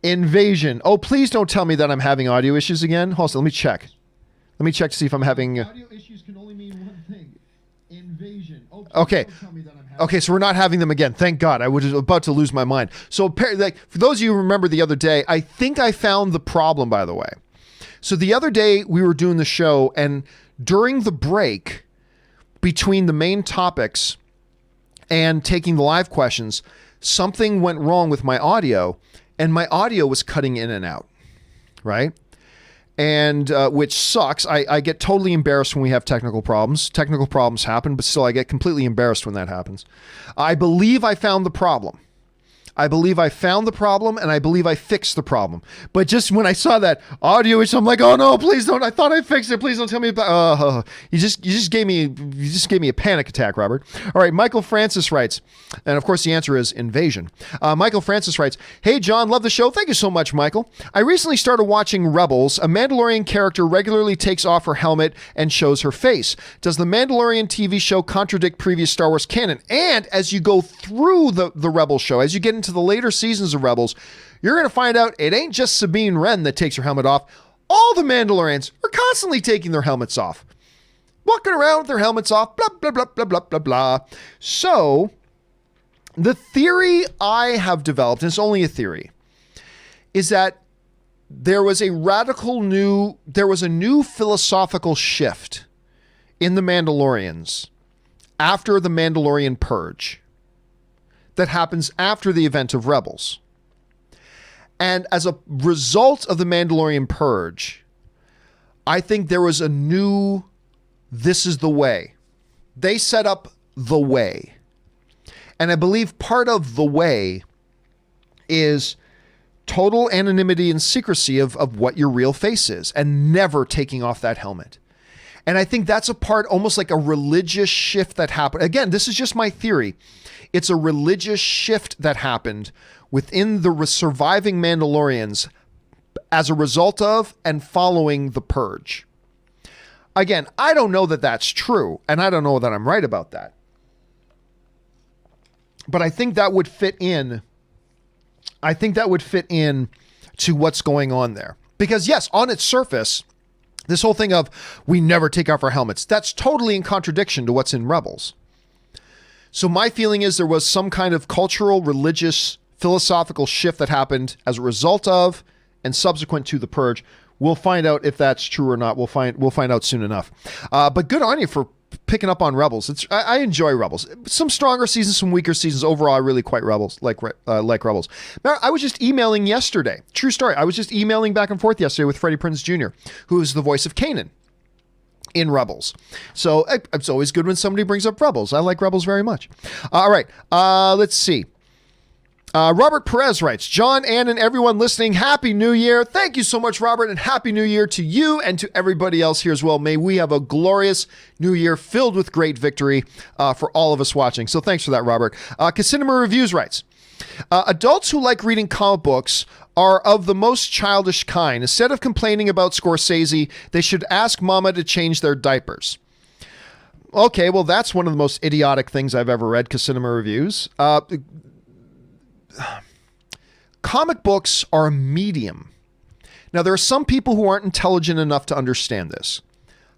Invasion. Oh, please don't tell me that I'm having audio issues again. Hold on, let me check. Let me check to see if I'm having... Audio issues can only mean one thing. Invasion. Oh, okay. Don't tell me that I'm having... Okay, so we're not having them again. Thank God. I was about to lose my mind. So for those of you who remember the other day, I think I found the problem, by the way. So the other day we were doing the show, and during the break between the main topics and taking the live questions, something went wrong with my audio, and my audio was cutting in and out, right? And which sucks. I get totally embarrassed when we have technical problems. Technical problems happen, but still I get completely embarrassed when that happens. I believe I found the problem. I believe I found the problem, and I believe I fixed the problem. But just when I saw that audio issue, I'm like, oh no, please don't. I thought I fixed it. Please don't tell me about. You just gave me a panic attack, Robert. All right, Michael Francis writes, and of course the answer is invasion. Michael Francis writes, hey John, love the show. Thank you so much, Michael. I recently started watching Rebels. A Mandalorian character regularly takes off her helmet and shows her face. Does the Mandalorian TV show contradict previous Star Wars canon? And as you go through the Rebels show, as you get into the later seasons of Rebels, you're going to find out it ain't just Sabine Wren that takes her helmet off. All the Mandalorians are constantly taking their helmets off. Walking around with their helmets off, blah, blah, blah, blah, blah, blah, blah. So, the theory I have developed, and it's only a theory, is that there was a new philosophical shift in the Mandalorians after the Mandalorian Purge that happens after the event of Rebels. And as a result of the Mandalorian Purge, I think there was a new, this is the way. They set up the way. And I believe part of the way is total anonymity and secrecy of what your real face is and never taking off that helmet. And I think that's a part, almost like a religious shift that happened. Again, this is just my theory. It's a religious shift that happened within the surviving Mandalorians as a result of and following the Purge. Again, I don't know that that's true, and I don't know that I'm right about that. But I think that would fit in. I think that would fit in to what's going on there. Because yes, on its surface, this whole thing of we never take off our helmets, that's totally in contradiction to what's in Rebels. So my feeling is there was some kind of cultural, religious, philosophical shift that happened as a result of and subsequent to the Purge. We'll find out if that's true or not. We'll find out soon enough. But good on you for picking up on Rebels. I enjoy Rebels. Some stronger seasons, some weaker seasons. Overall, I really quite Rebels like Rebels. Now, I was just emailing yesterday. True story. I was just emailing back and forth yesterday with Freddie Prinze Jr., who is the voice of Kanan in Rebels. So it's always good when somebody brings up Rebels. I like Rebels very much. All right. Let's see. Robert Perez writes, John, Ann, and everyone listening, Happy New Year. Thank you so much, Robert, and Happy New Year to you and to everybody else here as well. May we have a glorious New Year filled with great victory for all of us watching. So thanks for that, Robert. Casinema Reviews writes, adults who like reading comic books are of the most childish kind. Instead of complaining about Scorsese, they should ask Mama to change their diapers. Okay, well, that's one of the most idiotic things I've ever read, Casinema Reviews. Comic books are a medium. Now, there are some people who aren't intelligent enough to understand this.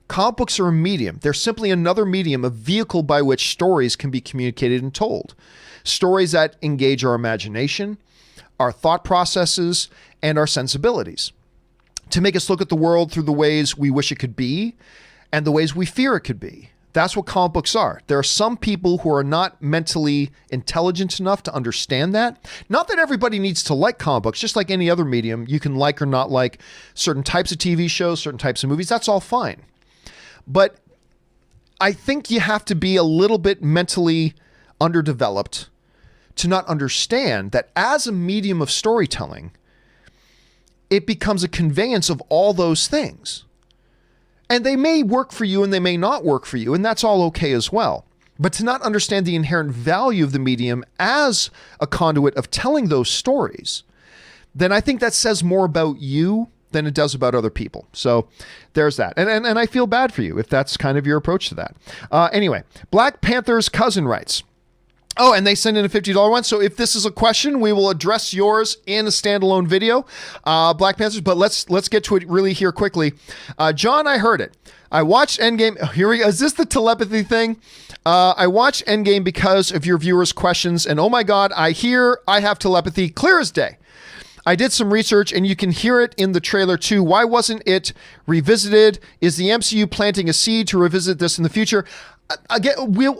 Comic books are a medium. They're simply another medium, a vehicle by which stories can be communicated and told. Stories that engage our imagination, our thought processes, and our sensibilities, to make us look at the world through the ways we wish it could be and the ways we fear it could be. That's what comic books are. There are some people who are not mentally intelligent enough to understand that. Not that everybody needs to like comic books, just like any other medium. You can like or not like certain types of TV shows, certain types of movies. That's all fine. But I think you have to be a little bit mentally underdeveloped to not understand that as a medium of storytelling, it becomes a conveyance of all those things. And they may work for you and they may not work for you, and that's all okay as well. But to not understand the inherent value of the medium as a conduit of telling those stories, then I think that says more about you than it does about other people. So there's that. And I feel bad for you if that's kind of your approach to that. Anyway, Black Panther's cousin writes, oh, and they send in a $50 one. So if this is a question, we will address yours in a standalone video, Black Panthers. But let's get to it really here quickly. John, I heard it. I watched Endgame. Here we go. Is this the telepathy thing? I watched Endgame because of your viewers' questions. And oh my God, I have telepathy clear as day. I did some research and you can hear it in the trailer too. Why wasn't it revisited? Is the MCU planting a seed to revisit this in the future? Again,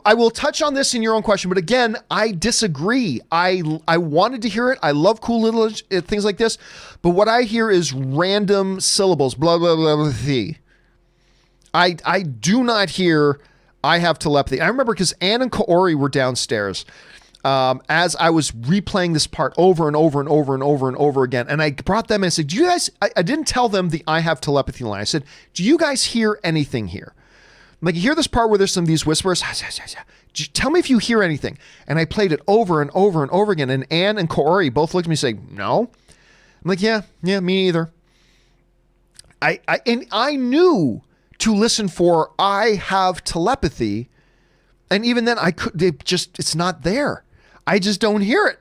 I will touch on this in your own question, but again, I disagree. I wanted to hear it. I love cool little things like this, but what I hear is random syllables, blah, blah, blah, blah, blah. I do not hear I have telepathy. I remember because Ann and Kaori were downstairs. as I was replaying this part over and over and over and over and over again. And I brought them and I said, do you guys, I didn't tell them the I have telepathy line. I said, do you guys hear anything here? Like, you hear this part where there's some of these whispers. Tell me if you hear anything. And I played it over and over and over again. And Anne and Corey both looked at me and say, no. I'm like, yeah, me either. I knew to listen for I have telepathy. And even then it's not there. I just don't hear it.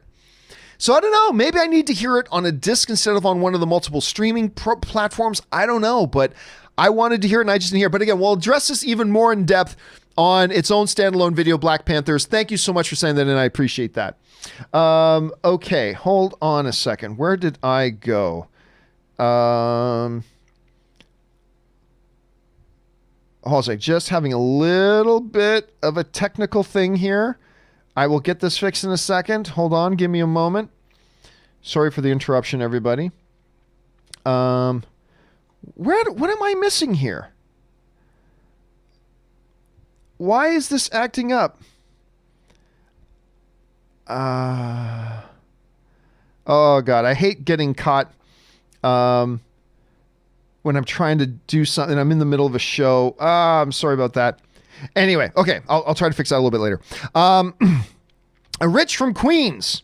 So I don't know. Maybe I need to hear it on a disc instead of on one of the multiple streaming platforms. I don't know, but I wanted to hear it and I just didn't hear it. But again, we'll address this even more in depth on its own standalone video, Black Panthers. Thank you so much for saying that, and I appreciate that. Okay, hold on a second. Where did I go? Hold on a second. Just having a little bit of a technical thing here. I will get this fixed in a second. Hold on. Give me a moment. Sorry for the interruption, everybody. What am I missing here? Why is this acting up? Oh, God. I hate getting caught when I'm trying to do something. I'm in the middle of a show. I'm sorry about that. Anyway, okay. I'll try to fix that a little bit later. Rich from Queens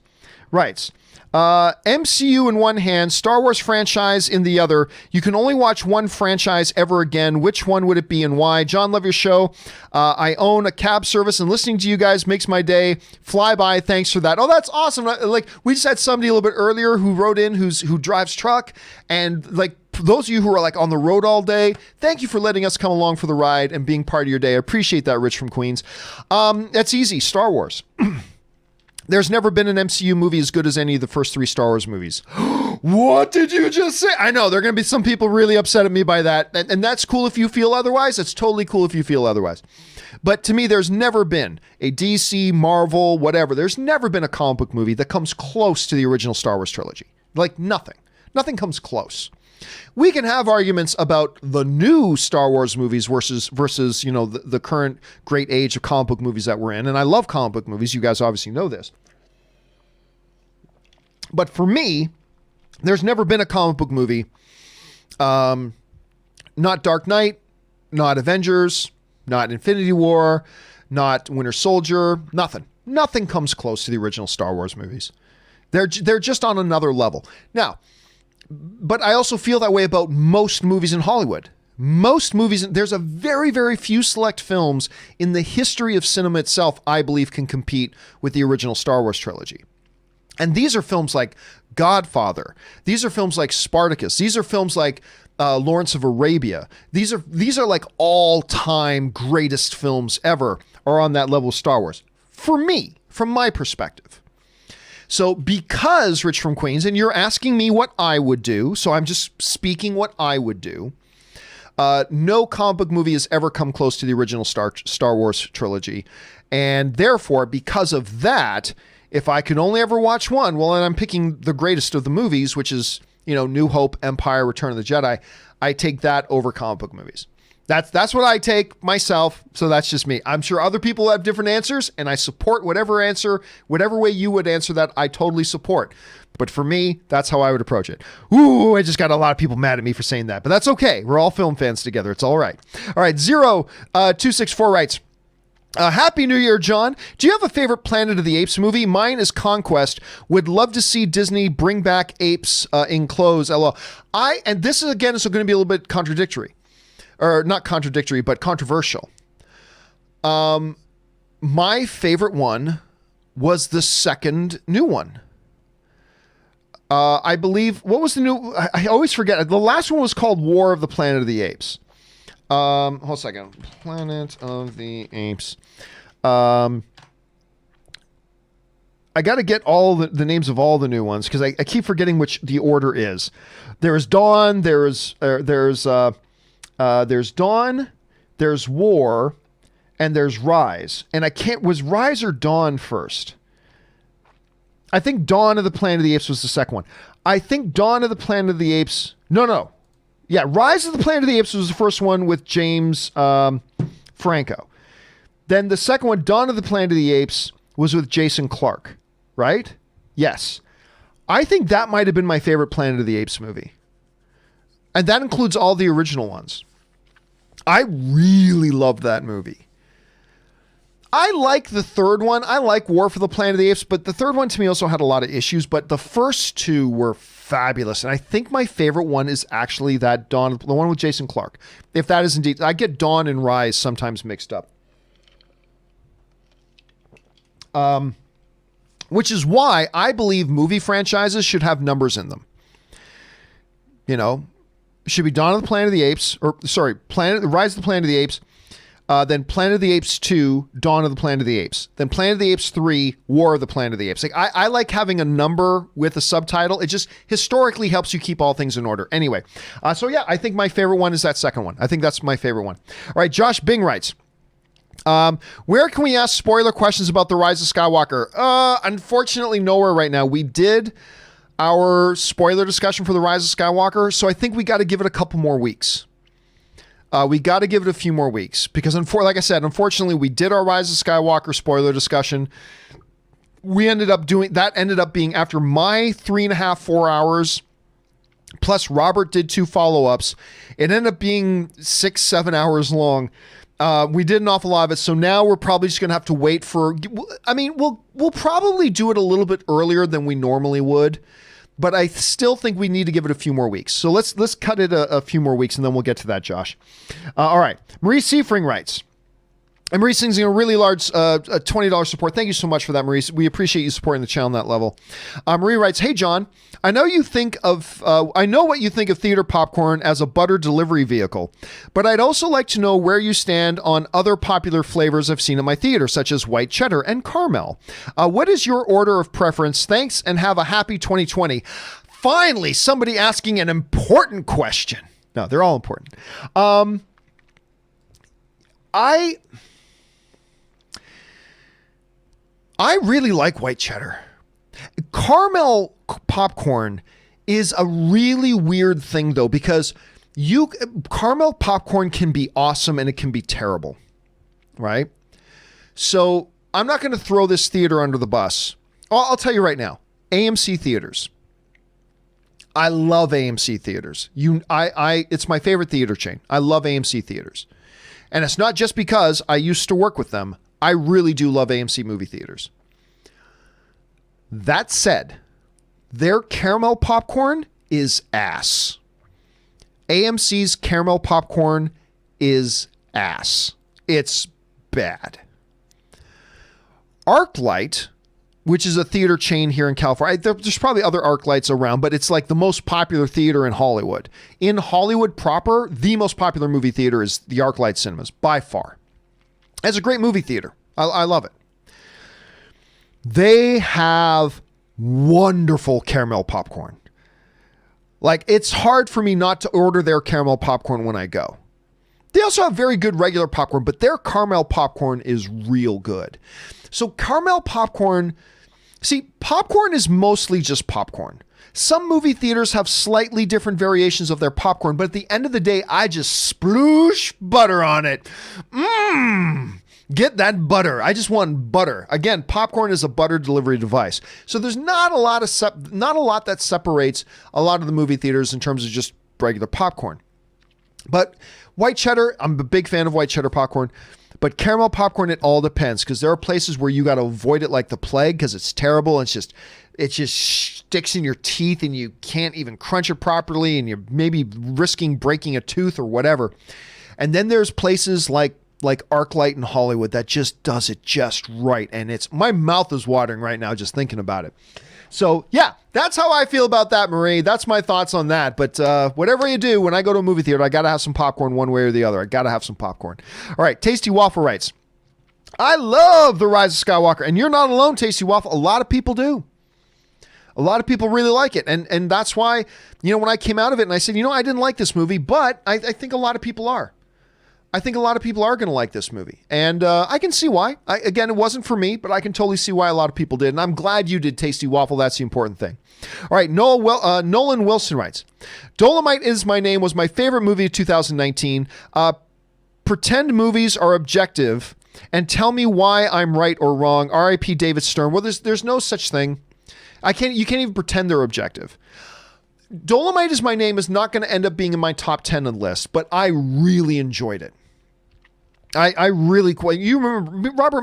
writes, MCU in one hand, Star Wars franchise in the other. You can only watch one franchise ever again. Which one would it be and why? John, love your show. I own a cab service and listening to you guys makes my day fly by. Thanks for that. Oh, that's awesome. Like, we just had somebody a little bit earlier who wrote in who drives truck, and like, those of you who are like on the road all day, thank you for letting us come along for the ride and being part of your day. I appreciate that, Rich from Queens. That's easy. Star Wars. There's never been an MCU movie as good as any of the first 3 Star Wars movies. What did you just say? I know there are going to be some people really upset at me by that. And that's cool if you feel otherwise. It's totally cool if you feel otherwise. But to me, there's never been a DC, Marvel, whatever. There's never been a comic book movie that comes close to the original Star Wars trilogy. Like nothing. Nothing comes close. We can have arguments about the new Star Wars movies versus you know, the current great age of comic book movies that we're in. And I love comic book movies. You guys obviously know this. But for me, there's never been a comic book movie, not Dark Knight, not Avengers, not Infinity War, not Winter Soldier, nothing. Nothing comes close to the original Star Wars movies. They're just on another level. Now, but I also feel that way about most movies in Hollywood. Most movies, there's a very, very few select films in the history of cinema itself, I believe, can compete with the original Star Wars trilogy. And these are films like Godfather. These are films like Spartacus. These are films like Lawrence of Arabia. These are like all-time greatest films ever are on that level of Star Wars. For me, from my perspective. So because Rich from Queens, and you're asking me what I would do, so I'm just speaking what I would do. No comic book movie has ever come close to the original Star Wars trilogy. And therefore, because of that, if I could only ever watch one, well, and I'm picking the greatest of the movies, which is, you know, New Hope, Empire, Return of the Jedi, I take that over comic book movies. That's what I take myself. So that's just me. I'm sure other people have different answers, and I support whatever answer, whatever way you would answer that, I totally support. But for me, that's how I would approach it. Ooh, I just got a lot of people mad at me for saying that, but that's okay. We're all film fans together. It's all right. All right. 0264 writes, Happy New Year, John. Do you have a favorite Planet of the Apes movie? Mine is Conquest. Would love to see Disney bring back apes in clothes. LOL. And this is, again, going to be a little bit contradictory. Or not contradictory, but controversial. My favorite one was the second new one. I believe, what was the new, I always forget. The last one was called War of the Planet of the Apes. Hold a second. Planet of the Apes. I got to get all the names of all the new ones because I keep forgetting which the order is. There's Dawn, there's Dawn, there's War, and there's Rise. And was Rise or Dawn first? I think Dawn of the Planet of the Apes was the second one. I think Dawn of the Planet of the Apes, no. Yeah, Rise of the Planet of the Apes was the first one with James Franco. Then the second one, Dawn of the Planet of the Apes, was with Jason Clarke, right? Yes. I think that might have been my favorite Planet of the Apes movie. And that includes all the original ones. I really loved that movie. I like the third one. I like War for the Planet of the Apes, but the third one to me also had a lot of issues, but the first two were fabulous. And I think my favorite one is actually that Dawn, the one with Jason Clarke. If that is indeed, I get Dawn and Rise sometimes mixed up. Which is why I believe movie franchises should have numbers in them. You know, it should be Dawn of the Planet of the Apes, or sorry, Rise of the Planet of the Apes, then Planet of the Apes 2, Dawn of the Planet of the Apes. Then Planet of the Apes 3, War of the Planet of the Apes. Like I like having a number with a subtitle. It just historically helps you keep all things in order. Anyway, so yeah, I think my favorite one is that second one. I think that's my favorite one. All right, Josh Bing writes, where can we ask spoiler questions about The Rise of Skywalker? Unfortunately, nowhere right now. We did our spoiler discussion for The Rise of Skywalker, so I think we got to give it a couple more weeks. We got to give it a few more weeks because, like I said, unfortunately, we did our Rise of Skywalker spoiler discussion. We ended up being after my 3.5, 4 hours. Plus, Robert did 2 follow-ups. It ended up being 6, 7 hours long. We did an awful lot of it, so now we're probably just going to have to wait for. I mean, we'll probably do it a little bit earlier than we normally would. But I still think we need to give it a few more weeks. So let's cut it a few more weeks, and then we'll get to that, Josh. All right. Marie Seifring writes, and Marie's sending a really large $20 support. Thank you so much for that, Marie. We appreciate you supporting the channel on that level. Marie writes, hey, John, I know what you think of theater popcorn as a butter delivery vehicle, but I'd also like to know where you stand on other popular flavors I've seen in my theater, such as white cheddar and caramel. What is your order of preference? Thanks, and have a happy 2020. Finally, somebody asking an important question. No, they're all important. I really like white cheddar. Caramel popcorn is a really weird thing, though, because caramel popcorn can be awesome and it can be terrible, right? So I'm not going to throw this theater under the bus. I'll tell you right now, AMC theaters. I love AMC theaters. It's my favorite theater chain. I love AMC theaters. And it's not just because I used to work with them. I really do love AMC movie theaters. That said, their caramel popcorn is ass. AMC's caramel popcorn is ass. It's bad. ArcLight, which is a theater chain here in California. There's probably other ArcLights around, but it's like the most popular theater in Hollywood. In Hollywood proper, the most popular movie theater is the ArcLight Cinemas, by far. It's a great movie theater. I love it. They have wonderful caramel popcorn. Like, it's hard for me not to order their caramel popcorn when I go. They also have very good regular popcorn, but their caramel popcorn is real good. So caramel popcorn, popcorn is mostly just popcorn. Some movie theaters have slightly different variations of their popcorn, but at the end of the day, I just sploosh butter on it. Get that butter. I just want butter. Again, popcorn is a butter delivery device. So there's not a lot that separates a lot of the movie theaters in terms of just regular popcorn. But white cheddar, I'm a big fan of white cheddar popcorn. But caramel popcorn, it all depends, because there are places where you got to avoid it like the plague because it's terrible. It just sticks in your teeth and you can't even crunch it properly, and you're maybe risking breaking a tooth or whatever. And then there's places like ArcLight in Hollywood that just does it just right. And my mouth is watering right now just thinking about it. So yeah, that's how I feel about that, Marie. That's my thoughts on that. But whatever you do, when I go to a movie theater, I got to have some popcorn one way or the other. I got to have some popcorn. All right. Tasty Waffle writes, I love The Rise of Skywalker. And you're not alone, Tasty Waffle. A lot of people do. A lot of people really like it. And that's why, when I came out of it and I said, I didn't like this movie, but I think a lot of people are. I think a lot of people are going to like this movie. And I can see why. Again, it wasn't for me, but I can totally see why a lot of people did. And I'm glad you did, Tasty Waffle. That's the important thing. All right. Nolan Wilson writes, Dolomite Is My Name was my favorite movie of 2019. Pretend movies are objective and tell me why I'm right or wrong. R.I.P. David Stern. Well, there's no such thing. You can't even pretend they're objective. Dolomite Is My Name is not going to end up being in my top 10 on the list, but I really enjoyed it. I really quite. You remember Robert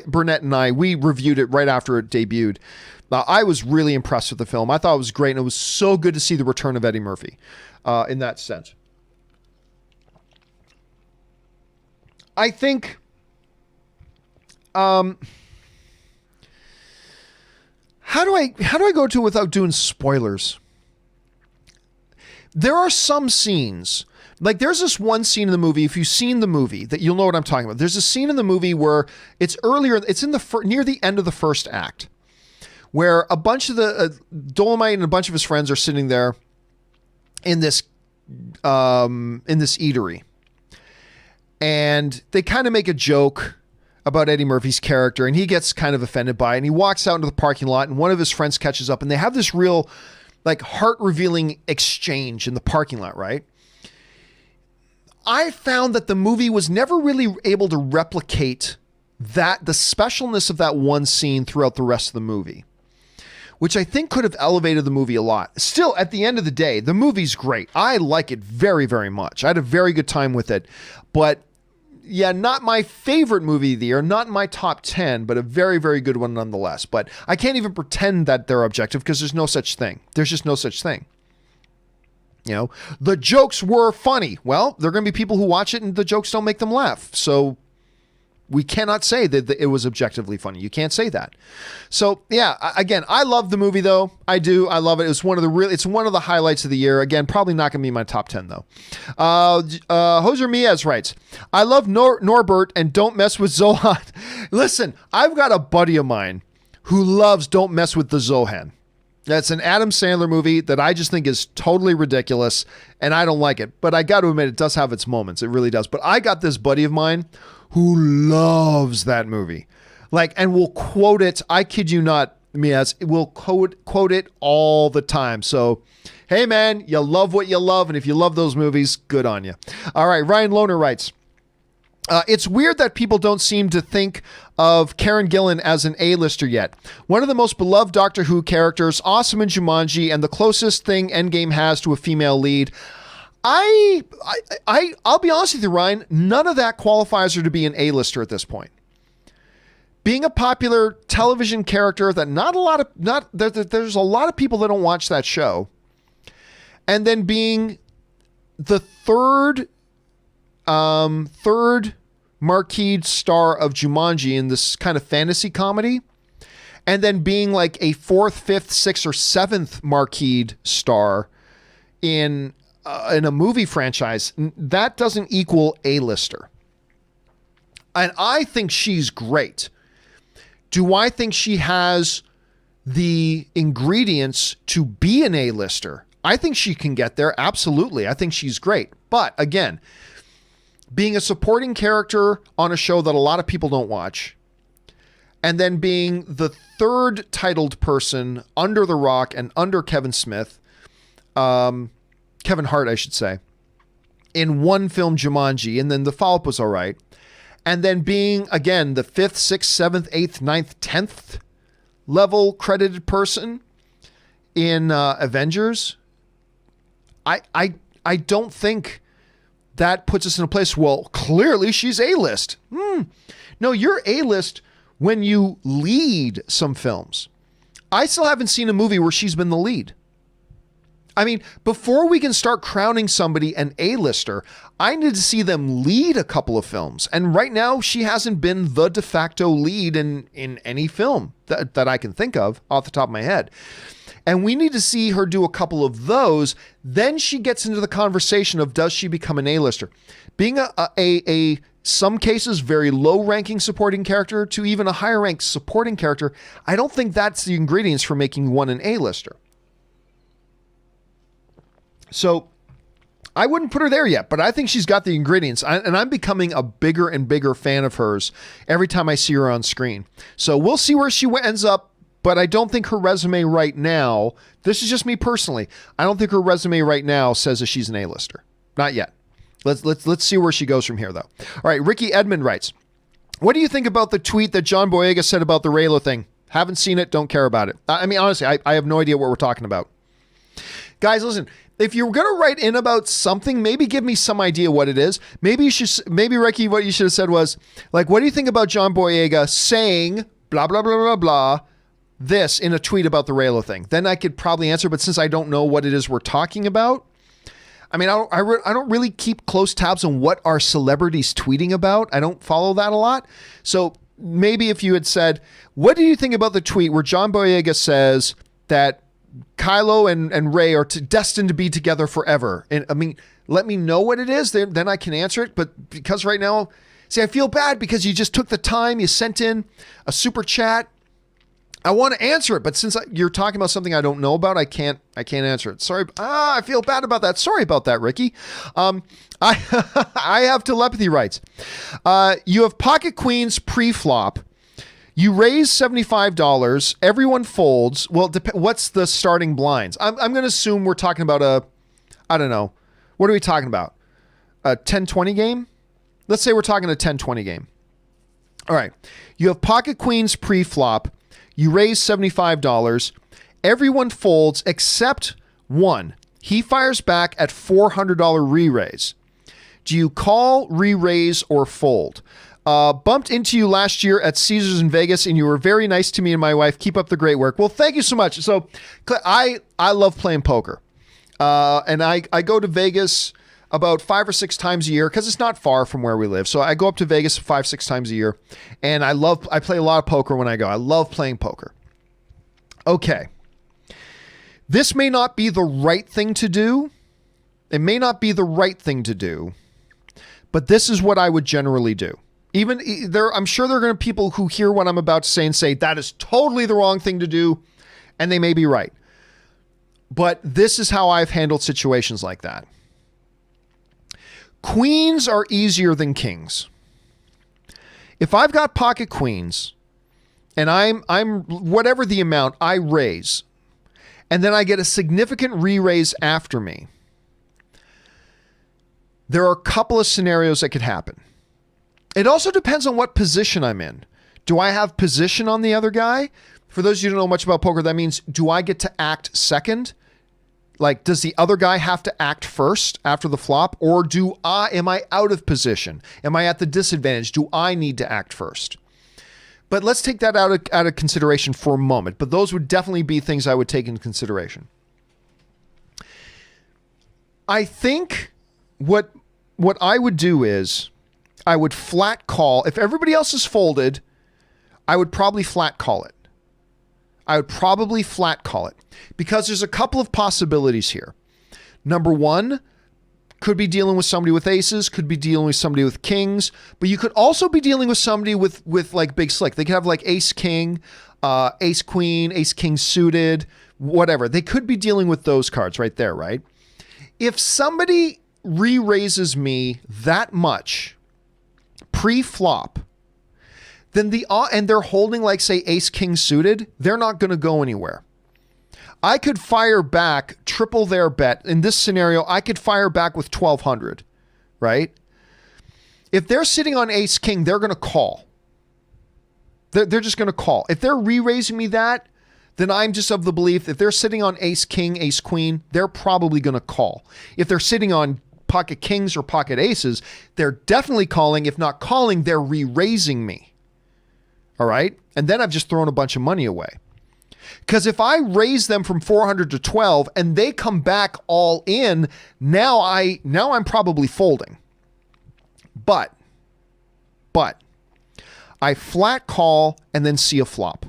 Burnett and I, we reviewed it right after it debuted. I was really impressed with the film. I thought it was great, and it was so good to see the return of Eddie Murphy in that sense. I think how do I go to it without doing spoilers? There are some scenes, like there's this one scene in the movie, if you've seen the movie, that you'll know what I'm talking about. There's a scene in the movie where it's earlier, it's in near the end of the first act, where a bunch of the Dolomite and a bunch of his friends are sitting there in this eatery. And they kind of make a joke about Eddie Murphy's character, and he gets kind of offended by it, and he walks out into the parking lot, and one of his friends catches up, and they have this real like heart-revealing exchange in the parking lot, right? I found that the movie was never really able to replicate the specialness of that one scene throughout the rest of the movie, which I think could have elevated the movie a lot. Still, at the end of the day, the movie's great. I like it very, very much. I had a very good time with it, but yeah, not my favorite movie of the year, not in my top 10, but a very, very good one nonetheless. But I can't even pretend that they're objective because there's no such thing. There's just no such thing. You know, the jokes were funny. Well, there are going to be people who watch it and the jokes don't make them laugh. So we cannot say that it was objectively funny. You can't say that. So yeah, again, I love the movie though. I do. I love it. It's one of the highlights of the year. Again, probably not going to be my top 10 though. Hoser Miaz writes, I love Norbert and Don't Mess with Zohan. Listen, I've got a buddy of mine who loves Don't Mess with the Zohan. That's an Adam Sandler movie that I just think is totally ridiculous and I don't like it. But I got to admit, it does have its moments. It really does. But I got this buddy of mine who loves that movie, like, and will quote it. I kid you not, Miaz, will quote it all the time. So, hey man, you love what you love, and if you love those movies, good on you. All right, Ryan Lohner writes, it's weird that people don't seem to think of Karen Gillan as an A-lister yet. One of the most beloved Doctor Who characters, awesome in Jumanji, and the closest thing Endgame has to a female lead. I'll be honest with you, Ryan, none of that qualifies her to be an A-lister at this point. Being a popular television character that there's a lot of people that don't watch that show, and then being the third marquee star of Jumanji in this kind of fantasy comedy, and then being like a fourth, fifth, sixth, or seventh marquee star in a movie franchise, that doesn't equal A-lister. And I think she's great. Do I think she has the ingredients to be an A-lister? I think she can get there. Absolutely. I think she's great. But again, being a supporting character on a show that a lot of people don't watch, and then being the third titled person under The Rock and under Kevin Hart, I should say, in one film, Jumanji, and then the follow-up was all right. And then being, again, the 5th, 6th, 7th, 8th, 9th, 10th level credited person in Avengers, I don't think that puts us in a place, well, clearly she's A-list. No, you're A-list when you lead some films. I still haven't seen a movie where she's been the lead. I mean, before we can start crowning somebody an A-lister, I need to see them lead a couple of films. And right now, she hasn't been the de facto lead in any film that I can think of off the top of my head. And we need to see her do a couple of those. Then she gets into the conversation of, does she become an A-lister? Being a some cases very low-ranking supporting character to even a higher-ranked supporting character, I don't think that's the ingredients for making one an A-lister. So I wouldn't put her there yet, but I think she's got the ingredients. And I'm becoming a bigger and bigger fan of hers every time I see her on screen. So we'll see where she ends up, but I don't think her resume right now, this is just me personally, I don't think her resume right now says that she's an A-lister. Not yet. Let's see where she goes from here, though. All right, Ricky Edmond writes, What do you think about the tweet that John Boyega said about the Raylo thing? Haven't seen it, don't care about it. I mean, honestly, I have no idea what we're talking about. Guys, listen, if you're going to write in about something, maybe give me some idea what it is. Maybe Ricky, what you should have said was, like, what do you think about John Boyega saying blah, blah, blah, blah, blah, this in a tweet about the Raylo thing? Then I could probably answer, but since I don't know what it is we're talking about, I mean, I don't really keep close tabs on what are celebrities tweeting about. I don't follow that a lot. So maybe if you had said, what do you think about the tweet where John Boyega says that Kylo and Rey are destined to be together forever? And I mean, let me know what it is, then I can answer it. But because right now, see, I feel bad because you just took the time, you sent in a super chat. I want to answer it, but since you're talking about something I don't know about, I can't answer it. Sorry. I feel bad about that. Sorry about that, Ricky. I have telepathy rights. You have pocket queens pre-flop. You raise $75. Everyone folds. Well, what's the starting blinds? I'm going to assume we're talking about I don't know. What are we talking about? A 10-20 game? Let's say we're talking a 10-20 game. All right. You have pocket queens pre-flop. You raise $75. Everyone folds except one. He fires back at $400 re-raise. Do you call, re-raise, or fold? Bumped into you last year at Caesars in Vegas, and you were very nice to me and my wife. Keep up the great work. Well, thank you so much. So I love playing poker. And I go to Vegas about 5 or 6 times a year because it's not far from where we live. So I go up to Vegas 5, 6 times a year, and I play a lot of poker when I go. I love playing poker. Okay. This may not be the right thing to do. It may not be the right thing to do, but this is what I would generally do. I'm sure there are going to be people who hear what I'm about to say and say, that is totally the wrong thing to do. And they may be right. But this is how I've handled situations like that. Queens are easier than kings. If I've got pocket queens and I'm whatever the amount I raise, and then I get a significant re-raise after me, there are a couple of scenarios that could happen. It also depends on what position I'm in. Do I have position on the other guy? For those of you who don't know much about poker, that means, do I get to act second? Like, does the other guy have to act first after the flop? Or am I out of position? Am I at the disadvantage? Do I need to act first? But let's take that out of consideration for a moment. But those would definitely be things I would take into consideration. I think what I would do is I would flat call. If everybody else is folded, I would probably flat call it. Because there's a couple of possibilities here. Number one, could be dealing with somebody with aces, could be dealing with somebody with kings, but you could also be dealing with somebody with like big slick. They could have like ace king, ace queen, ace king suited, whatever. They could be dealing with those cards right there, right? If somebody re-raises me that much pre-flop, then and they're holding like, say, ace king suited, they're not going to go anywhere. I could fire back, triple their bet. In this scenario, I could fire back with 1,200, right? If they're sitting on ace king, they're going to call. They're just going to call. If they're re-raising me that, then I'm just of the belief if they're sitting on ace king, ace queen, they're probably going to call. If they're sitting on pocket kings or pocket aces, they're definitely calling. If not calling, they're re-raising me. All right? And then I've just thrown a bunch of money away. Because if I raise them from 400 to 12 and they come back all in, now I'm probably folding. But I flat call and then see a flop.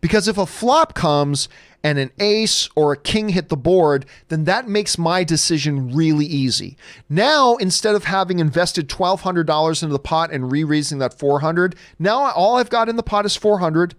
Because if a flop comes and an ace or a king hit the board, then that makes my decision really easy. Now, instead of having invested $1,200 into the pot and re-raising that 400, now all I've got in the pot is 400.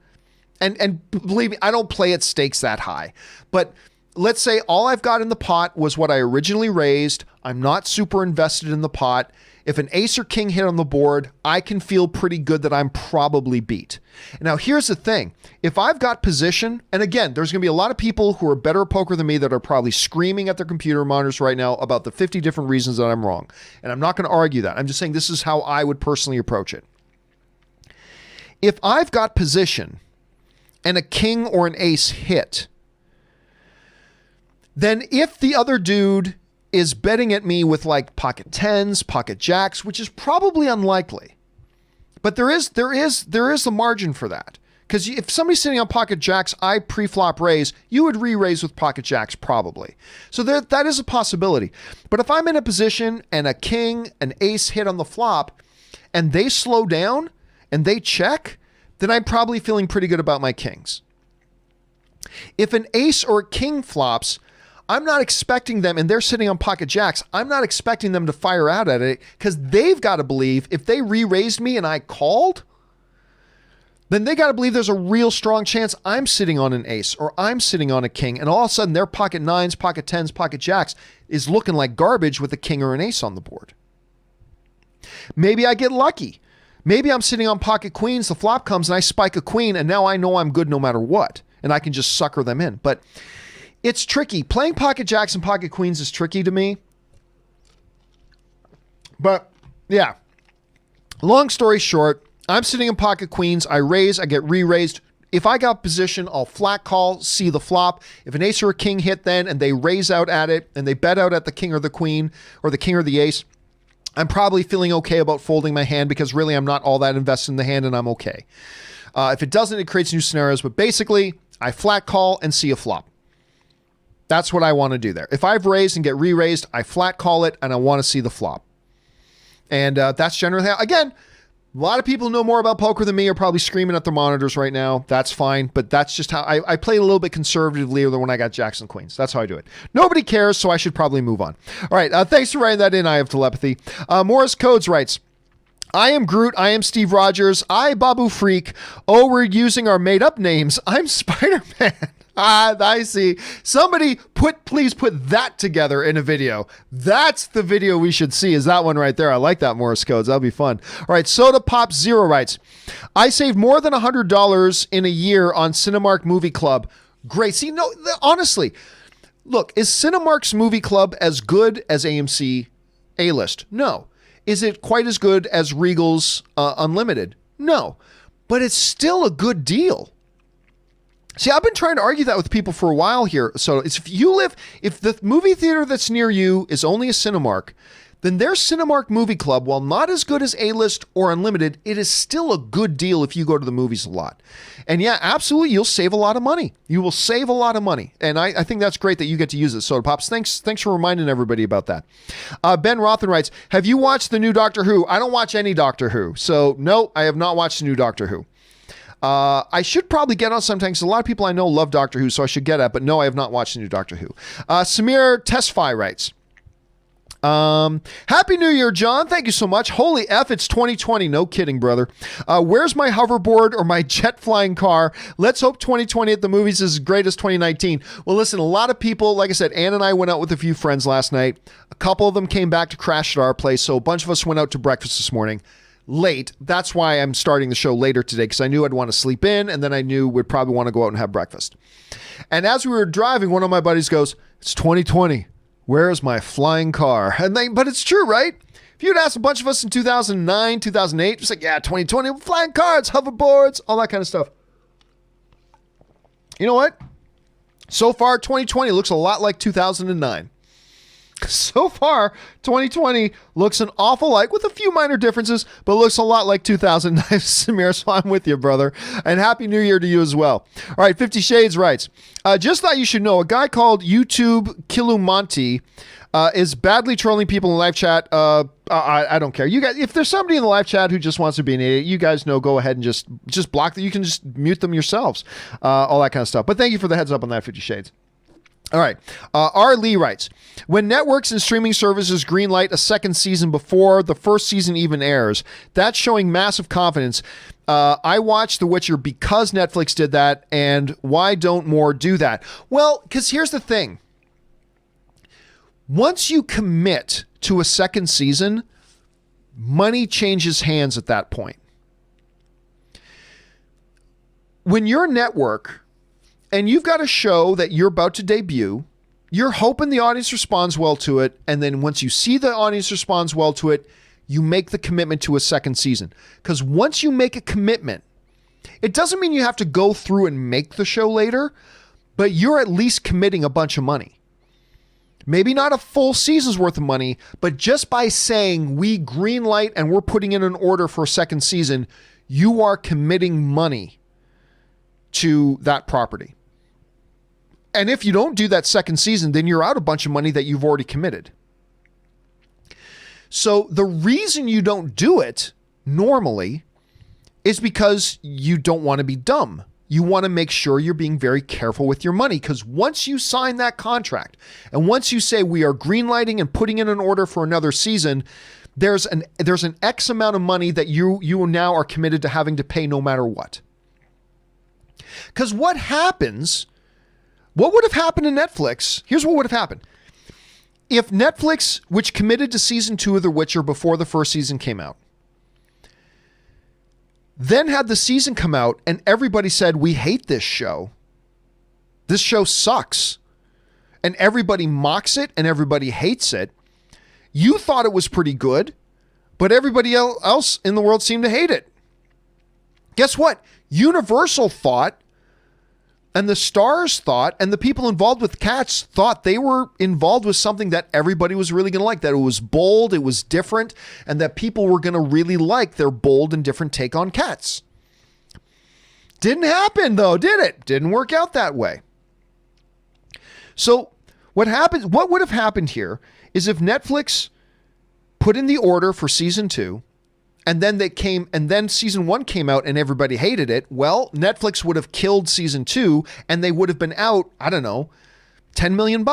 And believe me, I don't play at stakes that high. But let's say all I've got in the pot was what I originally raised. I'm not super invested in the pot. if an ace or king hit on the board, I can feel pretty good that I'm probably beat. Now, here's the thing. If I've got position, and again, there's going to be a lot of people who are better at poker than me that are probably screaming at their computer monitors right now about the 50 different reasons that I'm wrong. And I'm not going to argue that. I'm just saying this is how I would personally approach it. If I've got position and a king or an ace hit, then if the other dude is betting at me with like pocket tens, pocket jacks, which is probably unlikely, but there is a margin for that. Because if somebody's sitting on pocket jacks, I pre-flop raise, you would re-raise with pocket jacks probably. So that is a possibility. But if I'm in a position and a king, an ace hit on the flop, and they slow down and they check, then I'm probably feeling pretty good about my kings. If an ace or a king flops, I'm not expecting them, and they're sitting on pocket jacks, I'm not expecting them to fire out at it because they've got to believe if they re-raised me and I called, then they got to believe there's a real strong chance I'm sitting on an ace or I'm sitting on a king, and all of a sudden their pocket nines, pocket tens, pocket jacks is looking like garbage with a king or an ace on the board. Maybe I get lucky. Maybe I'm sitting on pocket queens, the flop comes and I spike a queen, and now I know I'm good no matter what, and I can just sucker them in. But it's tricky. Playing pocket jacks and pocket queens is tricky to me. But yeah, long story short, I'm sitting in pocket queens. I raise, I get re-raised. If I got position, I'll flat call, see the flop. If an ace or a king hit then and they raise out at it and they bet out at the king or the queen or the king or the ace, I'm probably feeling okay about folding my hand because really I'm not all that invested in the hand and I'm okay. If it doesn't, it creates new scenarios. But basically, I flat call and see a flop. That's what I want to do there. If I've raised and get re-raised, I flat call it and I want to see the flop. And that's generally how, again, a lot of people who know more about poker than me are probably screaming at their monitors right now. That's fine. But that's just how I play a little bit conservatively than when I got jacks and queens. That's how I do it. Nobody cares, so I should probably move on. All right. Thanks for writing that in. I have telepathy. Morris Codes writes, I am Groot. I am Steve Rogers. I, Babu Freak. Oh, we're using our made up names. I'm Spider-Man. I see. Somebody please put that together in a video. That's the video we should see, is that one right there. I like that, Morris Codes. That'll be fun. All right, Soda Pop Zero writes, I saved more than $100 in a year on Cinemark Movie Club. Great. See, no, honestly, look, is Cinemark's Movie Club as good as AMC A-List? No. Is it quite as good as Regal's Unlimited? No. But it's still a good deal. See, I've been trying to argue that with people for a while here. So if the movie theater that's near you is only a Cinemark, then their Cinemark Movie Club, while not as good as A-List or Unlimited, it is still a good deal if you go to the movies a lot. And yeah, absolutely, you'll save a lot of money. You will save a lot of money. And I think that's great that you get to use it. Soda Pops, thanks for reminding everybody about that. Ben Rothen writes, have you watched the new Doctor Who? I don't watch any Doctor Who. So no, I have not watched the new Doctor Who. I should probably get on sometimes. A lot of people I know love Doctor Who, so I should get it. But no, I have not watched the new Doctor Who. Samir Tesfai writes, Happy New Year, John. Thank you so much. Holy F, it's 2020. No kidding, brother. Where's my hoverboard or my jet flying car? Let's hope 2020 at the movies is as great as 2019. Well, listen, a lot of people, like I said, Ann and I went out with a few friends last night. A couple of them came back to crash at our place, so a bunch of us went out to breakfast this morning. Late. That's why I'm starting the show later today, because I knew I'd want to sleep in, and then I knew we'd probably want to go out and have breakfast. And as we were driving, one of my buddies goes, it's 2020. Where's my flying car? But it's true, right? If you'd asked a bunch of us in 2009, 2008, it's like, yeah, 2020, flying cars, hoverboards, all that kind of stuff. You know what? So far, 2020 looks a lot like 2009. So far, 2020 looks an awful lot, with a few minor differences, but looks a lot like 2009. Samir, so I'm with you, brother. And Happy New Year to you as well. All right, 50 Shades writes, just thought you should know, a guy called YouTube Kilumonti is badly trolling people in live chat. I don't care. You guys, if there's somebody in the live chat who just wants to be an idiot, you guys know, go ahead and just block them. You can just mute them yourselves, all that kind of stuff. But thank you for the heads up on that, 50 Shades. All right. R. Lee writes, when networks and streaming services greenlight a second season before the first season even airs, that's showing massive confidence. I watched The Witcher because Netflix did that, and why don't more do that? Well, because here's the thing. Once you commit to a second season, money changes hands at that point. When you're a network and you've got a show that you're about to debut, you're hoping the audience responds well to it. And then once you see the audience responds well to it, you make the commitment to a second season. Because once you make a commitment, it doesn't mean you have to go through and make the show later, but you're at least committing a bunch of money. Maybe not a full season's worth of money, but just by saying we greenlight and we're putting in an order for a second season, you are committing money to that property. And if you don't do that second season, then you're out a bunch of money that you've already committed. So the reason you don't do it normally is because you don't want to be dumb. You want to make sure you're being very careful with your money, because once you sign that contract and once you say we are greenlighting and putting in an order for another season, there's an X amount of money that you now are committed to having to pay no matter what. Because what would have happened to Netflix? Here's what would have happened. If Netflix, which committed to season 2 of The Witcher before the first season came out, then had the season come out and everybody said, we hate this show. This show sucks. And everybody mocks it and everybody hates it. You thought it was pretty good, but everybody else in the world seemed to hate it. Guess what? Universal thought, and the stars thought, and the people involved with Cats thought they were involved with something that everybody was really going to like, that it was bold, it was different, and that people were going to really like their bold and different take on Cats. Didn't happen though, did it? Didn't work out that way. So what would have happened here is if Netflix put in the order for season 2, and then season 1 came out and everybody hated it. Well, Netflix would have killed season 2 and they would have been out, I don't know, $10 million.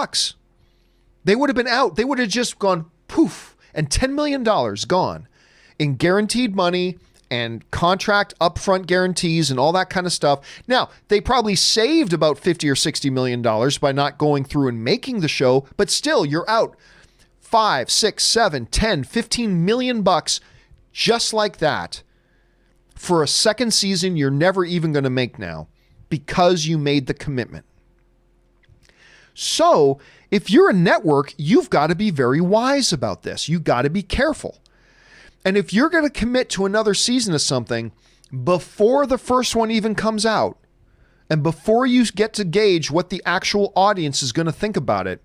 They would have been out. They would have just gone poof, and $10 million gone in guaranteed money and contract upfront guarantees and all that kind of stuff. Now, they probably saved about $50 or $60 million by not going through and making the show, but still you're out 5, 6, 7, 10, 15 million bucks just like that for a second season you're never even going to make now because you made the commitment. So if you're a network, you've got to be very wise about this. You got to be careful. And if you're going to commit to another season of something before the first one even comes out, and before you get to gauge what the actual audience is going to think about it,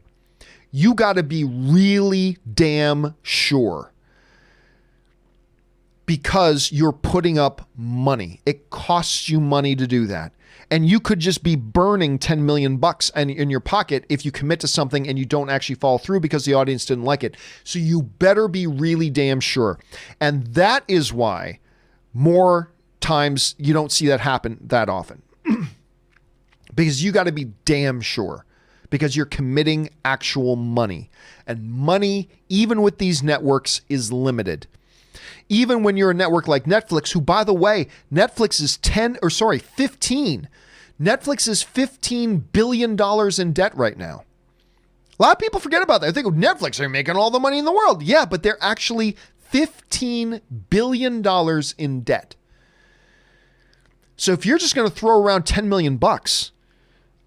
you got to be really damn sure. Because you're putting up money. It costs you money to do that. And you could just be burning 10 million bucks in your pocket if you commit to something and you don't actually follow through because the audience didn't like it. So you better be really damn sure. And that is why more times you don't see that happen that often. Because you got to be damn sure. Because you're committing actual money. And money, even with these networks, is limited. Even when you're a network like Netflix, who, by the way, Netflix is 15. Netflix is $15 billion in debt right now. A lot of people forget about that. They think of Netflix, they're making all the money in the world. Yeah, but they're actually $15 billion in debt. So if you're just going to throw around 10 million bucks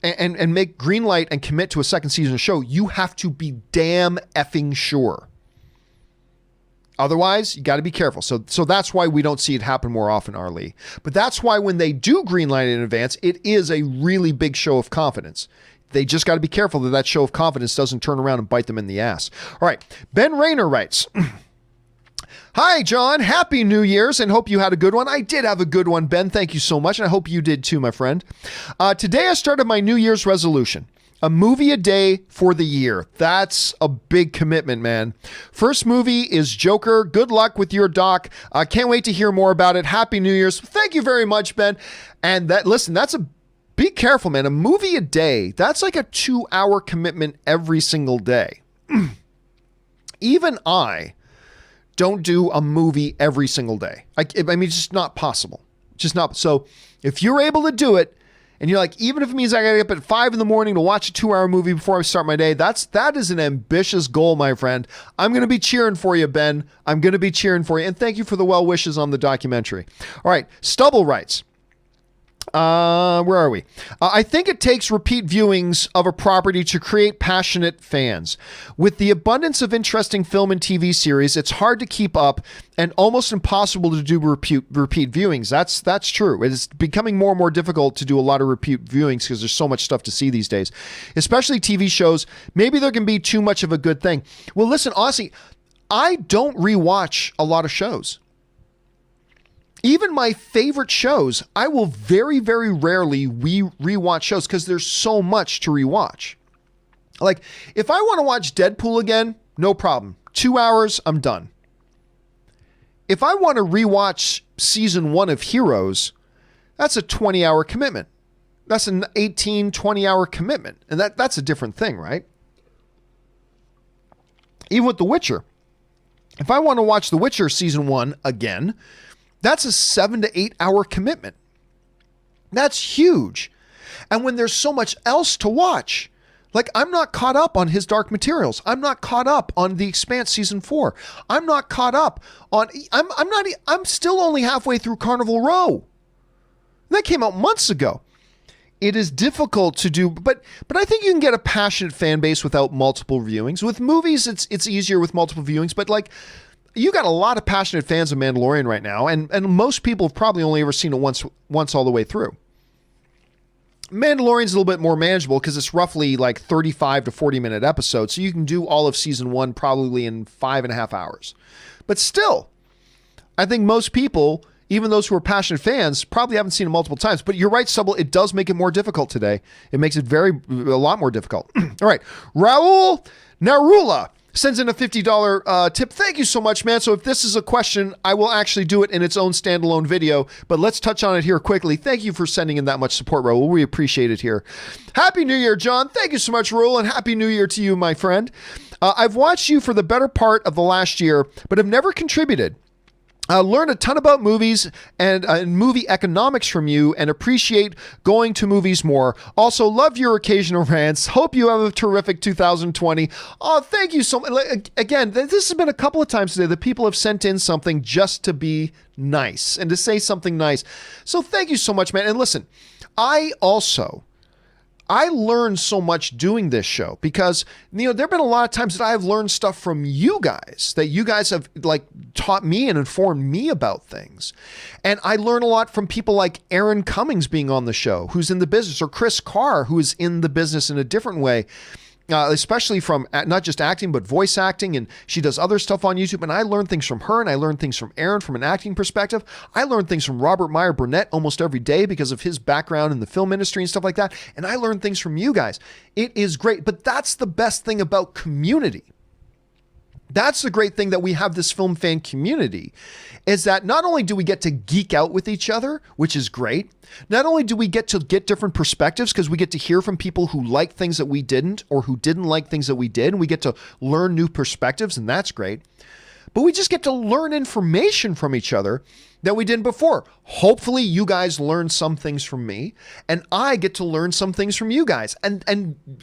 and make greenlight and commit to a second season show, you have to be damn effing sure. Otherwise, you got to be careful. So that's why we don't see it happen more often, Arlie. But that's why when they do greenlight in advance, it is a really big show of confidence. They just got to be careful that show of confidence doesn't turn around and bite them in the ass. All right. Ben Rayner writes, Hi, John. Happy New Year's and hope you had a good one. I did have a good one, Ben. Thank you so much. And I hope you did too, my friend. Today I started my New Year's resolution. A movie a day for the year. That's a big commitment, man. First movie is Joker. Good luck with your doc. Can't wait to hear more about it. Happy New Year's. Thank you very much, Ben. And be careful, man. A movie a day, that's like a 2-hour commitment every single day. Even I don't do a movie every single day. I mean, it's just not possible. Just not. So if you're able to do it, and you're like, even if it means I gotta get up at 5 a.m. to watch a 2-hour movie before I start my day, that is an ambitious goal, my friend. I'm gonna be cheering for you, Ben. I'm gonna be cheering for you, and thank you for the well wishes on the documentary. All right, Stubble writes. Where are we? I think it takes repeat viewings of a property to create passionate fans. With the abundance of interesting film and TV series, it's hard to keep up and almost impossible to do repeat viewings. That's true. It is becoming more and more difficult to do a lot of repeat viewings because there's so much stuff to see these days, especially TV shows. Maybe there can be too much of a good thing. Well, listen, honestly, I don't rewatch a lot of shows. Even my favorite shows, I will very, very rarely rewatch shows because there's so much to rewatch. Like, if I want to watch Deadpool again, no problem. 2 hours, I'm done. If I want to rewatch season 1 of Heroes, that's a 20-hour commitment. That's an 18, 20-hour commitment. And that's a different thing, right? Even with The Witcher. If I want to watch The Witcher season 1 again, that's a 7 to 8 hour commitment. That's huge. And when there's so much else to watch, like I'm not caught up on His Dark Materials. I'm not caught up on The Expanse season 4. I'm not caught up on, I'm still only halfway through Carnival Row. That came out months ago. It is difficult to do, but I think you can get a passionate fan base without multiple viewings. With movies, it's easier with multiple viewings, but like, you got a lot of passionate fans of Mandalorian right now, and most people have probably only ever seen it once all the way through. Mandalorian's a little bit more manageable because it's roughly like 35 to 40 minute episodes, so you can do all of season 1 probably in 5.5 hours. But still, I think most people, even those who are passionate fans, probably haven't seen it multiple times. But you're right, Stubble, it does make it more difficult today. It makes it a lot more difficult. All right, Raul Narula sends in a $50 tip. Thank you so much, man. So if this is a question, I will actually do it in its own standalone video, but let's touch on it here quickly. Thank you for sending in that much support, Raul. We appreciate it here. Happy New Year, John. Thank you so much, Raul, and Happy New Year to you, my friend. I've watched you for the better part of the last year, but have never contributed. Learn a ton about movies and movie economics from you and appreciate going to movies more. Also, love your occasional rants. Hope you have a terrific 2020. Oh, thank you so much. Again, this has been a couple of times today that people have sent in something just to be nice and to say something nice. So thank you so much, man. And listen, I learned so much doing this show because, there have been a lot of times that I've learned stuff from you guys that you guys have like taught me and informed me about things. And I learn a lot from people like Aaron Cummings being on the show, who's in the business, or Chris Carr, who is in the business in a different way. Especially from not just acting, but voice acting. And she does other stuff on YouTube. And I learn things from her, and I learn things from Aaron from an acting perspective. I learn things from Robert Meyer Burnett almost every day because of his background in the film industry and stuff like that. And I learn things from you guys. It is great. But that's the best thing about community. That's the great thing that we have this film fan community, is that not only do we get to geek out with each other, which is great, not only do we get to get different perspectives because we get to hear from people who like things that we didn't or who didn't like things that we did, and we get to learn new perspectives, and that's great. But we just get to learn information from each other that we didn't before. Hopefully you guys learn some things from me, and I get to learn some things from you guys. And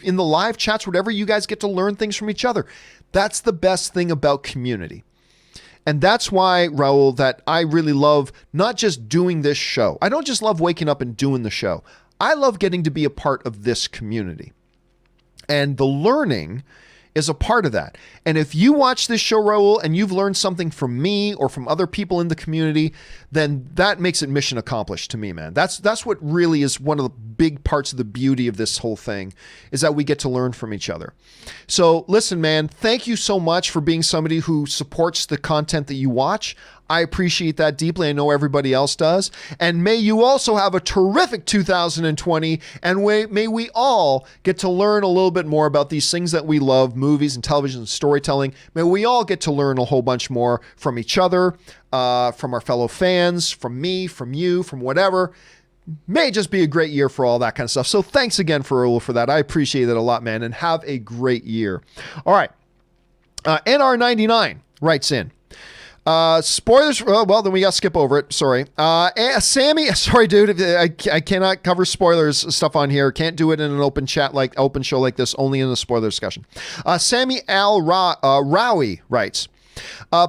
in the live chats, whatever, you guys get to learn things from each other. That's the best thing about community. And that's why, Raul, that I really love not just doing this show. I don't just love waking up and doing the show. I love getting to be a part of this community. And the learning is a part of that. And if you watch this show, Raul, and you've learned something from me or from other people in the community, then that makes it mission accomplished to me, man. That's what really is one of the big parts of the beauty of this whole thing, is that we get to learn from each other. So listen, man, thank you so much for being somebody who supports the content that you watch. I appreciate that deeply. I know everybody else does. And may you also have a terrific 2020, and may we all get to learn a little bit more about these things that we love, movies and television and storytelling. May we all get to learn a whole bunch more from each other, from our fellow fans, from me, from you, from whatever. May just be a great year for all that kind of stuff. So thanks again for that. I appreciate it a lot, man, and have a great year. All right. NR99 writes in. Spoilers. Well, then we got to skip over it. Sorry. Sammy, sorry, dude. I cannot cover spoilers stuff on here. Can't do it in an open chat open show like this, only in a spoiler discussion. Sammy Al Rowie writes,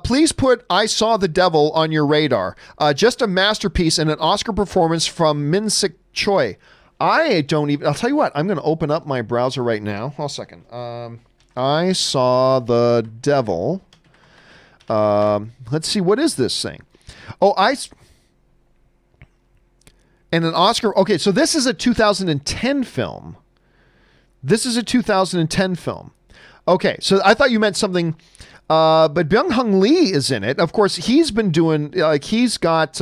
please put I Saw the Devil on your radar. Just a masterpiece and an Oscar performance from Min-Sik Choi. I'll tell you what, I'm going to open up my browser right now. Hold a second. I Saw the Devil. Let's see, what is this thing? And an Oscar. Okay, so this is a 2010 film. Okay, so I thought you meant something, but Byung-Hun Lee is in it. Of course, he's been doing, he's got,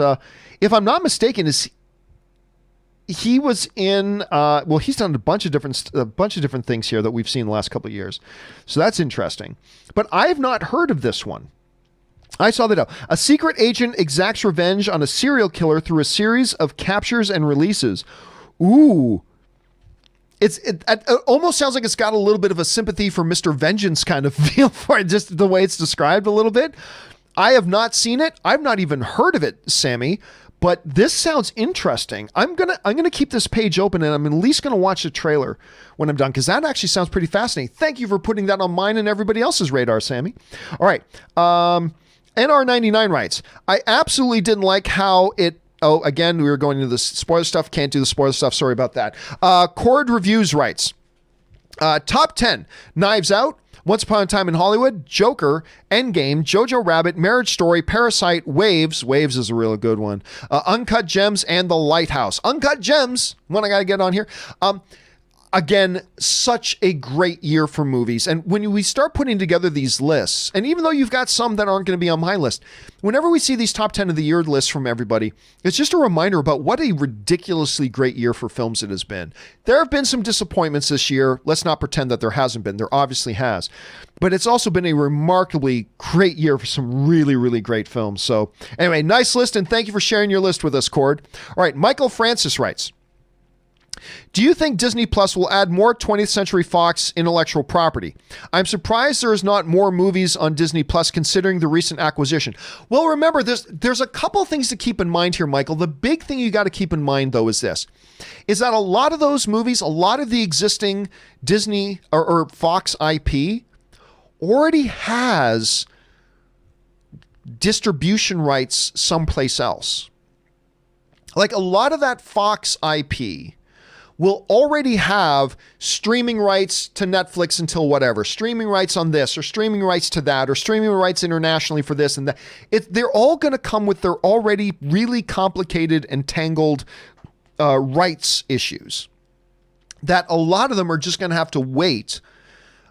if I'm not mistaken, he was in, he's done a bunch of different things here that we've seen the last couple of years. So that's interesting. But I have not heard of this one. I Saw the Devil. A secret agent exacts revenge on a serial killer through a series of captures and releases. Ooh. It almost sounds like it's got a little bit of a sympathy for Mr. Vengeance kind of feel for it, just the way it's described a little bit. I have not seen it. I've not even heard of it, Sammy, but this sounds interesting. I'm gonna keep this page open, and I'm at least gonna watch the trailer when I'm done, because that actually sounds pretty fascinating. Thank you for putting that on mine and everybody else's radar, Sammy. All right. NR99 writes, I absolutely didn't like how it... Oh, again, we were going into the spoiler stuff. Can't do the spoiler stuff. Sorry about that. Cord Reviews writes, top 10, Knives Out, Once Upon a Time in Hollywood, Joker, Endgame, Jojo Rabbit, Marriage Story, Parasite, Waves is a real good one, Uncut Gems, and The Lighthouse. Uncut Gems, one I got to get on here. Again, such a great year for movies. And when we start putting together these lists, and even though you've got some that aren't going to be on my list, whenever we see these top 10 of the year lists from everybody, it's just a reminder about what a ridiculously great year for films it has been. There have been some disappointments this year. Let's not pretend that there hasn't been. There obviously has. But it's also been a remarkably great year for some really, really great films. So anyway, nice list, and thank you for sharing your list with us, Cord. All right, Michael Francis writes, do you think Disney Plus will add more 20th Century Fox intellectual property? I'm surprised there is not more movies on Disney Plus considering the recent acquisition. Well, remember, there's a couple things to keep in mind here, Michael. The big thing you got to keep in mind, though, is this, is that a lot of those movies, a lot of the existing Disney or Fox IP already has distribution rights someplace else. Like a lot of that Fox IP will already have streaming rights to Netflix until whatever, streaming rights on this or streaming rights to that or streaming rights internationally for this and that. They're all going to come with their already really complicated and tangled rights issues that a lot of them are just going to have to wait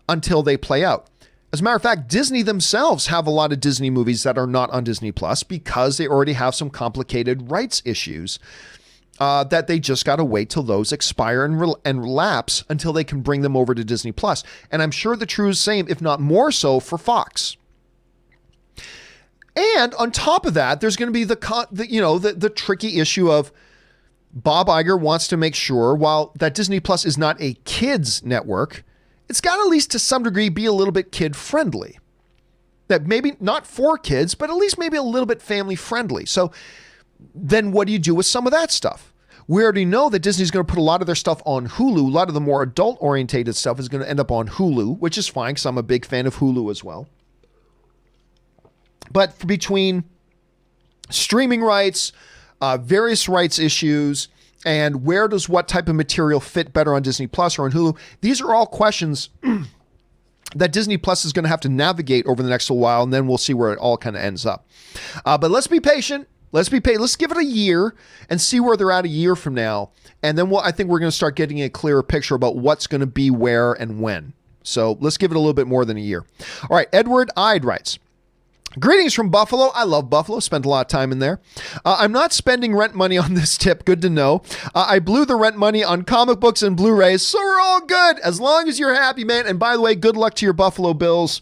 until they play out. As a matter of fact, Disney themselves have a lot of Disney movies that are not on Disney Plus because they already have some complicated rights issues that they just got to wait till those expire and lapse until they can bring them over to Disney Plus. And I'm sure the true same, if not more so, for Fox. And on top of that, there's going to be the tricky issue of Bob Iger wants to make sure, while that Disney Plus is not a kids network, it's got to at least to some degree be a little bit kid friendly. That maybe not for kids, but at least maybe a little bit family friendly. So then what do you do with some of that stuff? We already know that Disney's going to put a lot of their stuff on Hulu. A lot of the more adult-orientated stuff is going to end up on Hulu, which is fine because I'm a big fan of Hulu as well. But between streaming rights, various rights issues, and where does what type of material fit better on Disney Plus or on Hulu, these are all questions that Disney Plus is going to have to navigate over the next little while, and then we'll see where it all kind of ends up. But let's be patient. Let's give it a year and see where they're at a year from now. And then I think we're going to start getting a clearer picture about what's going to be where and when. So let's give it a little bit more than a year. All right. Edward Ide writes, greetings from Buffalo. I love Buffalo. Spent a lot of time in there. I'm not spending rent money on this tip. Good to know. I blew the rent money on comic books and Blu-rays, so we're all good as long as you're happy, man. And by the way, good luck to your Buffalo Bills.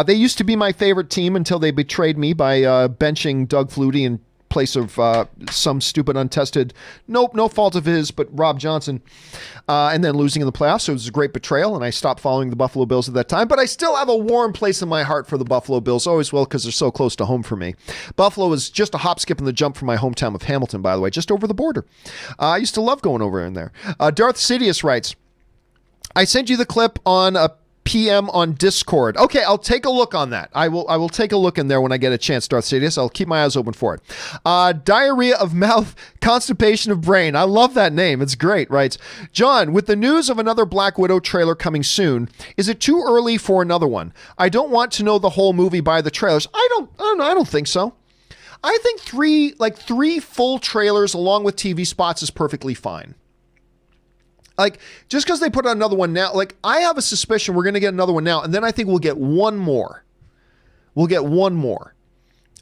They used to be my favorite team until they betrayed me by benching Doug Flutie and place of some stupid untested, no fault of his, but Rob Johnson, and then losing in the playoffs. So it was a great betrayal, and I stopped following the Buffalo Bills at that time. But I still have a warm place in my heart for the Buffalo Bills. Always will, because they're so close to home for me. Buffalo is just a hop, skip, and the jump from my hometown of Hamilton, by the way, just over the border. I used to love going over in there. Darth Sidious writes, I sent you the clip on a PM on Discord. Okay, I'll take a look on that. I will take a look in there when I get a chance, Darth Sidious. I'll keep my eyes open for it. Diarrhea of mouth, constipation of brain. I love that name. It's great, right? John, with the news of another Black Widow trailer coming soon, is it too early for another one? I don't want to know the whole movie by the trailers. I don't know. I don't think so. I think three full trailers along with TV spots is perfectly fine. Like, just because they put out another one now, like, I have a suspicion we're going to get another one now, and then I think we'll get one more. We'll get one more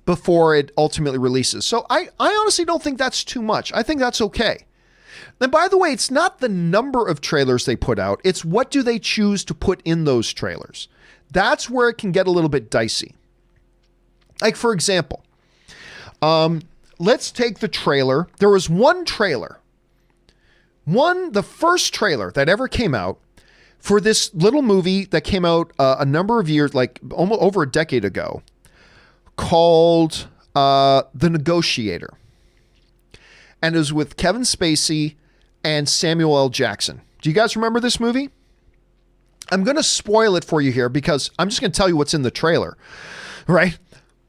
before it ultimately releases. So I honestly don't think that's too much. I think that's okay. And by the way, it's not the number of trailers they put out. It's what do they choose to put in those trailers. That's where it can get a little bit dicey. Like, for example, let's take the trailer. There was one trailer. The first trailer that ever came out for this little movie that came out a number of years, like almost over a decade ago, called The Negotiator. And it was with Kevin Spacey and Samuel L. Jackson. Do you guys remember this movie? I'm going to spoil it for you here because I'm just going to tell you what's in the trailer, right?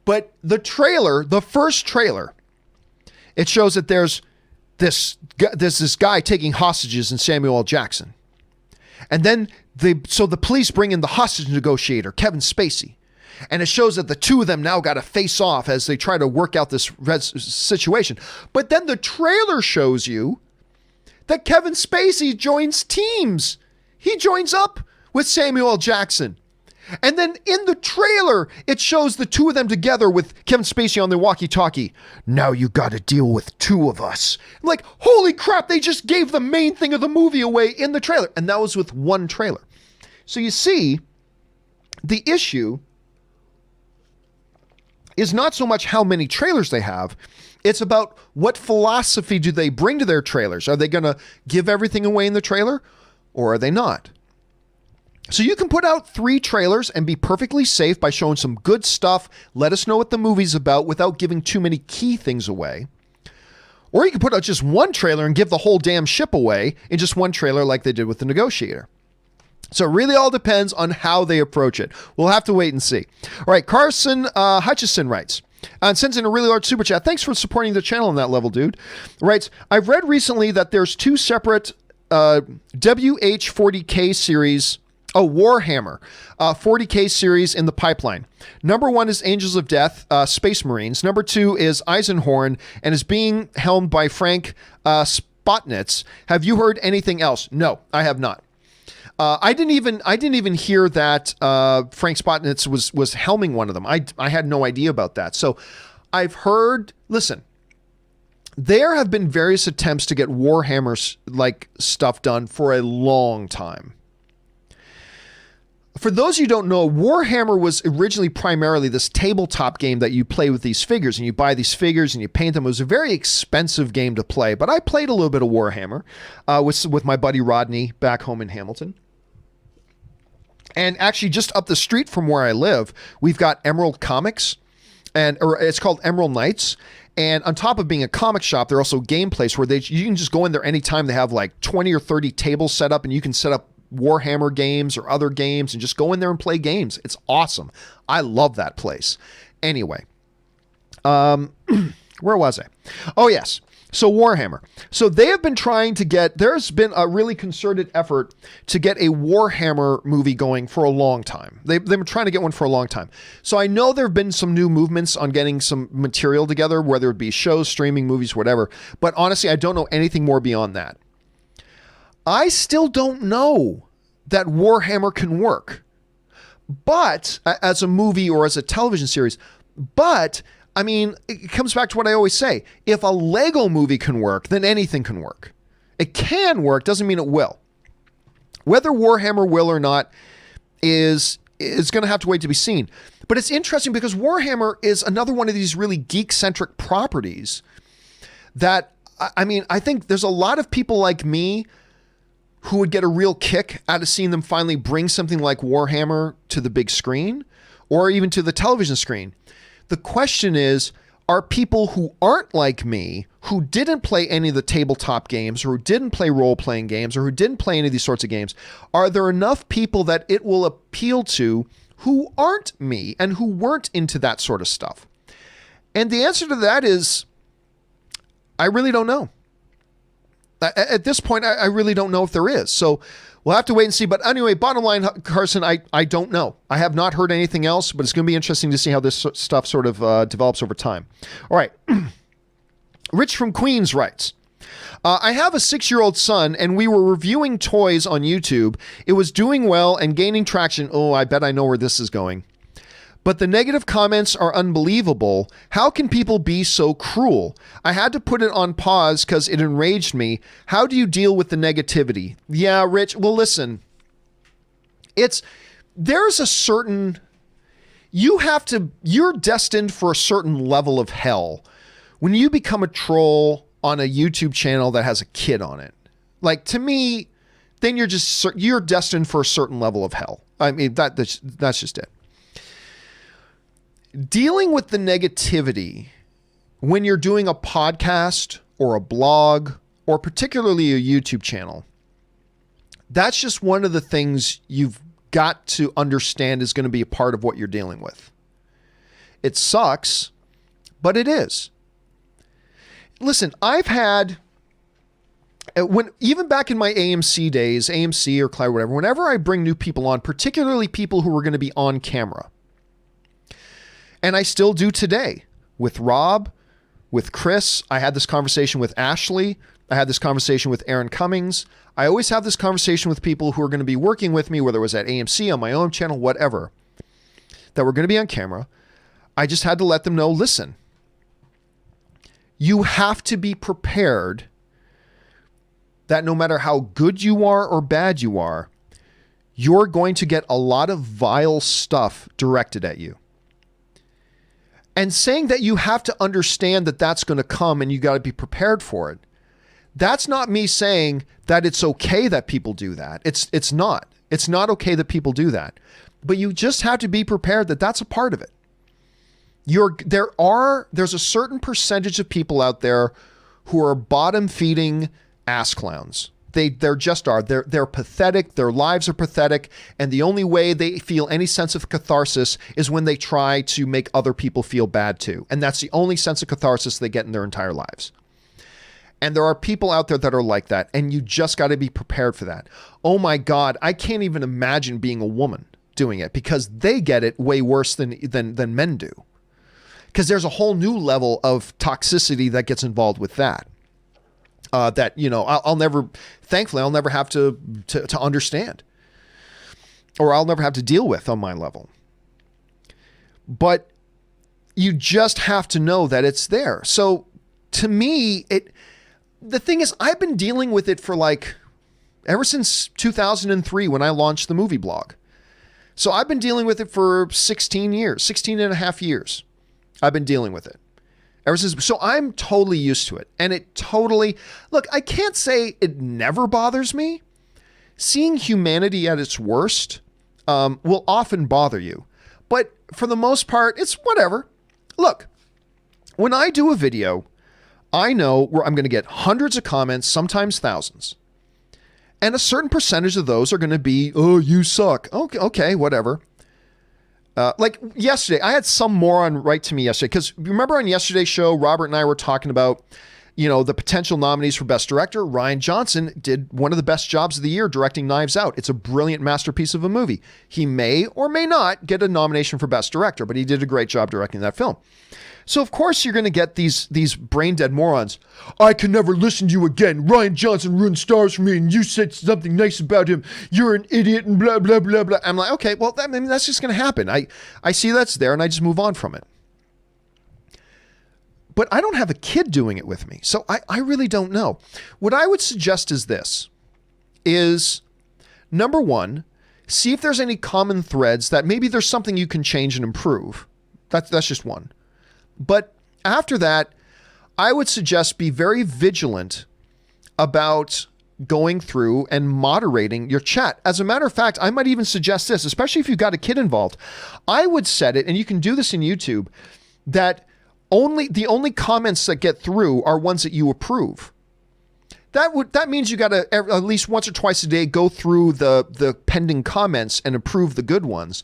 But the trailer, the first trailer, it shows that there's this guy taking hostages in Samuel L. Jackson. And then the police bring in the hostage negotiator, Kevin Spacey. And it shows that the two of them now got to face off as they try to work out this situation. But then the trailer shows you that Kevin Spacey joins teams. He joins up with Samuel L. Jackson. And then in the trailer, it shows the two of them together with Kevin Spacey on the walkie-talkie. Now you got to deal with two of us. I'm like, holy crap, they just gave the main thing of the movie away in the trailer. And that was with one trailer. So you see, the issue is not so much how many trailers they have. It's about what philosophy do they bring to their trailers. Are they going to give everything away in the trailer, or are they not? So you can put out 3 trailers and be perfectly safe by showing some good stuff. Let us know what the movie's about without giving too many key things away. Or you can put out just one trailer and give the whole damn ship away in just one trailer like they did with The Negotiator. So it really all depends on how they approach it. We'll have to wait and see. All right, Carson Hutchison writes, and sends in a really large super chat. Thanks for supporting the channel on that level, dude. Writes, I've read recently that there's 2 separate WH-40K series, Warhammer 40K series in the pipeline. Number 1 is Angels of Death, Space Marines. Number 2 is Eisenhorn and is being helmed by Frank Spotnitz. Have you heard anything else? No, I have not. I didn't even hear that Frank Spotnitz was helming one of them. I had no idea about that. So I've heard, listen, there have been various attempts to get Warhammer like stuff done for a long time. For those of you who don't know, Warhammer was originally primarily this tabletop game that you play with these figures, and you buy these figures and you paint them. It was a very expensive game to play, but I played a little bit of Warhammer with my buddy Rodney back home in Hamilton. And actually, just up the street from where I live, we've got Emerald Comics, or it's called Emerald Knights. And on top of being a comic shop, there are also game places where you can just go in there anytime. They have like 20 or 30 tables set up, and you can set up Warhammer games or other games and just go in there and play games. It's awesome. I love that place. Anyway, where was I? Oh, yes. So Warhammer. So they have been trying to there's been a really concerted effort to get a Warhammer movie going for a long time. They've been trying to get one for a long time. So I know there have been some new movements on getting some material together, whether it be shows, streaming, movies, whatever. But honestly, I don't know anything more beyond that. I still don't know that Warhammer can work, but as a movie or as a television series. But I mean, it comes back to what I always say. If a Lego movie can work, then anything can work. It can work, doesn't mean it will. Whether Warhammer will or not is is going to have to wait to be seen. But it's interesting because Warhammer is another one of these really geek-centric properties that, I mean, I think there's a lot of people like me who would get a real kick out of seeing them finally bring something like Warhammer to the big screen or even to the television screen. The question is, are people who aren't like me, who didn't play any of the tabletop games, or who didn't play role-playing games, or who didn't play any of these sorts of games, are there enough people that it will appeal to who aren't me and who weren't into that sort of stuff? And the answer to that is, I really don't know. At this point, I really don't know if there is. So we'll have to wait and see. But anyway, bottom line, Carson, I don't know. I have not heard anything else, but it's going to be interesting to see how this stuff sort of develops over time. All right. Rich from Queens writes, I have a 6-year-old son, and we were reviewing toys on YouTube. It was doing well and gaining traction. Oh, I bet I know where this is going. But the negative comments are unbelievable. How can people be so cruel? I had to put it on pause because it enraged me. How do you deal with the negativity? Yeah, Rich, well, listen. There's a certain, you're destined for a certain level of hell when you become a troll on a YouTube channel that has a kid on it. Like, to me, then you're destined for a certain level of hell. I mean, that's just it. Dealing with the negativity when you're doing a podcast or a blog or particularly a YouTube channel, that's just one of the things you've got to understand is going to be a part of what you're dealing with. It sucks, but it is. Listen, I've had, even back in my AMC days, AMC or Cloud, whatever, whenever I bring new people on, particularly people who are going to be on camera, and I still do today with Rob, with Chris. I had this conversation with Ashley. I had this conversation with Aaron Cummings. I always have this conversation with people who are going to be working with me, whether it was at AMC, on my own channel, whatever, that were going to be on camera. I just had to let them know, listen, you have to be prepared that no matter how good you are or bad you are, you're going to get a lot of vile stuff directed at you. And saying that you have to understand that that's going to come and you got to be prepared for it. That's not me saying that it's okay that people do that. It's not. It's not okay that people do that. But you just have to be prepared that that's a part of it. There's a certain percentage of people out there who are bottom feeding ass clowns. They're just are. They're pathetic. Their lives are pathetic. And the only way they feel any sense of catharsis is when they try to make other people feel bad too. And that's the only sense of catharsis they get in their entire lives. And there are people out there that are like that. And you just got to be prepared for that. Oh my God. I can't even imagine being a woman doing it because they get it way worse than men do. Because there's a whole new level of toxicity that gets involved with that. That, you know, I'll never have to understand, or I'll never have to deal with on my level. But you just have to know that it's there. So to me, the thing is, I've been dealing with it for ever since 2003 when I launched the movie blog. So I've been dealing with it for 16 and a half years. I've been dealing with it. So I'm totally used to it. And look, I can't say it never bothers me. Seeing humanity at its worst will often bother you. But for the most part, it's whatever. Look, when I do a video, I know where I'm going to get hundreds of comments, sometimes thousands. And a certain percentage of those are going to be, oh, you suck. Okay, whatever. Like yesterday, I had some moron write to me yesterday, because remember on yesterday's show, Robert and I were talking about, you know, the potential nominees for Best Director. Rian Johnson did one of the best jobs of the year directing Knives Out. It's a brilliant masterpiece of a movie. He may or may not get a nomination for Best Director, but he did a great job directing that film. So of course you're going to get these brain dead morons. I can never listen to you again. Rian Johnson ruined stars for me and you said something nice about him. You're an idiot and blah, blah, blah, blah. I'm like, okay, well, that's just going to happen. I see that's there and I just move on from it. But I don't have a kid doing it with me. So I really don't know. What I would suggest is this, is number one, See if there's any common threads that maybe there's something you can change and improve. That's just one. But after that, I would suggest be very vigilant about going through and moderating your chat. As a matter of fact, I might even suggest this, especially if you've got a kid involved. I would set it, and you can do this in YouTube, that the only comments that get through are ones that you approve. That means you got to at least once or twice a day go through the pending comments and approve the good ones.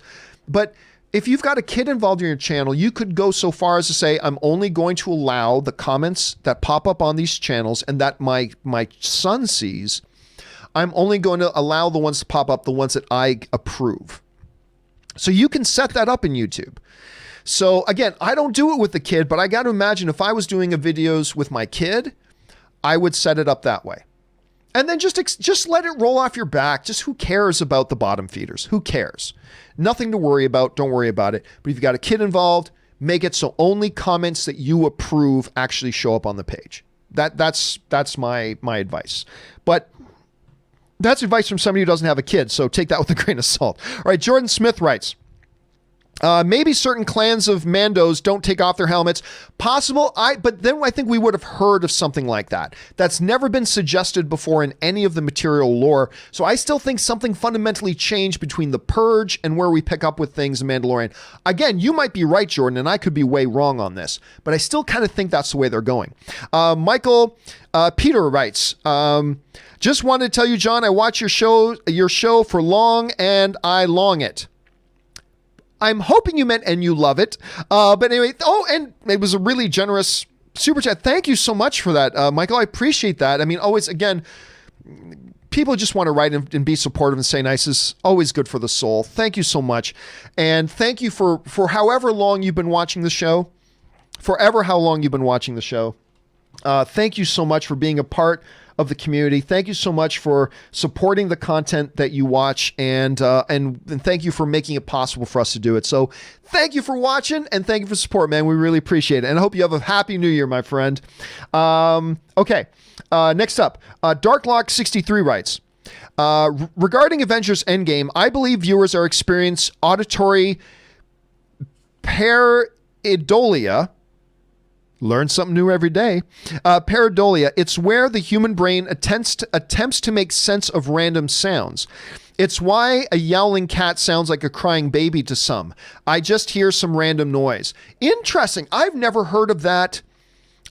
But if you've got a kid involved in your channel, you could go so far as to say, I'm only going to allow the comments that pop up on these channels and that my son sees. I'm only going to allow the ones to pop up, the ones that I approve. So you can set that up in YouTube. So again, I don't do it with the kid, but I got to imagine if I was doing a videos with my kid, I would set it up that way. And then just let it roll off your back. Just who cares about the bottom feeders? Who cares? Nothing to worry about. Don't worry about it. But if you've got a kid involved, make it so only comments that you approve actually show up on the page. That's my advice. But that's advice from somebody who doesn't have a kid, so take that with a grain of salt. All right, Jordan Smith writes, maybe certain clans of Mandos don't take off their helmets. Possible, but then I think we would have heard of something like that. That's never been suggested before in any of the material lore. So I still think something fundamentally changed between the Purge and where we pick up with things in Mandalorian. Again, you might be right, Jordan, and I could be way wrong on this, but I still kind of think that's the way they're going. Michael Peter writes, just wanted to tell you, John, I watch your show for long and I long it. I'm hoping you meant and you love it. But anyway, and it was a really generous super chat. Thank you so much for that, Michael. I appreciate that. I mean, always, again, people just want to write and be supportive and say nice is always good for the soul. Thank you so much. And thank you for however long you've been watching the show, forever how long you've been watching the show. Thank you so much for being a part of the community. Thank you so much for supporting the content that you watch, and thank you for making it possible for us to do it. So thank you for watching and thank you for support, man. We really appreciate it. And I hope you have a happy new year, my friend. Okay. Next up, Darklock63 writes, regarding Avengers Endgame, I believe viewers are experiencing auditory pareidolia. Learn something new every day. Pareidolia. It's where the human brain attempts to make sense of random sounds. It's why a yowling cat sounds like a crying baby to some. I just hear some random noise. Interesting. I've never heard of that.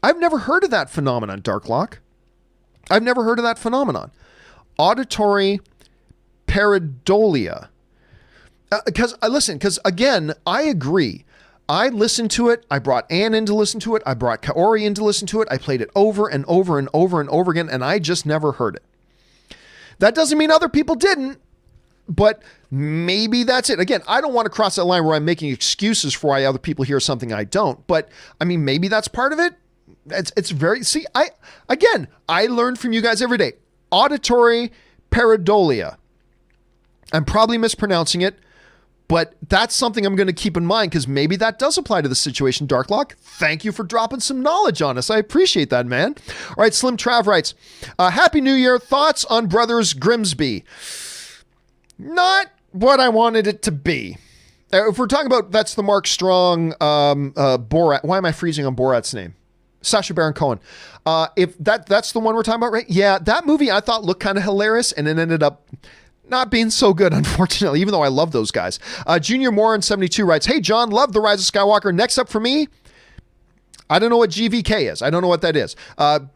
I've never heard of that phenomenon, Darklock. I've never heard of that phenomenon. Auditory pareidolia. Because again, I agree. I listened to it. I brought Ann in to listen to it. I brought Kaori in to listen to it. I played it over and over and over and over again, and I just never heard it. That doesn't mean other people didn't, but maybe that's it. Again, I don't want to cross that line where I'm making excuses for why other people hear something I don't, but I mean, maybe that's part of it. It's very, see, I learn from you guys every day. Auditory pareidolia. I'm probably mispronouncing it, but that's something I'm going to keep in mind because maybe that does apply to the situation, Darklock. Thank you for dropping some knowledge on us. I appreciate that, man. All right, Slim Trav writes, Happy New Year. Thoughts on Brothers Grimsby? Not what I wanted it to be. If we're talking about, that's the Mark Strong Borat. Why am I freezing on Borat's name? Sacha Baron Cohen. If that's the one we're talking about, right? Yeah, that movie I thought looked kind of hilarious and it ended up not being so good, unfortunately, even though I love those guys. Junior Morin 72 writes, Hey, John, love The Rise of Skywalker. Next up for me, I don't know what GVK is. I don't know what that is.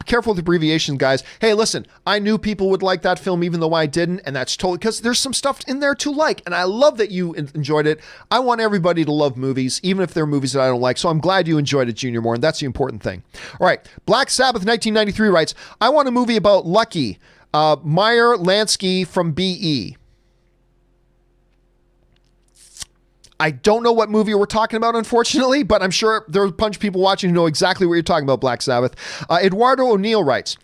Careful with abbreviations, guys. Hey, listen, I knew people would like that film even though I didn't, and that's totally because there's some stuff in there to like, and I love that you enjoyed it. I want everybody to love movies, even if they're movies that I don't like, so I'm glad you enjoyed it, Junior Morin. That's the important thing. All right, Black Sabbath 1993 writes, I want a movie about Lucky. Meyer Lansky from BE. I don't know what movie we're talking about, unfortunately, but I'm sure there are a bunch of people watching who know exactly what you're talking about, Black Sabbath. Eduardo O'Neill writes,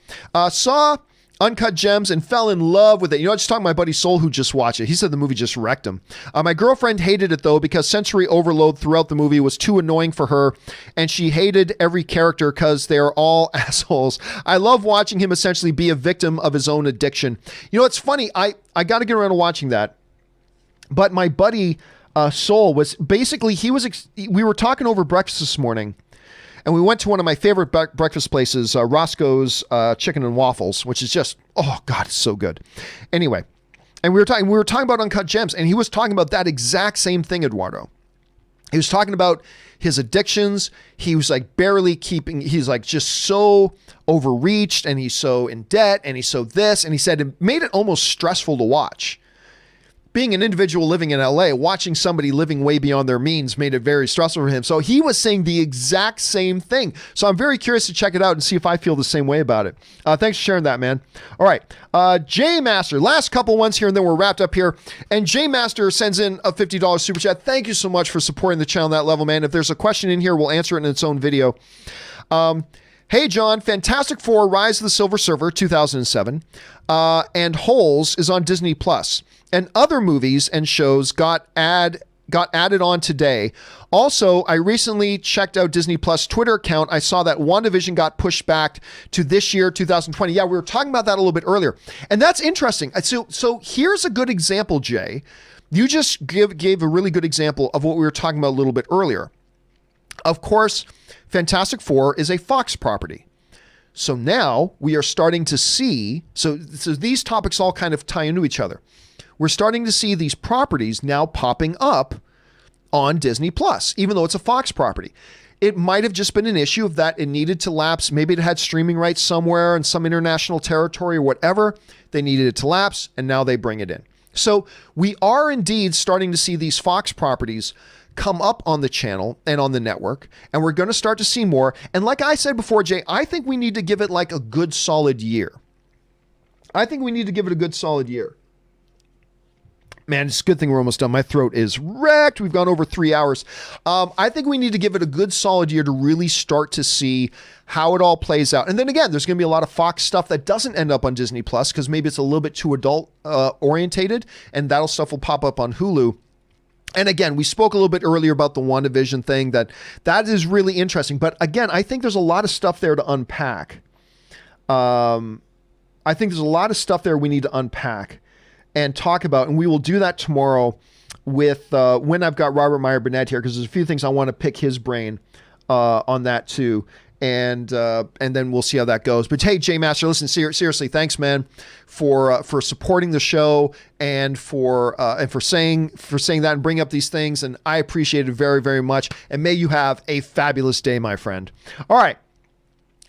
saw Uncut Gems and fell in love with it. You know, I was just talking to my buddy Soul who just watched it. He said the movie just wrecked him. My girlfriend hated it, though, because sensory overload throughout the movie was too annoying for her, and she hated every character because they're all assholes. I love watching him essentially be a victim of his own addiction. You know, it's funny. I got to get around to watching that. But my buddy Soul was basically, we were talking over breakfast this morning, and we went to one of my favorite breakfast places, Roscoe's Chicken and Waffles, which is just, oh God, it's so good. Anyway, and we were talking about Uncut Gems, and he was talking about that exact same thing, Eduardo. He was talking about his addictions. He was like he's like just so overreached, and he's so in debt, and he's so this, and he said it made it almost stressful to watch. Being an individual living in LA, watching somebody living way beyond their means made it very stressful for him. So he was saying the exact same thing. So I'm very curious to check it out and see if I feel the same way about it. Thanks for sharing that, man. All right. J Master, last couple ones here, and then we're wrapped up here. And J Master sends in a $50 super chat. Thank you so much for supporting the channel on that level, man. If there's a question in here, we'll answer it in its own video. Hey, John, Fantastic Four, Rise of the Silver Surfer, 2007, and Holes is on Disney Plus. And other movies and shows got added on today. Also, I recently checked out Disney Plus Twitter account. I saw that WandaVision got pushed back to this year, 2020. Yeah, we were talking about that a little bit earlier. And that's interesting. So here's a good example, Jay. You just gave a really good example of what we were talking about a little bit earlier. Of course, Fantastic Four is a Fox property. So now we are starting to see, so these topics all kind of tie into each other. We're starting to see these properties now popping up on Disney Plus, even though it's a Fox property. It might have just been an issue of that it needed to lapse. Maybe it had streaming rights somewhere in some international territory or whatever. They needed it to lapse, and now they bring it in. So we are indeed starting to see these Fox properties come up on the channel and on the network, and we're going to start to see more. And like I said before, Jay, I think we need to give it like a good solid year. Man, it's a good thing we're almost done. My throat is wrecked. We've gone over 3 hours. I think we need to give it a good solid year to really start to see how it all plays out. And then again, there's going to be a lot of Fox stuff that doesn't end up on Disney Plus because maybe it's a little bit too adult orientated, and that stuff will pop up on Hulu. And again, we spoke a little bit earlier about the WandaVision thing. That is really interesting. But again, I think there's a lot of stuff there to unpack. I think there's a lot of stuff there we need to unpack and talk about, and we will do that tomorrow with when I've got Robert Meyer Burnett here, because there's a few things I want to pick his brain on that too, and then we'll see how that goes. But hey, J Master, listen, seriously, thanks, man, for supporting the show and for saying that and bringing up these things, and I appreciate it very, very much. And may you have a fabulous day, my friend. All right.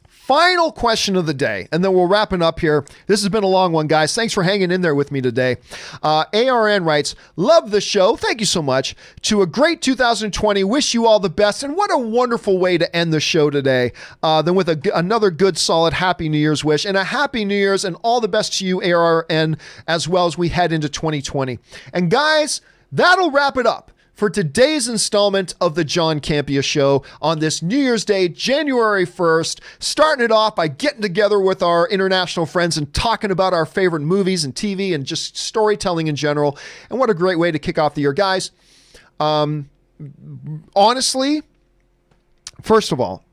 Final question of the day, and then we'll wrap it up here. This has been a long one, guys. Thanks for hanging in there with me today. ARN writes, love the show. Thank you so much. To a great 2020. Wish you all the best. And what a wonderful way to end the show today. Then with another good, solid, happy New Year's wish, and a happy New Year's, and all the best to you, ARN, as well as we head into 2020. And guys, that'll wrap it up for today's installment of the John Campea Show on this New Year's Day, January 1st, starting it off by getting together with our international friends and talking about our favorite movies and TV and just storytelling in general. And what a great way to kick off the year. Guys, honestly, first of all,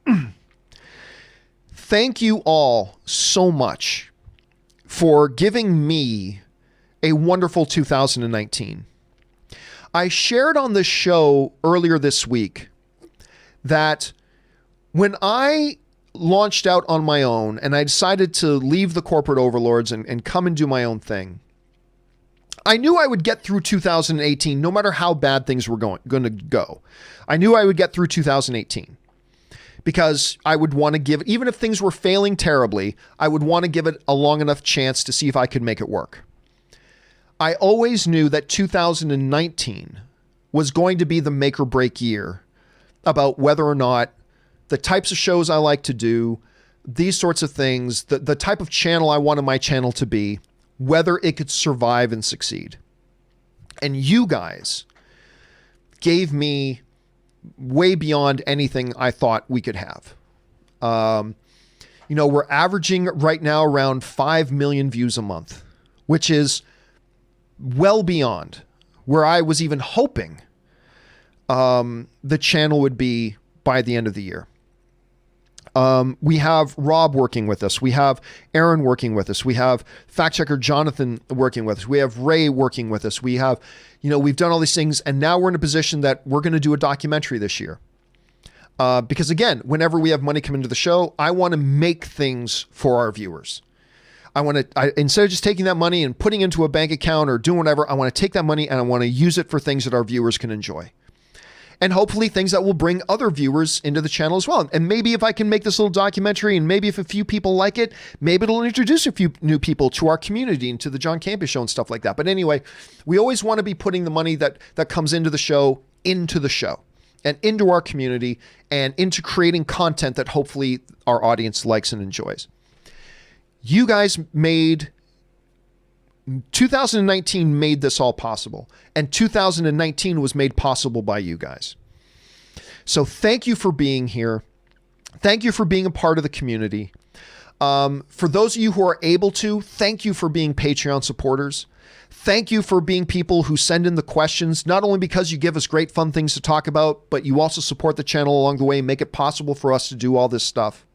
thank you all so much for giving me a wonderful 2019. I shared on the show earlier this week that when I launched out on my own and I decided to leave the corporate overlords and come and do my own thing, I knew I would get through 2018 no matter how bad things were going to go. I knew I would get through 2018 because I would want to give it, even if things were failing terribly, I would want to give it a long enough chance to see if I could make it work. I always knew that 2019 was going to be the make or break year about whether or not the types of shows I like to do, these sorts of things, the type of channel I wanted my channel to be, whether it could survive and succeed. And you guys gave me way beyond anything I thought we could have. We're averaging right now around 5 million views a month, which is well beyond where I was even hoping the channel would be by the end of the year. We have Rob working with us. We have Aaron working with us. We have fact checker Jonathan working with us. We have Ray working with us. We have, we've done all these things, and now we're in a position that we're going to do a documentary this year. Because again, whenever we have money come into the show, I want to make things for our viewers. Instead of just taking that money and putting into a bank account or doing whatever, I want to take that money and I want to use it for things that our viewers can enjoy. And hopefully things that will bring other viewers into the channel as well. And maybe if I can make this little documentary, and maybe if a few people like it, maybe it'll introduce a few new people to our community and to the John Campea Show and stuff like that. But anyway, we always want to be putting the money that comes into the show and into our community and into creating content that hopefully our audience likes and enjoys. You guys 2019 made this all possible, and 2019 was made possible by you guys. So thank you for being here. Thank you for being a part of the community. For those of you who are able to, thank you for being Patreon supporters. Thank you for being people who send in the questions, not only because you give us great fun things to talk about, but you also support the channel along the way and make it possible for us to do all this stuff.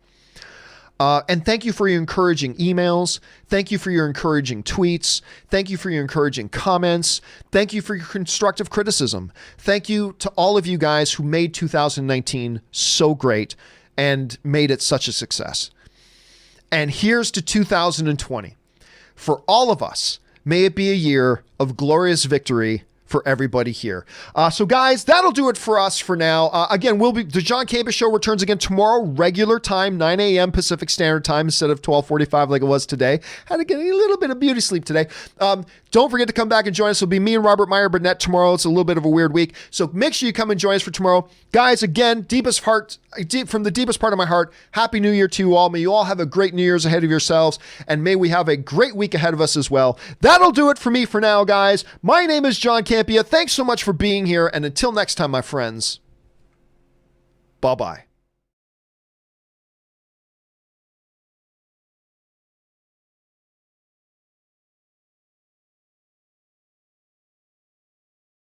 And thank you for your encouraging emails. Thank you for your encouraging tweets. Thank you for your encouraging comments. Thank you for your constructive criticism. Thank you to all of you guys who made 2019 so great and made it such a success. And here's to 2020. For all of us, may it be a year of glorious victory for everybody here. So guys, that'll do it for us for now. Again, the John Campea Show returns again tomorrow, regular time, 9 a.m. Pacific Standard Time instead of 12:45 like it was today. Had to get a little bit of beauty sleep today. Don't forget to come back and join us. It'll be me and Robert Meyer Burnett tomorrow. It's a little bit of a weird week. So make sure you come and join us for tomorrow. Guys, again, from the deepest part of my heart, Happy New Year to you all. May you all have a great New Year's ahead of yourselves, and may we have a great week ahead of us as well. That'll do it for me for now, guys. My name is John Campea. Thanks so much for being here, and until next time, my friends, bye-bye.